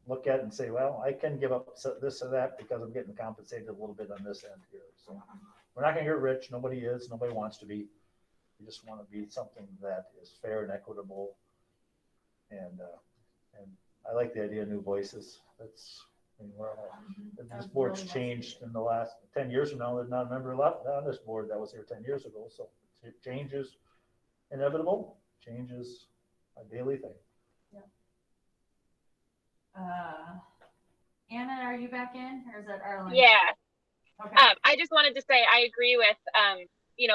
look at it and say, well, I can give up this or that because I'm getting compensated a little bit on this end here. So we're not going to get rich. Nobody is. Nobody wants to be. We just want to be something that is fair and equitable. And I like the idea of new voices. This board's changed in the last 10 years from now. There's not a member left on this board that was here 10 years ago. So change is inevitable. Change is a daily thing. Anna, are you back in, or is that Arlen? Yeah. Okay. I just wanted to say I agree with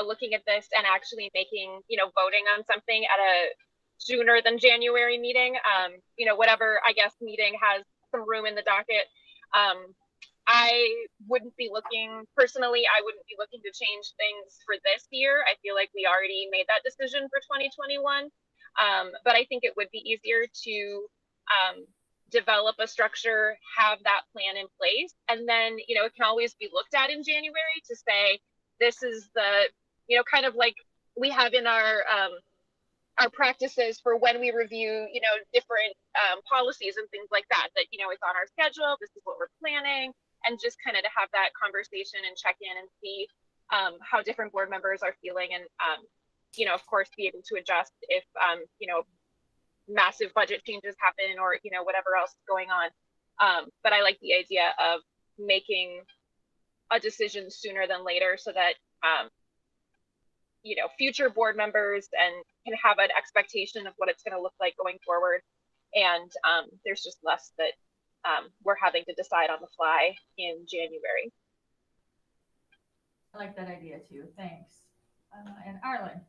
looking at this and actually making voting on something at a sooner than January meeting. Whatever I guess meeting has some room in the docket. I wouldn't be looking personally. I wouldn't be looking to change things for this year. I feel like we already made that decision for 2021. But I think it would be easier to develop a structure, have that plan in place, and then it can always be looked at in January to say this is the kind of like we have in our practices for when we review different policies and things like that it's on our schedule, this is what we're planning, and just kind of to have that conversation and check in and see how different board members are feeling, and of course be able to adjust if massive budget changes happen or whatever else is going on. But I like the idea of making a decision sooner than later so that future board members and can have an expectation of what it's going to look like going forward, and there's just less that we're having to decide on the fly in January. I like that idea too. Thanks. And Arlen.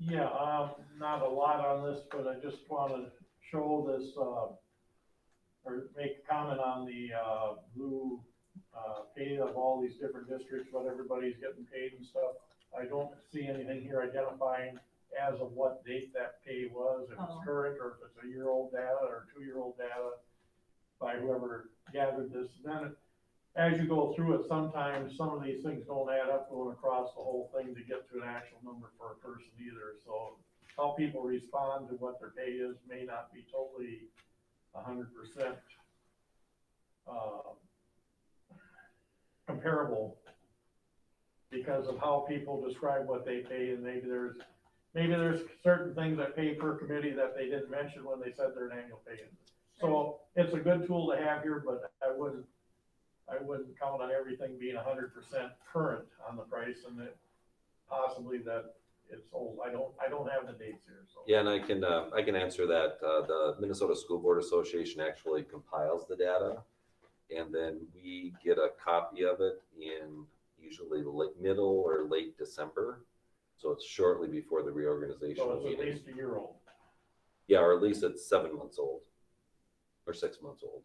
Yeah, not a lot on this, but I just want to show this, or make a comment on the blue pay of all these different districts, what everybody's getting paid and stuff. I don't see anything here identifying as of what date that pay was, if it's current or if it's a year-old data or 2-year-old data by whoever gathered this. Then as you go through it, sometimes some of these things don't add up going across the whole thing to get to an actual number for a person either. So how people respond to what their pay is may not be totally 100% comparable because of how people describe what they pay, and maybe there's certain things that pay per committee that they didn't mention when they said their annual pay. So it's a good tool to have here, but I wouldn't count on everything being 100% current on the price, and that possibly that it's old. I don't have the dates here. So. Yeah, and I can answer that. The Minnesota School Board Association actually compiles the data, and then we get a copy of it in usually middle or late December. So it's shortly before the reorganizational meeting. So it's at least a year old. Yeah, or at least it's 7 months old or 6 months old.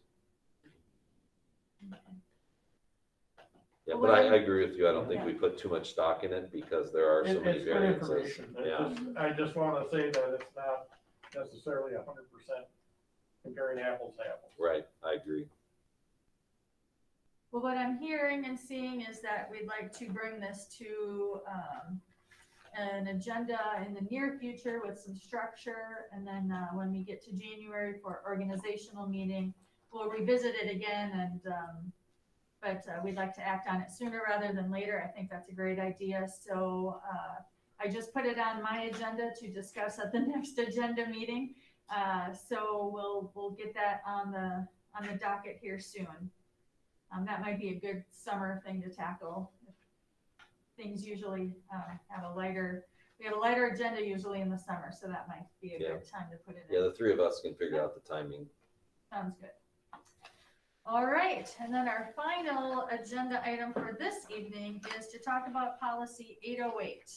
Yeah, but I agree with you. I don't think we put too much stock in it because there are so many variances. Yeah. I just want to say that it's not necessarily 100% comparing apples to apples. Right, I agree. Well, what I'm hearing and seeing is that we'd like to bring this to an agenda in the near future with some structure. And then when we get to January for organizational meeting, we'll revisit it again. And but we'd like to act on it sooner rather than later. I think that's a great idea. So I just put it on my agenda to discuss at the next agenda meeting. So we'll get that on the docket here soon. That might be a good summer thing to tackle. Things usually have a lighter agenda usually in the summer, so that might be a good time to put it in. Yeah, the three of us can figure out the timing. Sounds good. All right, and then our final agenda item for this evening is to talk about policy 808.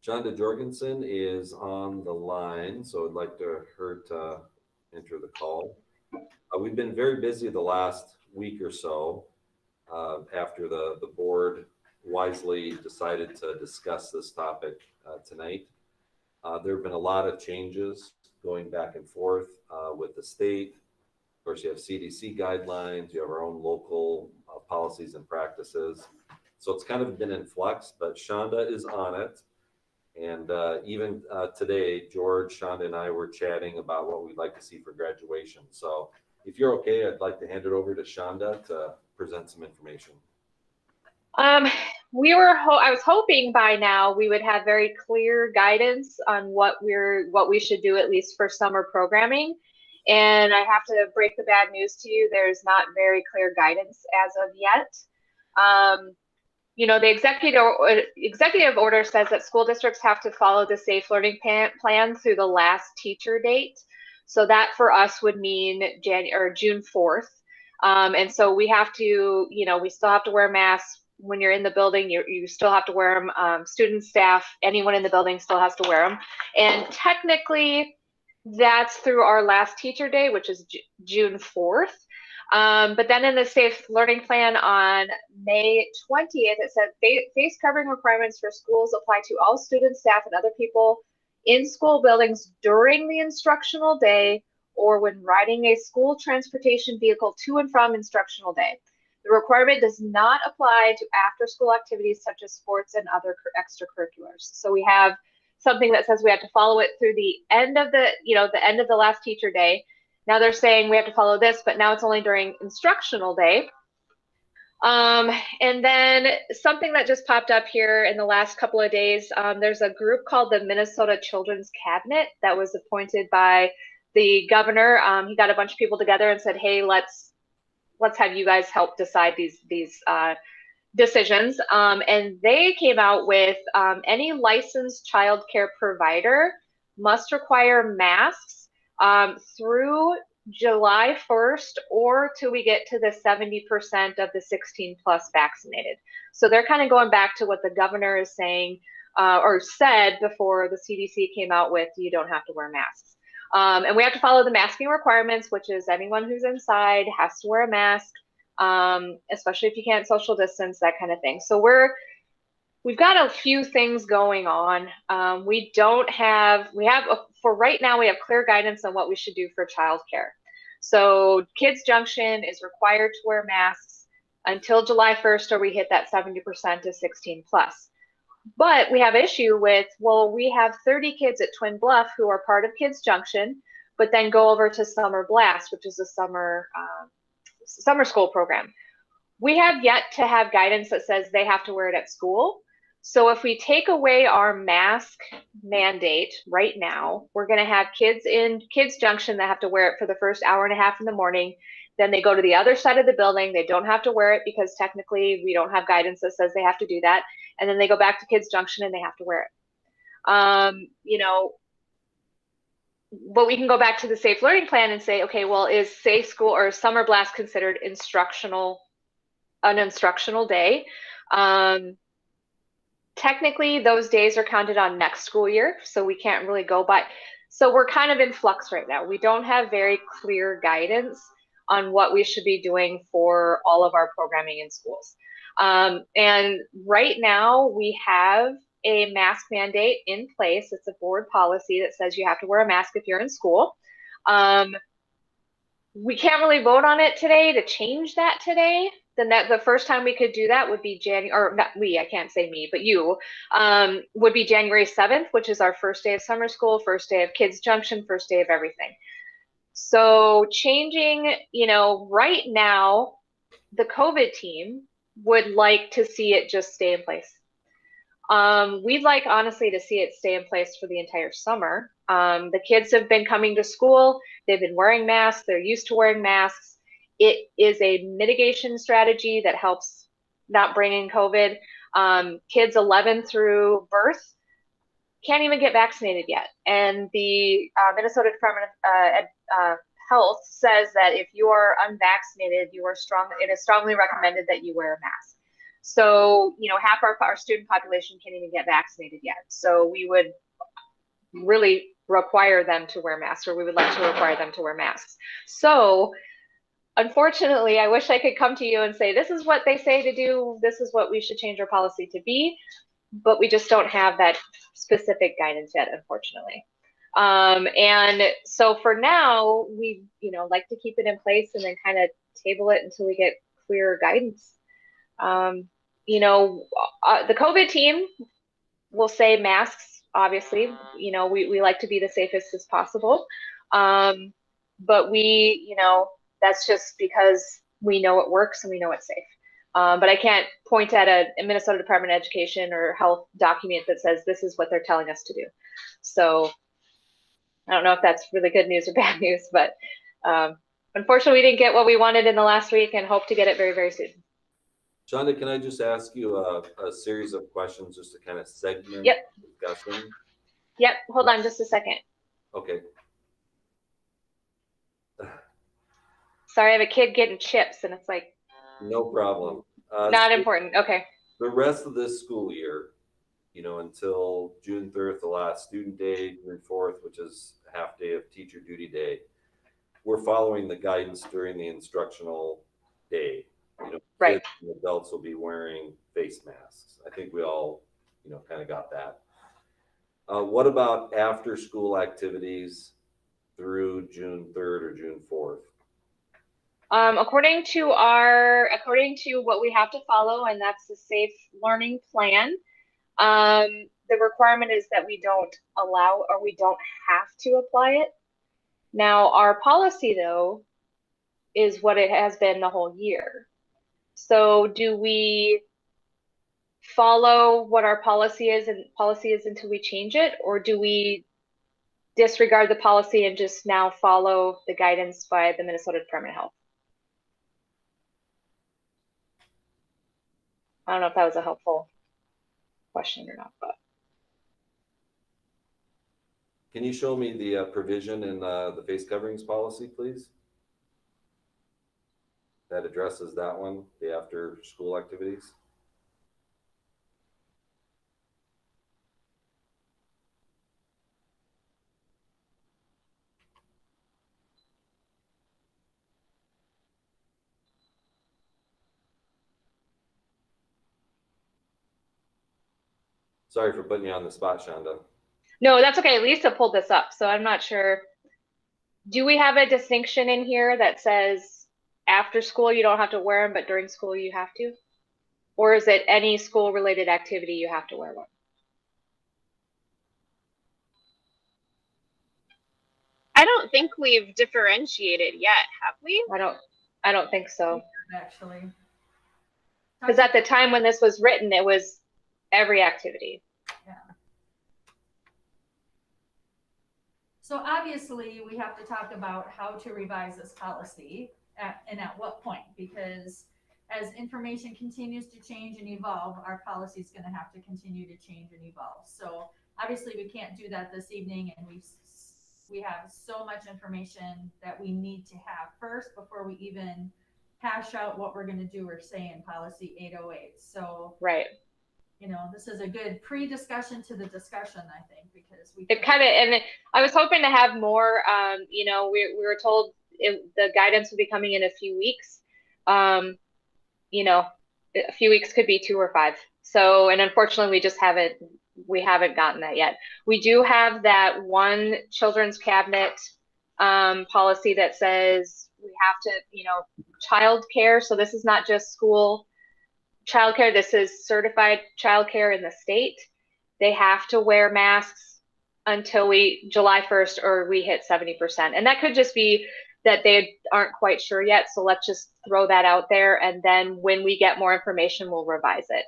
Shonda Jorgensen is on the line, so I'd like her to enter the call. We've been very busy the last week or so after the board wisely decided to discuss this topic tonight. There have been a lot of changes going back and forth with the state. Of course, you have CDC guidelines, you have our own local policies and practices. So it's kind of been in flux, but Shonda is on it. And even today, George, Shonda, and I were chatting about what we'd like to see for graduation. So if you're okay, I'd like to hand it over to Shonda to present some information. I was hoping by now we would have very clear guidance on what we should do, at least for summer programming. And I have to break the bad news to you. There's not very clear guidance as of yet. The executive order says that school districts have to follow the safe learning plan through the last teacher date. So that for us would mean June 4th. And so we have to, we still have to wear masks when you're in the building. You still have to wear them. Students, staff, anyone in the building still has to wear them. And technically, that's through our last teacher day, which is June 4th. But then in the safe learning plan on May 20th, it said face covering requirements for schools apply to all students, staff, and other people in school buildings during the instructional day or when riding a school transportation vehicle to and from instructional day. The requirement does not apply to after school activities such as sports and other extracurriculars. So we have something that says we have to follow it through the end of the end of the last teacher day. Now they're saying we have to follow this, but now it's only during instructional day. And then something that just popped up here in the last couple of days, there's a group called the Minnesota Children's Cabinet that was appointed by the governor. He got a bunch of people together and said, hey, let's have you guys help decide these decisions. And they came out with any licensed childcare provider must require masks through July 1st or till we get to the 70% of the 16 plus vaccinated. So they're kind of going back to what the governor is saying or said before the CDC came out with you don't have to wear masks. And we have to follow the masking requirements, which is anyone who's inside has to wear a mask, especially if you can't social distance, that kind of thing. So we've got a few things going on. For right now, we have clear guidance on what we should do for childcare. So Kids Junction is required to wear masks until July 1st, or we hit that 70% to 16 plus. But we have issue with, well, we have 30 kids at Twin Bluff who are part of Kids Junction, but then go over to Summer Blast, which is a summer school program. We have yet to have guidance that says they have to wear it at school. So if we take away our mask mandate right now, we're going to have kids in Kids Junction that have to wear it for the first hour and a half in the morning. Then they go to the other side of the building. They don't have to wear it because technically we don't have guidance that says they have to do that. And then they go back to Kids Junction and they have to wear it. But we can go back to the safe learning plan and say, okay, well, is Safe School or Summer Blast considered an instructional day? Technically, those days are counted on next school year, so we can't really go by. So we're kind of in flux right now. We don't have very clear guidance on what we should be doing for all of our programming in schools. And right now, we have a mask mandate in place. It's a board policy that says you have to wear a mask if you're in school. we can't really vote on it today to change that today. Then that the first time we could do that would be January, or not we, I can't say me, but you, would be January 7th, which is our first day of summer school, first day of Kids Junction, first day of everything. So changing, right now, the COVID team would like to see it just stay in place. We'd like, honestly, to see it stay in place for the entire summer. The kids have been coming to school. They've been wearing masks. They're used to wearing masks. It is a mitigation strategy that helps not bring in COVID. Kids 11 through birth can't even get vaccinated yet. And the Minnesota Department of Health says that if you are unvaccinated, it is strongly recommended that you wear a mask. So, half our student population can't even get vaccinated yet. So we would really require them to wear masks, or we would like to require them to wear masks. So unfortunately, I wish I could come to you and say, this is what they say to do. This is what we should change our policy to be. But we just don't have that specific guidance yet, unfortunately. And so for now, we, like to keep it in place and then kind of table it until we get clearer guidance. The COVID team will say masks, obviously, we like to be the safest as possible. But that's just because we know it works and we know it's safe. But I can't point at a Minnesota Department of Education or Health document that says this is what they're telling us to do. So I don't know if that's really good news or bad news, but unfortunately, we didn't get what we wanted in the last week and hope to get it very, very soon. Shonda, can I just ask you a series of questions just to kind of segment discussion? Yep. Hold on just a second. Okay. Sorry, I have a kid getting chips and it's like. No problem. Not important. Okay. The rest of this school year, until June 3rd, the last student day, June 4th, which is a half day of teacher duty day, we're following the guidance during the instructional day. Right. Kids and adults will be wearing face masks. I think we all, kind of got that. What about after school activities through June 3rd or June 4th? According to what we have to follow, and that's the safe learning plan, the requirement is that we don't allow or we don't have to apply it. Now, our policy, though, is what it has been the whole year. So do we follow what our policy is until we change it, or do we disregard the policy and just now follow the guidance by the Minnesota Department of Health? I don't know if that was a helpful question or not, but. Can you show me the provision in the face coverings policy, please? That addresses that one, the after school activities. Sorry for putting you on the spot, Shonda. No, that's okay. Lisa pulled this up, so I'm not sure. Do we have a distinction in here that says after school you don't have to wear them, but during school you have to? Or is it any school-related activity you have to wear one? I don't think we've differentiated yet, have we? I don't think so. Actually. Because at the time when this was written, it was every activity. Yeah. So obviously we have to talk about how to revise this policy and at what point, because as information continues to change and evolve, our policy is going to have to continue to change and evolve. So obviously we can't do that this evening, and we have so much information that we need to have first before we even hash out what we're going to do or say in policy 808. So right. This is a good pre-discussion to the discussion, I think, because and I was hoping to have more, we were told the guidance would be coming in a few weeks. A few weeks could be 2 or 5. So, and unfortunately we haven't gotten that yet. We do have that one children's cabinet policy that says We have to, childcare. So this is not just school childcare. This is certified childcare in the state. They have to wear masks until July 1st, or we hit 70%. And that could just be that they aren't quite sure yet. So let's just throw that out there. And then when we get more information, we'll revise it.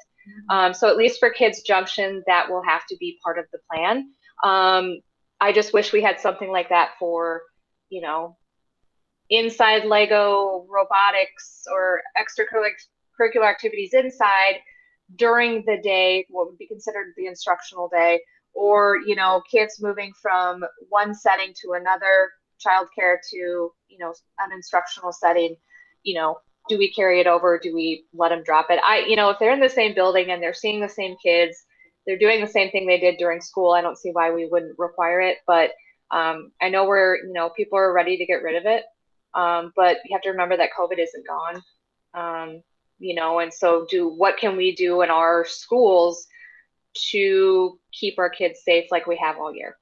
So at least for Kids Junction, that will have to be part of the plan. I just wish we had something like that for, inside Lego robotics or extracurricular activities inside during the day, what would be considered the instructional day, or, kids moving from one setting to another, childcare to, an instructional setting, do we carry it over? Do we let them drop it? If they're in the same building and they're seeing the same kids, they're doing the same thing they did during school, I don't see why we wouldn't require it. But I know people are ready to get rid of it. But you have to remember that COVID isn't gone. And so what can we do in our schools to keep our kids safe like we have all year?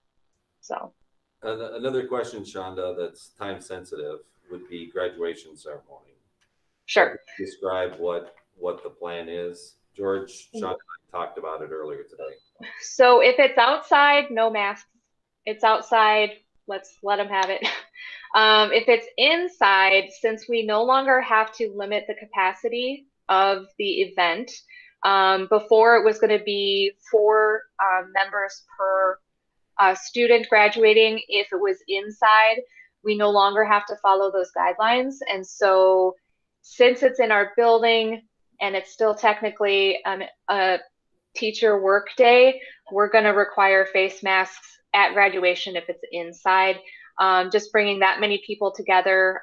So another question, Shonda, that's time sensitive would be graduation ceremony. Sure. Describe what the plan is. George, Shonda and I talked about it earlier today. So if it's outside, no masks. It's outside, let's let them have it. If it's inside, since we no longer have to limit the capacity of the event, before it was going to be 4 members per student graduating. If it was inside, we no longer have to follow those guidelines. And so since it's in our building and it's still technically a teacher work day, we're going to require face masks at graduation if it's inside. Just bringing that many people together,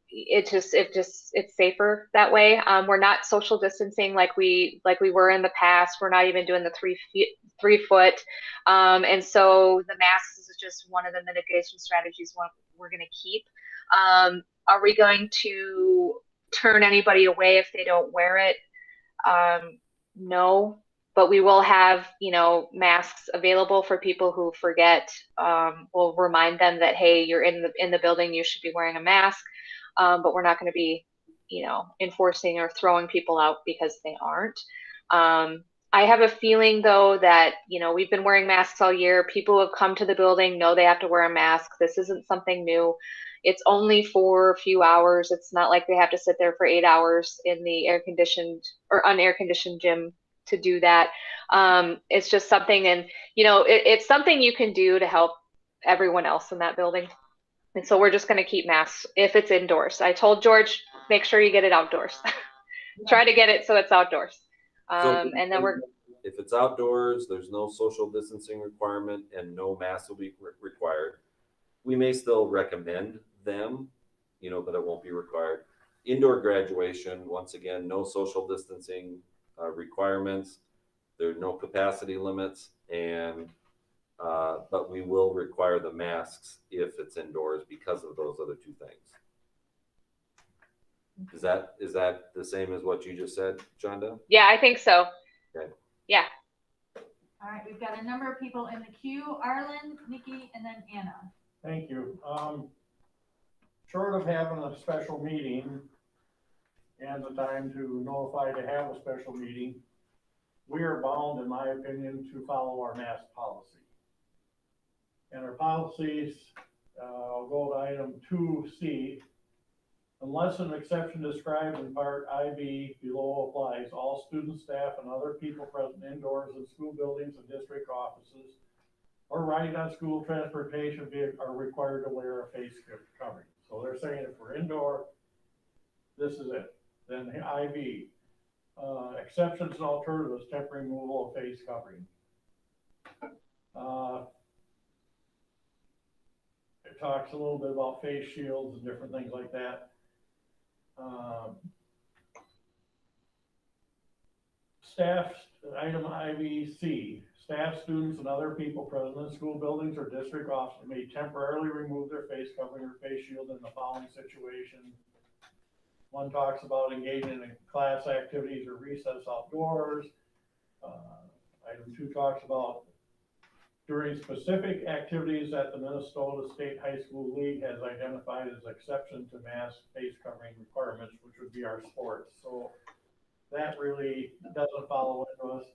it's safer that way. We're not social distancing like we were in the past. We're not even doing the 3 foot. And so the masks is just one of the mitigation strategies we're going to keep. Are we going to turn anybody away if they don't wear it? No, but we will have, masks available for people who forget. We'll remind them that, hey, you're in the building, you should be wearing a mask. But we're not going to be, enforcing or throwing people out because they aren't. I have a feeling though that, we've been wearing masks all year. People who have come to the building know they have to wear a mask. This isn't something new. It's only for a few hours. It's not like they have to sit there for 8 hours in the air-conditioned or unair-conditioned gym to do that. It's just something, and, it's something you can do to help everyone else in that building. And so we're just going to keep masks if it's indoors. I told George, make sure you get it outdoors. Try to get it so it's outdoors. And then if it's outdoors, there's no social distancing requirement and no mask will be required. We may still recommend them, but it won't be required. Indoor graduation, once again, no social distancing requirements. There are no capacity limits, and but we will require the masks if it's indoors because of those other 2 things. Is that the same as what you just said, Shonda? Yeah, I think so. Okay. Yeah. All right, we've got a number of people in the queue. Arlen, Nikki, and then Anna. Thank you. Short of having a special meeting and the time to notify to have a special meeting, we are bound, in my opinion, to follow our mask policy. And our policies, I'll go to item 2C. Unless an exception described in part IB below applies, all student, staff, and other people present indoors in school buildings and district offices or riding on school transportation vehicles are required to wear a face covering. So they're saying if we're indoor, this is it. Then the IB, exceptions and alternatives, temporary removal of face covering. It talks a little bit about face shields and different things like that. Staff, item IBC, staff, students, and other people present in school buildings or district offices may temporarily remove their face covering or face shield in the following situation. 1 talks about engaging in class activities or recess outdoors. Item 2 talks about during specific activities that the Minnesota State High School League has identified as exception to mask face covering requirements, which would be our sports. So that really doesn't follow into us.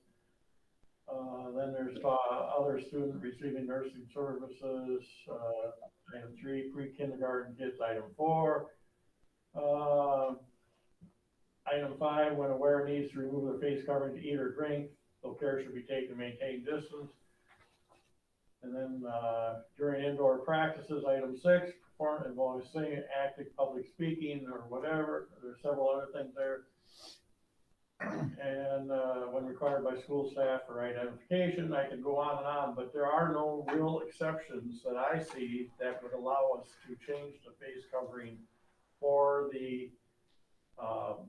Then there's other student receiving nursing services, item 3, pre-kindergarten kids, item 4. Item 5, when aware needs to remove their face covering to eat or drink, though care should be taken to maintain distance. And then during indoor practices, item 6, perform involving singing, acting, public speaking, or whatever. There's several other things there. And when required by school staff for identification, I could go on, but there are no real exceptions that I see that would allow us to change the face covering for the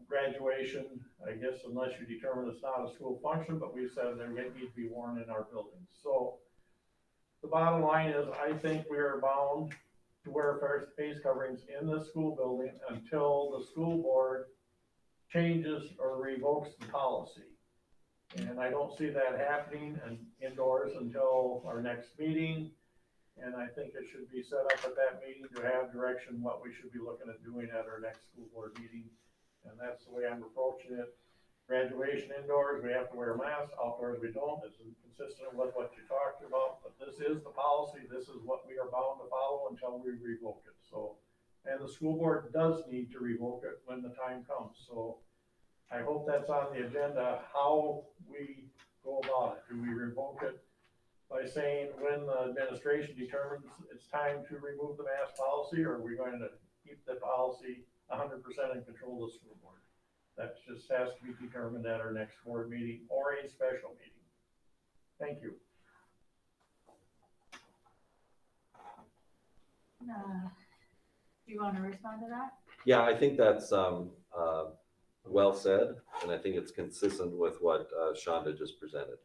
graduation, I guess, unless you determine it's not a school function, but we said they need to be worn in our buildings. So the bottom line is, I think we are bound to wear face coverings in the school building until the school board changes or revokes the policy. And I don't see that happening indoors until our next meeting. And I think it should be set up at that meeting to have direction what we should be looking at doing at our next school board meeting. And that's the way I'm approaching it. Graduation indoors, we have to wear masks. Outdoors, we don't. It's consistent with what you talked about. But this is the policy. This is what we are bound to follow until we revoke it. So, and the school board does need to revoke it when the time comes. So I hope that's on the agenda, how we go about it. Do we revoke it by saying when the administration determines it's time to remove the mask policy, or are we going to keep the policy 100% in control of the school board? That just has to be determined at our next board meeting or a special meeting. Thank you. Do you want to respond to that? Yeah, I think that's well said, and I think it's consistent with what Shonda just presented.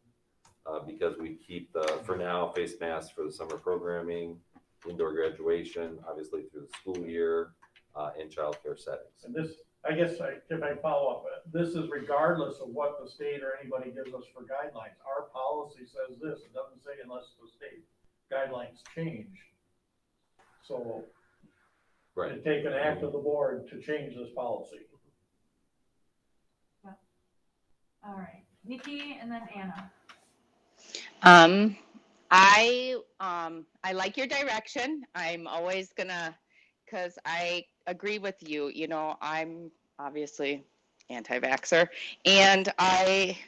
Because we keep for now, face masks for the summer programming, indoor graduation, obviously through the school year, and childcare settings. And this, I guess, if I follow up, this is regardless of what the state or anybody gives us for guidelines. Our policy says this. It doesn't say unless the state guidelines change. So right. It'd take an act of the board to change this policy. Yeah. All right, Nikki, and then Anna. I like your direction. I'm always gonna, because I agree with you. You know, I'm obviously anti-vaxxer, and I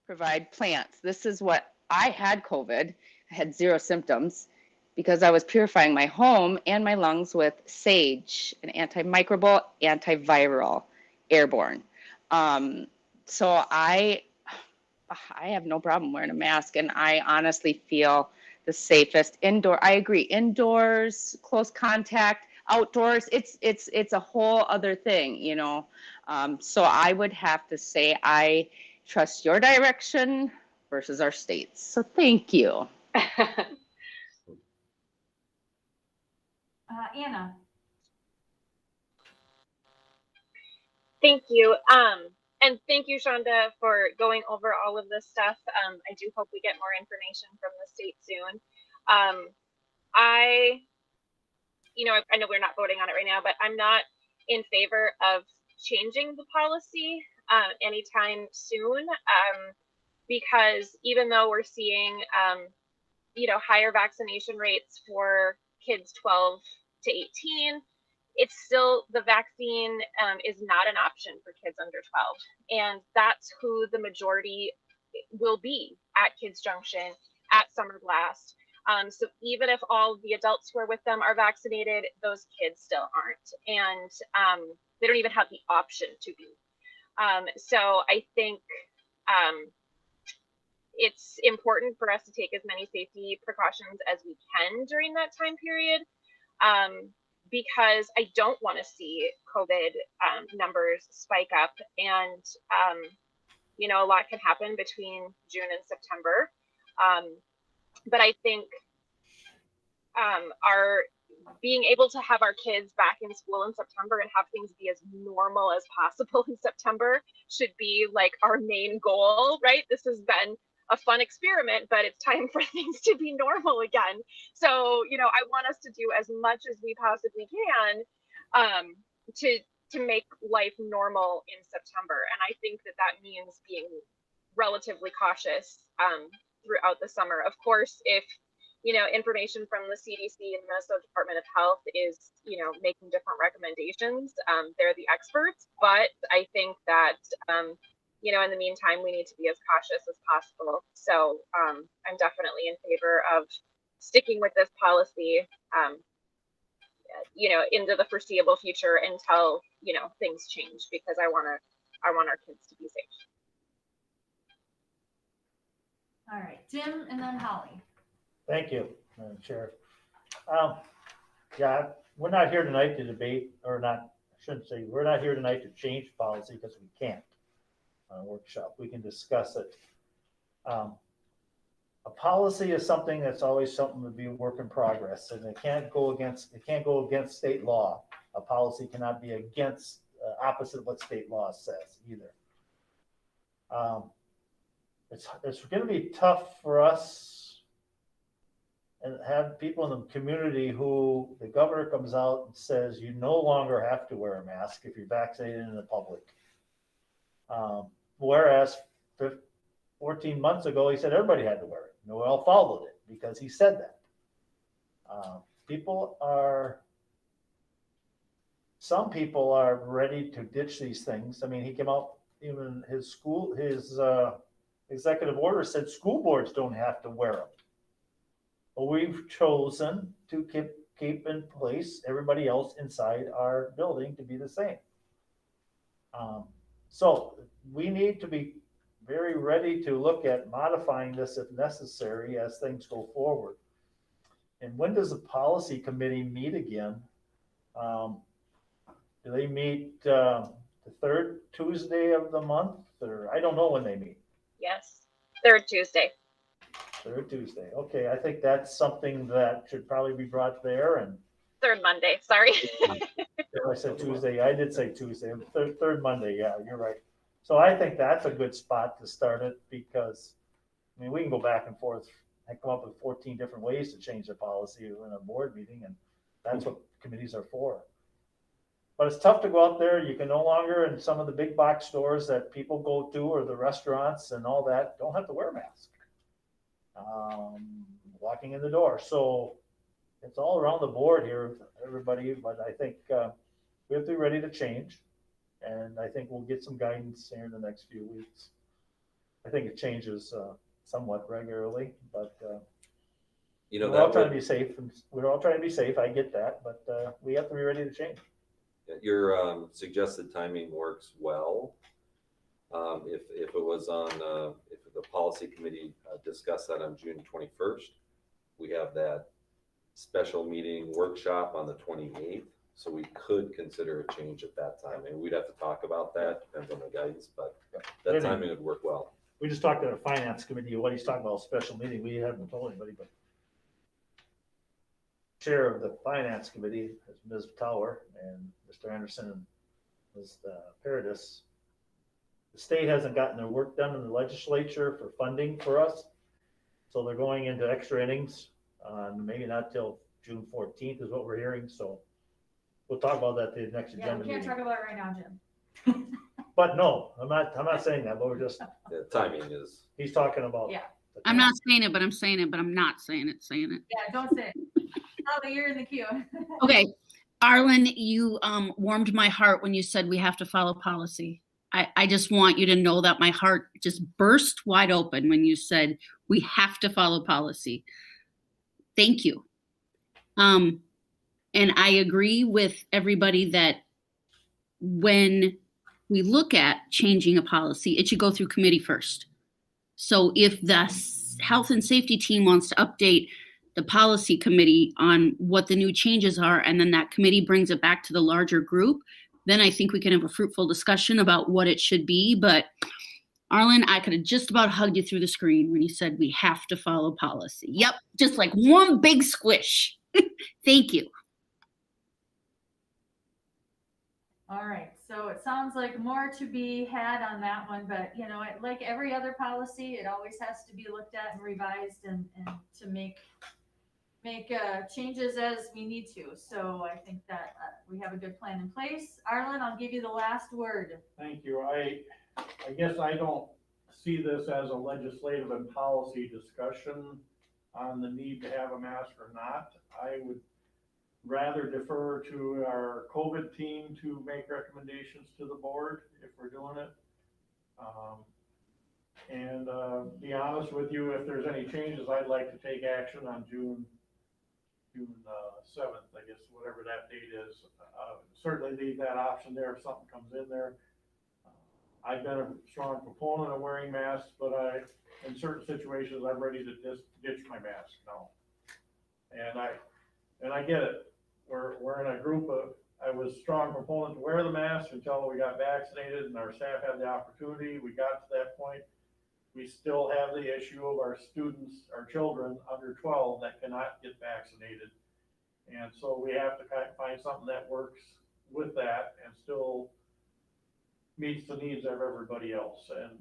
provide plants. This is what I had COVID. I had 0 symptoms because I was purifying my home and my lungs with sage, an antimicrobial, antiviral, airborne. So I have no problem wearing a mask, and I honestly feel the safest indoor. I agree, indoors, close contact, outdoors, it's a whole other thing, you know. So I would have to say I trust your direction versus our state's. So thank you. Anna. Thank you. And thank you, Shonda, for going over all of this stuff. I do hope we get more information from the state soon. I know we're not voting on it right now, but I'm not in favor of changing the policy anytime soon, because even though we're seeing, higher vaccination rates for kids 12 to 18, it's still, the vaccine is not an option for kids under 12. And that's who the majority will be at Kids Junction, at Summer Blast. So even if all the adults who are with them are vaccinated, those kids still aren't. And they don't even have the option to be. So I think it's important for us to take as many safety precautions as we can during that time period. Because I don't want to see COVID numbers spike up, and a lot can happen between June and September. But I think our being able to have our kids back in school in September and have things be as normal as possible in September should be like our main goal, right? This has been a fun experiment, but it's time for things to be normal again. So, you know, I want us to do as much as we possibly can to make life normal in September. And I think that that means being relatively cautious throughout the summer. Of course, if, you know, information from the CDC and Minnesota Department of Health is, you know, making different recommendations, they're the experts. But I think that, you know, in the meantime, we need to be as cautious as possible. So I'm definitely in favor of sticking with this policy, you know, into the foreseeable future until, you know, things change, because I want our kids to be safe. All right, Jim and then Holly. Thank you, Madam Chair. Yeah, we're not here tonight to debate, or not, I shouldn't say, we're not here tonight to change policy because we can't on a workshop. We can discuss it. A policy is something that's always something to be a work in progress, and it can't go against state law. A policy cannot be against, opposite of what state law says either. It's going to be tough for us and have people in the community who the governor comes out and says you no longer have to wear a mask if you're vaccinated in the public. Whereas 14 months ago, he said everybody had to wear it. And we all followed it because he said that. Some people are ready to ditch these things. I mean, he came out, even his executive order said school boards don't have to wear them. But we've chosen to keep in place everybody else inside our building to be the same. So we need to be very ready to look at modifying this if necessary as things go forward. And when does the policy committee meet again? Do they meet the third Tuesday of the month, or I don't know when they meet? Yes, third Tuesday. Third Tuesday. Okay, I think that's something that should probably be brought there. And Third Monday, sorry. I said Tuesday. I did say Tuesday. Third Monday. Yeah, you're right. So I think that's a good spot to start it, because I mean, we can go back and forth and come up with 14 different ways to change the policy in a board meeting, and that's what committees are for. But it's tough to go out there. You can no longer, in some of the big box stores that people go to, or the restaurants and all that, don't have to wear a mask walking in the door. So it's all around the board here, everybody. But I think we have to be ready to change. And I think we'll get some guidance here in the next few weeks. I think it changes somewhat regularly, but you know, we're all trying to be safe. And we're all trying to be safe. I get that, but we have to be ready to change. Your suggested timing works well. If it was on, if the policy committee discussed that on June 21st, we have that special meeting workshop on the 28th. So we could consider a change at that time, and we'd have to talk about that. Depends on the guidance, but that timing would work well. We just talked to the finance committee. What he's talking about, special meeting. We haven't told anybody, but chair of the finance committee is Ms. Tower, and Mr. Anderson and Ms. Paradis. The state hasn't gotten their work done in the legislature for funding for us, so they're going into extra innings. Maybe not till June 14th is what we're hearing. So we'll talk about that the next agenda We can't meeting. talk about it right now, Jim. But no, I'm not saying that, but we're just, The timing is, he's talking about. Yeah. I'm not saying it, but I'm saying it, but I'm not saying it. Yeah, don't say it. Oh, you're in the queue. Okay, Arlen, you warmed my heart when you said we have to follow policy. I just want you to know that my heart just burst wide open when you said we have to follow policy. Thank you. And I agree with everybody that when we look at changing a policy, it should go through committee first. So if the health and safety team wants to update the policy committee on what the new changes are, and then that committee brings it back to the larger group, then I think we can have a fruitful discussion about what it should be. But Arlen, I could have just about hugged you through the screen when you said we have to follow policy. Yep, just like one big squish. Thank you. All right, So it sounds like more to be had on that one, but you know, like every other policy, it always has to be looked at and revised and to make changes as we need to. So I think that we have a good plan in place. Arlen, I'll give you the last word. Thank you. I guess I don't see this as a legislative and policy discussion on the need to have a mask or not. I would rather defer to our COVID team to make recommendations to the board if we're doing it. And be honest with you, if there's any changes, I'd like to take action on June 7th, I guess, whatever that date is. Certainly leave that option there if something comes in there. I've been a strong proponent of wearing masks, but in certain situations, I'm ready to ditch my mask now. And I get it. We're in a group of, I was a strong proponent to wear the mask until we got vaccinated and our staff had the opportunity. We got to that point. We still have the issue of our students, our children under 12 that cannot get vaccinated. And so we have to find something that works with that and still meets the needs of everybody else. And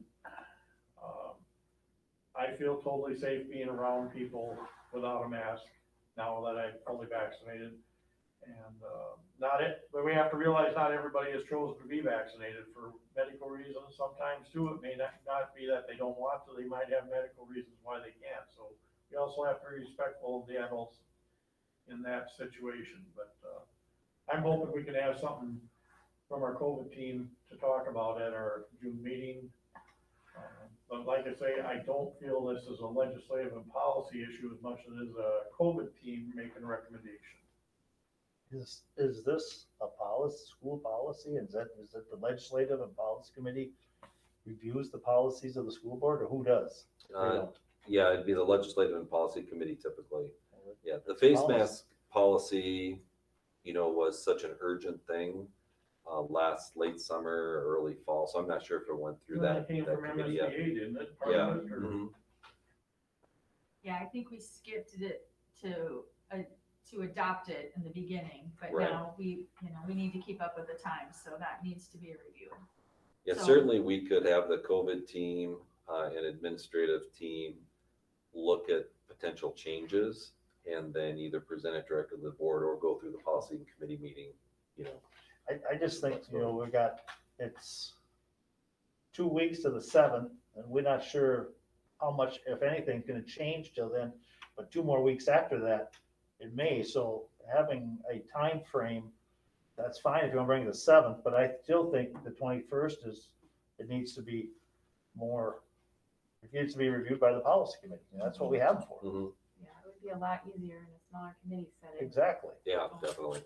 I feel totally safe being around people without a mask now that I'm fully vaccinated. And but we have to realize not everybody has chosen to be vaccinated for medical reasons. Sometimes too, it may not be that they don't want to, they might have medical reasons why they can't. So we also have to be respectful of the adults in that situation. But I'm hoping we can have something from our COVID team to talk about at our June meeting. But like I say, I don't feel this is a legislative and policy issue as much as it is a COVID team making a recommendation. Is this a policy, school policy? Is it the legislative and policy committee reviews the policies of the school board, or who does? Yeah, it'd be the legislative and policy committee typically. Yeah, the face mask policy, was such an urgent thing last late summer, early fall. So I'm not sure if it went through that came from committee yet. MSBA, didn't it? Yeah. Yeah, I think we skipped it to adopt it in the beginning, but Right. now we need to keep up with the times, so that needs to be reviewed. Yeah, So- certainly we could have the COVID team and administrative team look at potential changes and then either present it directly to the board or go through the policy and committee meeting, I just think, it's 2 weeks to the 7th, and we're not sure how much, if anything, gonna change till then, but 2 more weeks after that, it may. So having a time frame, that's fine if you want to bring it the 7th, but I still think the 21st it needs to be reviewed by the policy committee. That's what we have them for. Mm-hmm. Yeah, it would be a lot easier in a smaller committee setting. Exactly. Yeah, definitely.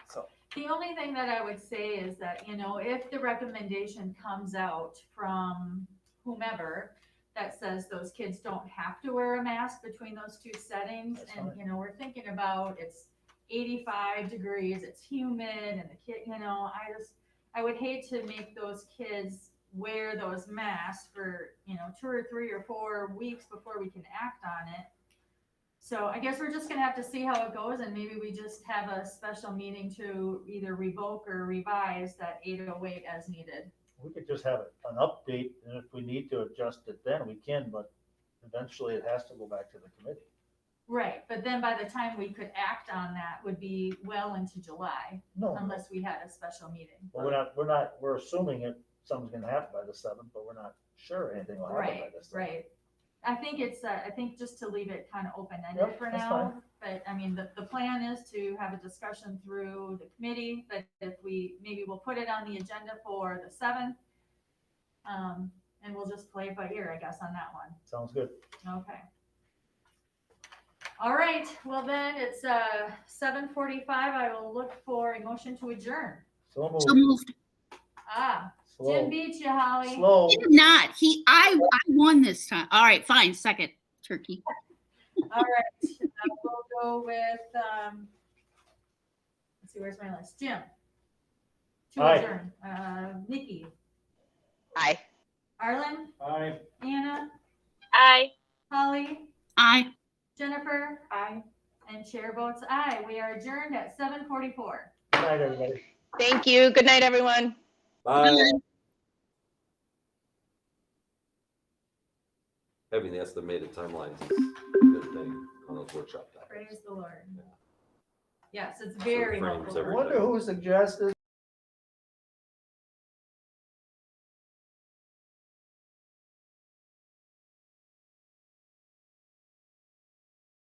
So The only thing that I would say is that, if the recommendation comes out from whomever that says those kids don't have to wear a mask between those two settings, That's and, fine. we're thinking about it's 85 degrees, it's humid, and the kid, I would hate to make those kids wear those masks for, 2 or 3 or 4 weeks before we can act on it. So I guess we're just gonna have to see how it goes, and maybe we just have a special meeting to either revoke or revise that 808 as needed. we could just have an update, and if we need to adjust it then we can, but eventually it has to go back to the committee. Right, but then by the time we could act on that would be well into July, No, unless we had a special meeting. but we're assuming something's gonna happen by the 7th, but we're not sure anything will happen by Right, the 7th. right. I think just to leave it kind of open-ended Yep, for that's now, but I mean, the plan is to have a discussion through the committee, but if maybe we'll put it on the agenda for the 7th. And we'll just play it by ear, I guess, on that one. Sounds good. Okay. All right, well then, it's 7:45. I will look for a motion to adjourn. So moved. So moved. Slow. Jim beat you, Holly. Slow. Did not. I won this time. All right, fine. Second, turkey. All right, we'll go with, let's see, where's my list? Jim. To Aye. adjourn. Nikki. Aye. Arlen. Aye. Anna. Aye. Holly. Aye. Jennifer. Aye. And chair votes aye. We are adjourned at 7:44. Good night, everybody. Thank you. Good night, everyone. Bye. Having the estimated timelines is a good thing on those workshop topics. Praise the Lord. Yes, it's So it very frames helpful. I everything. wonder who suggested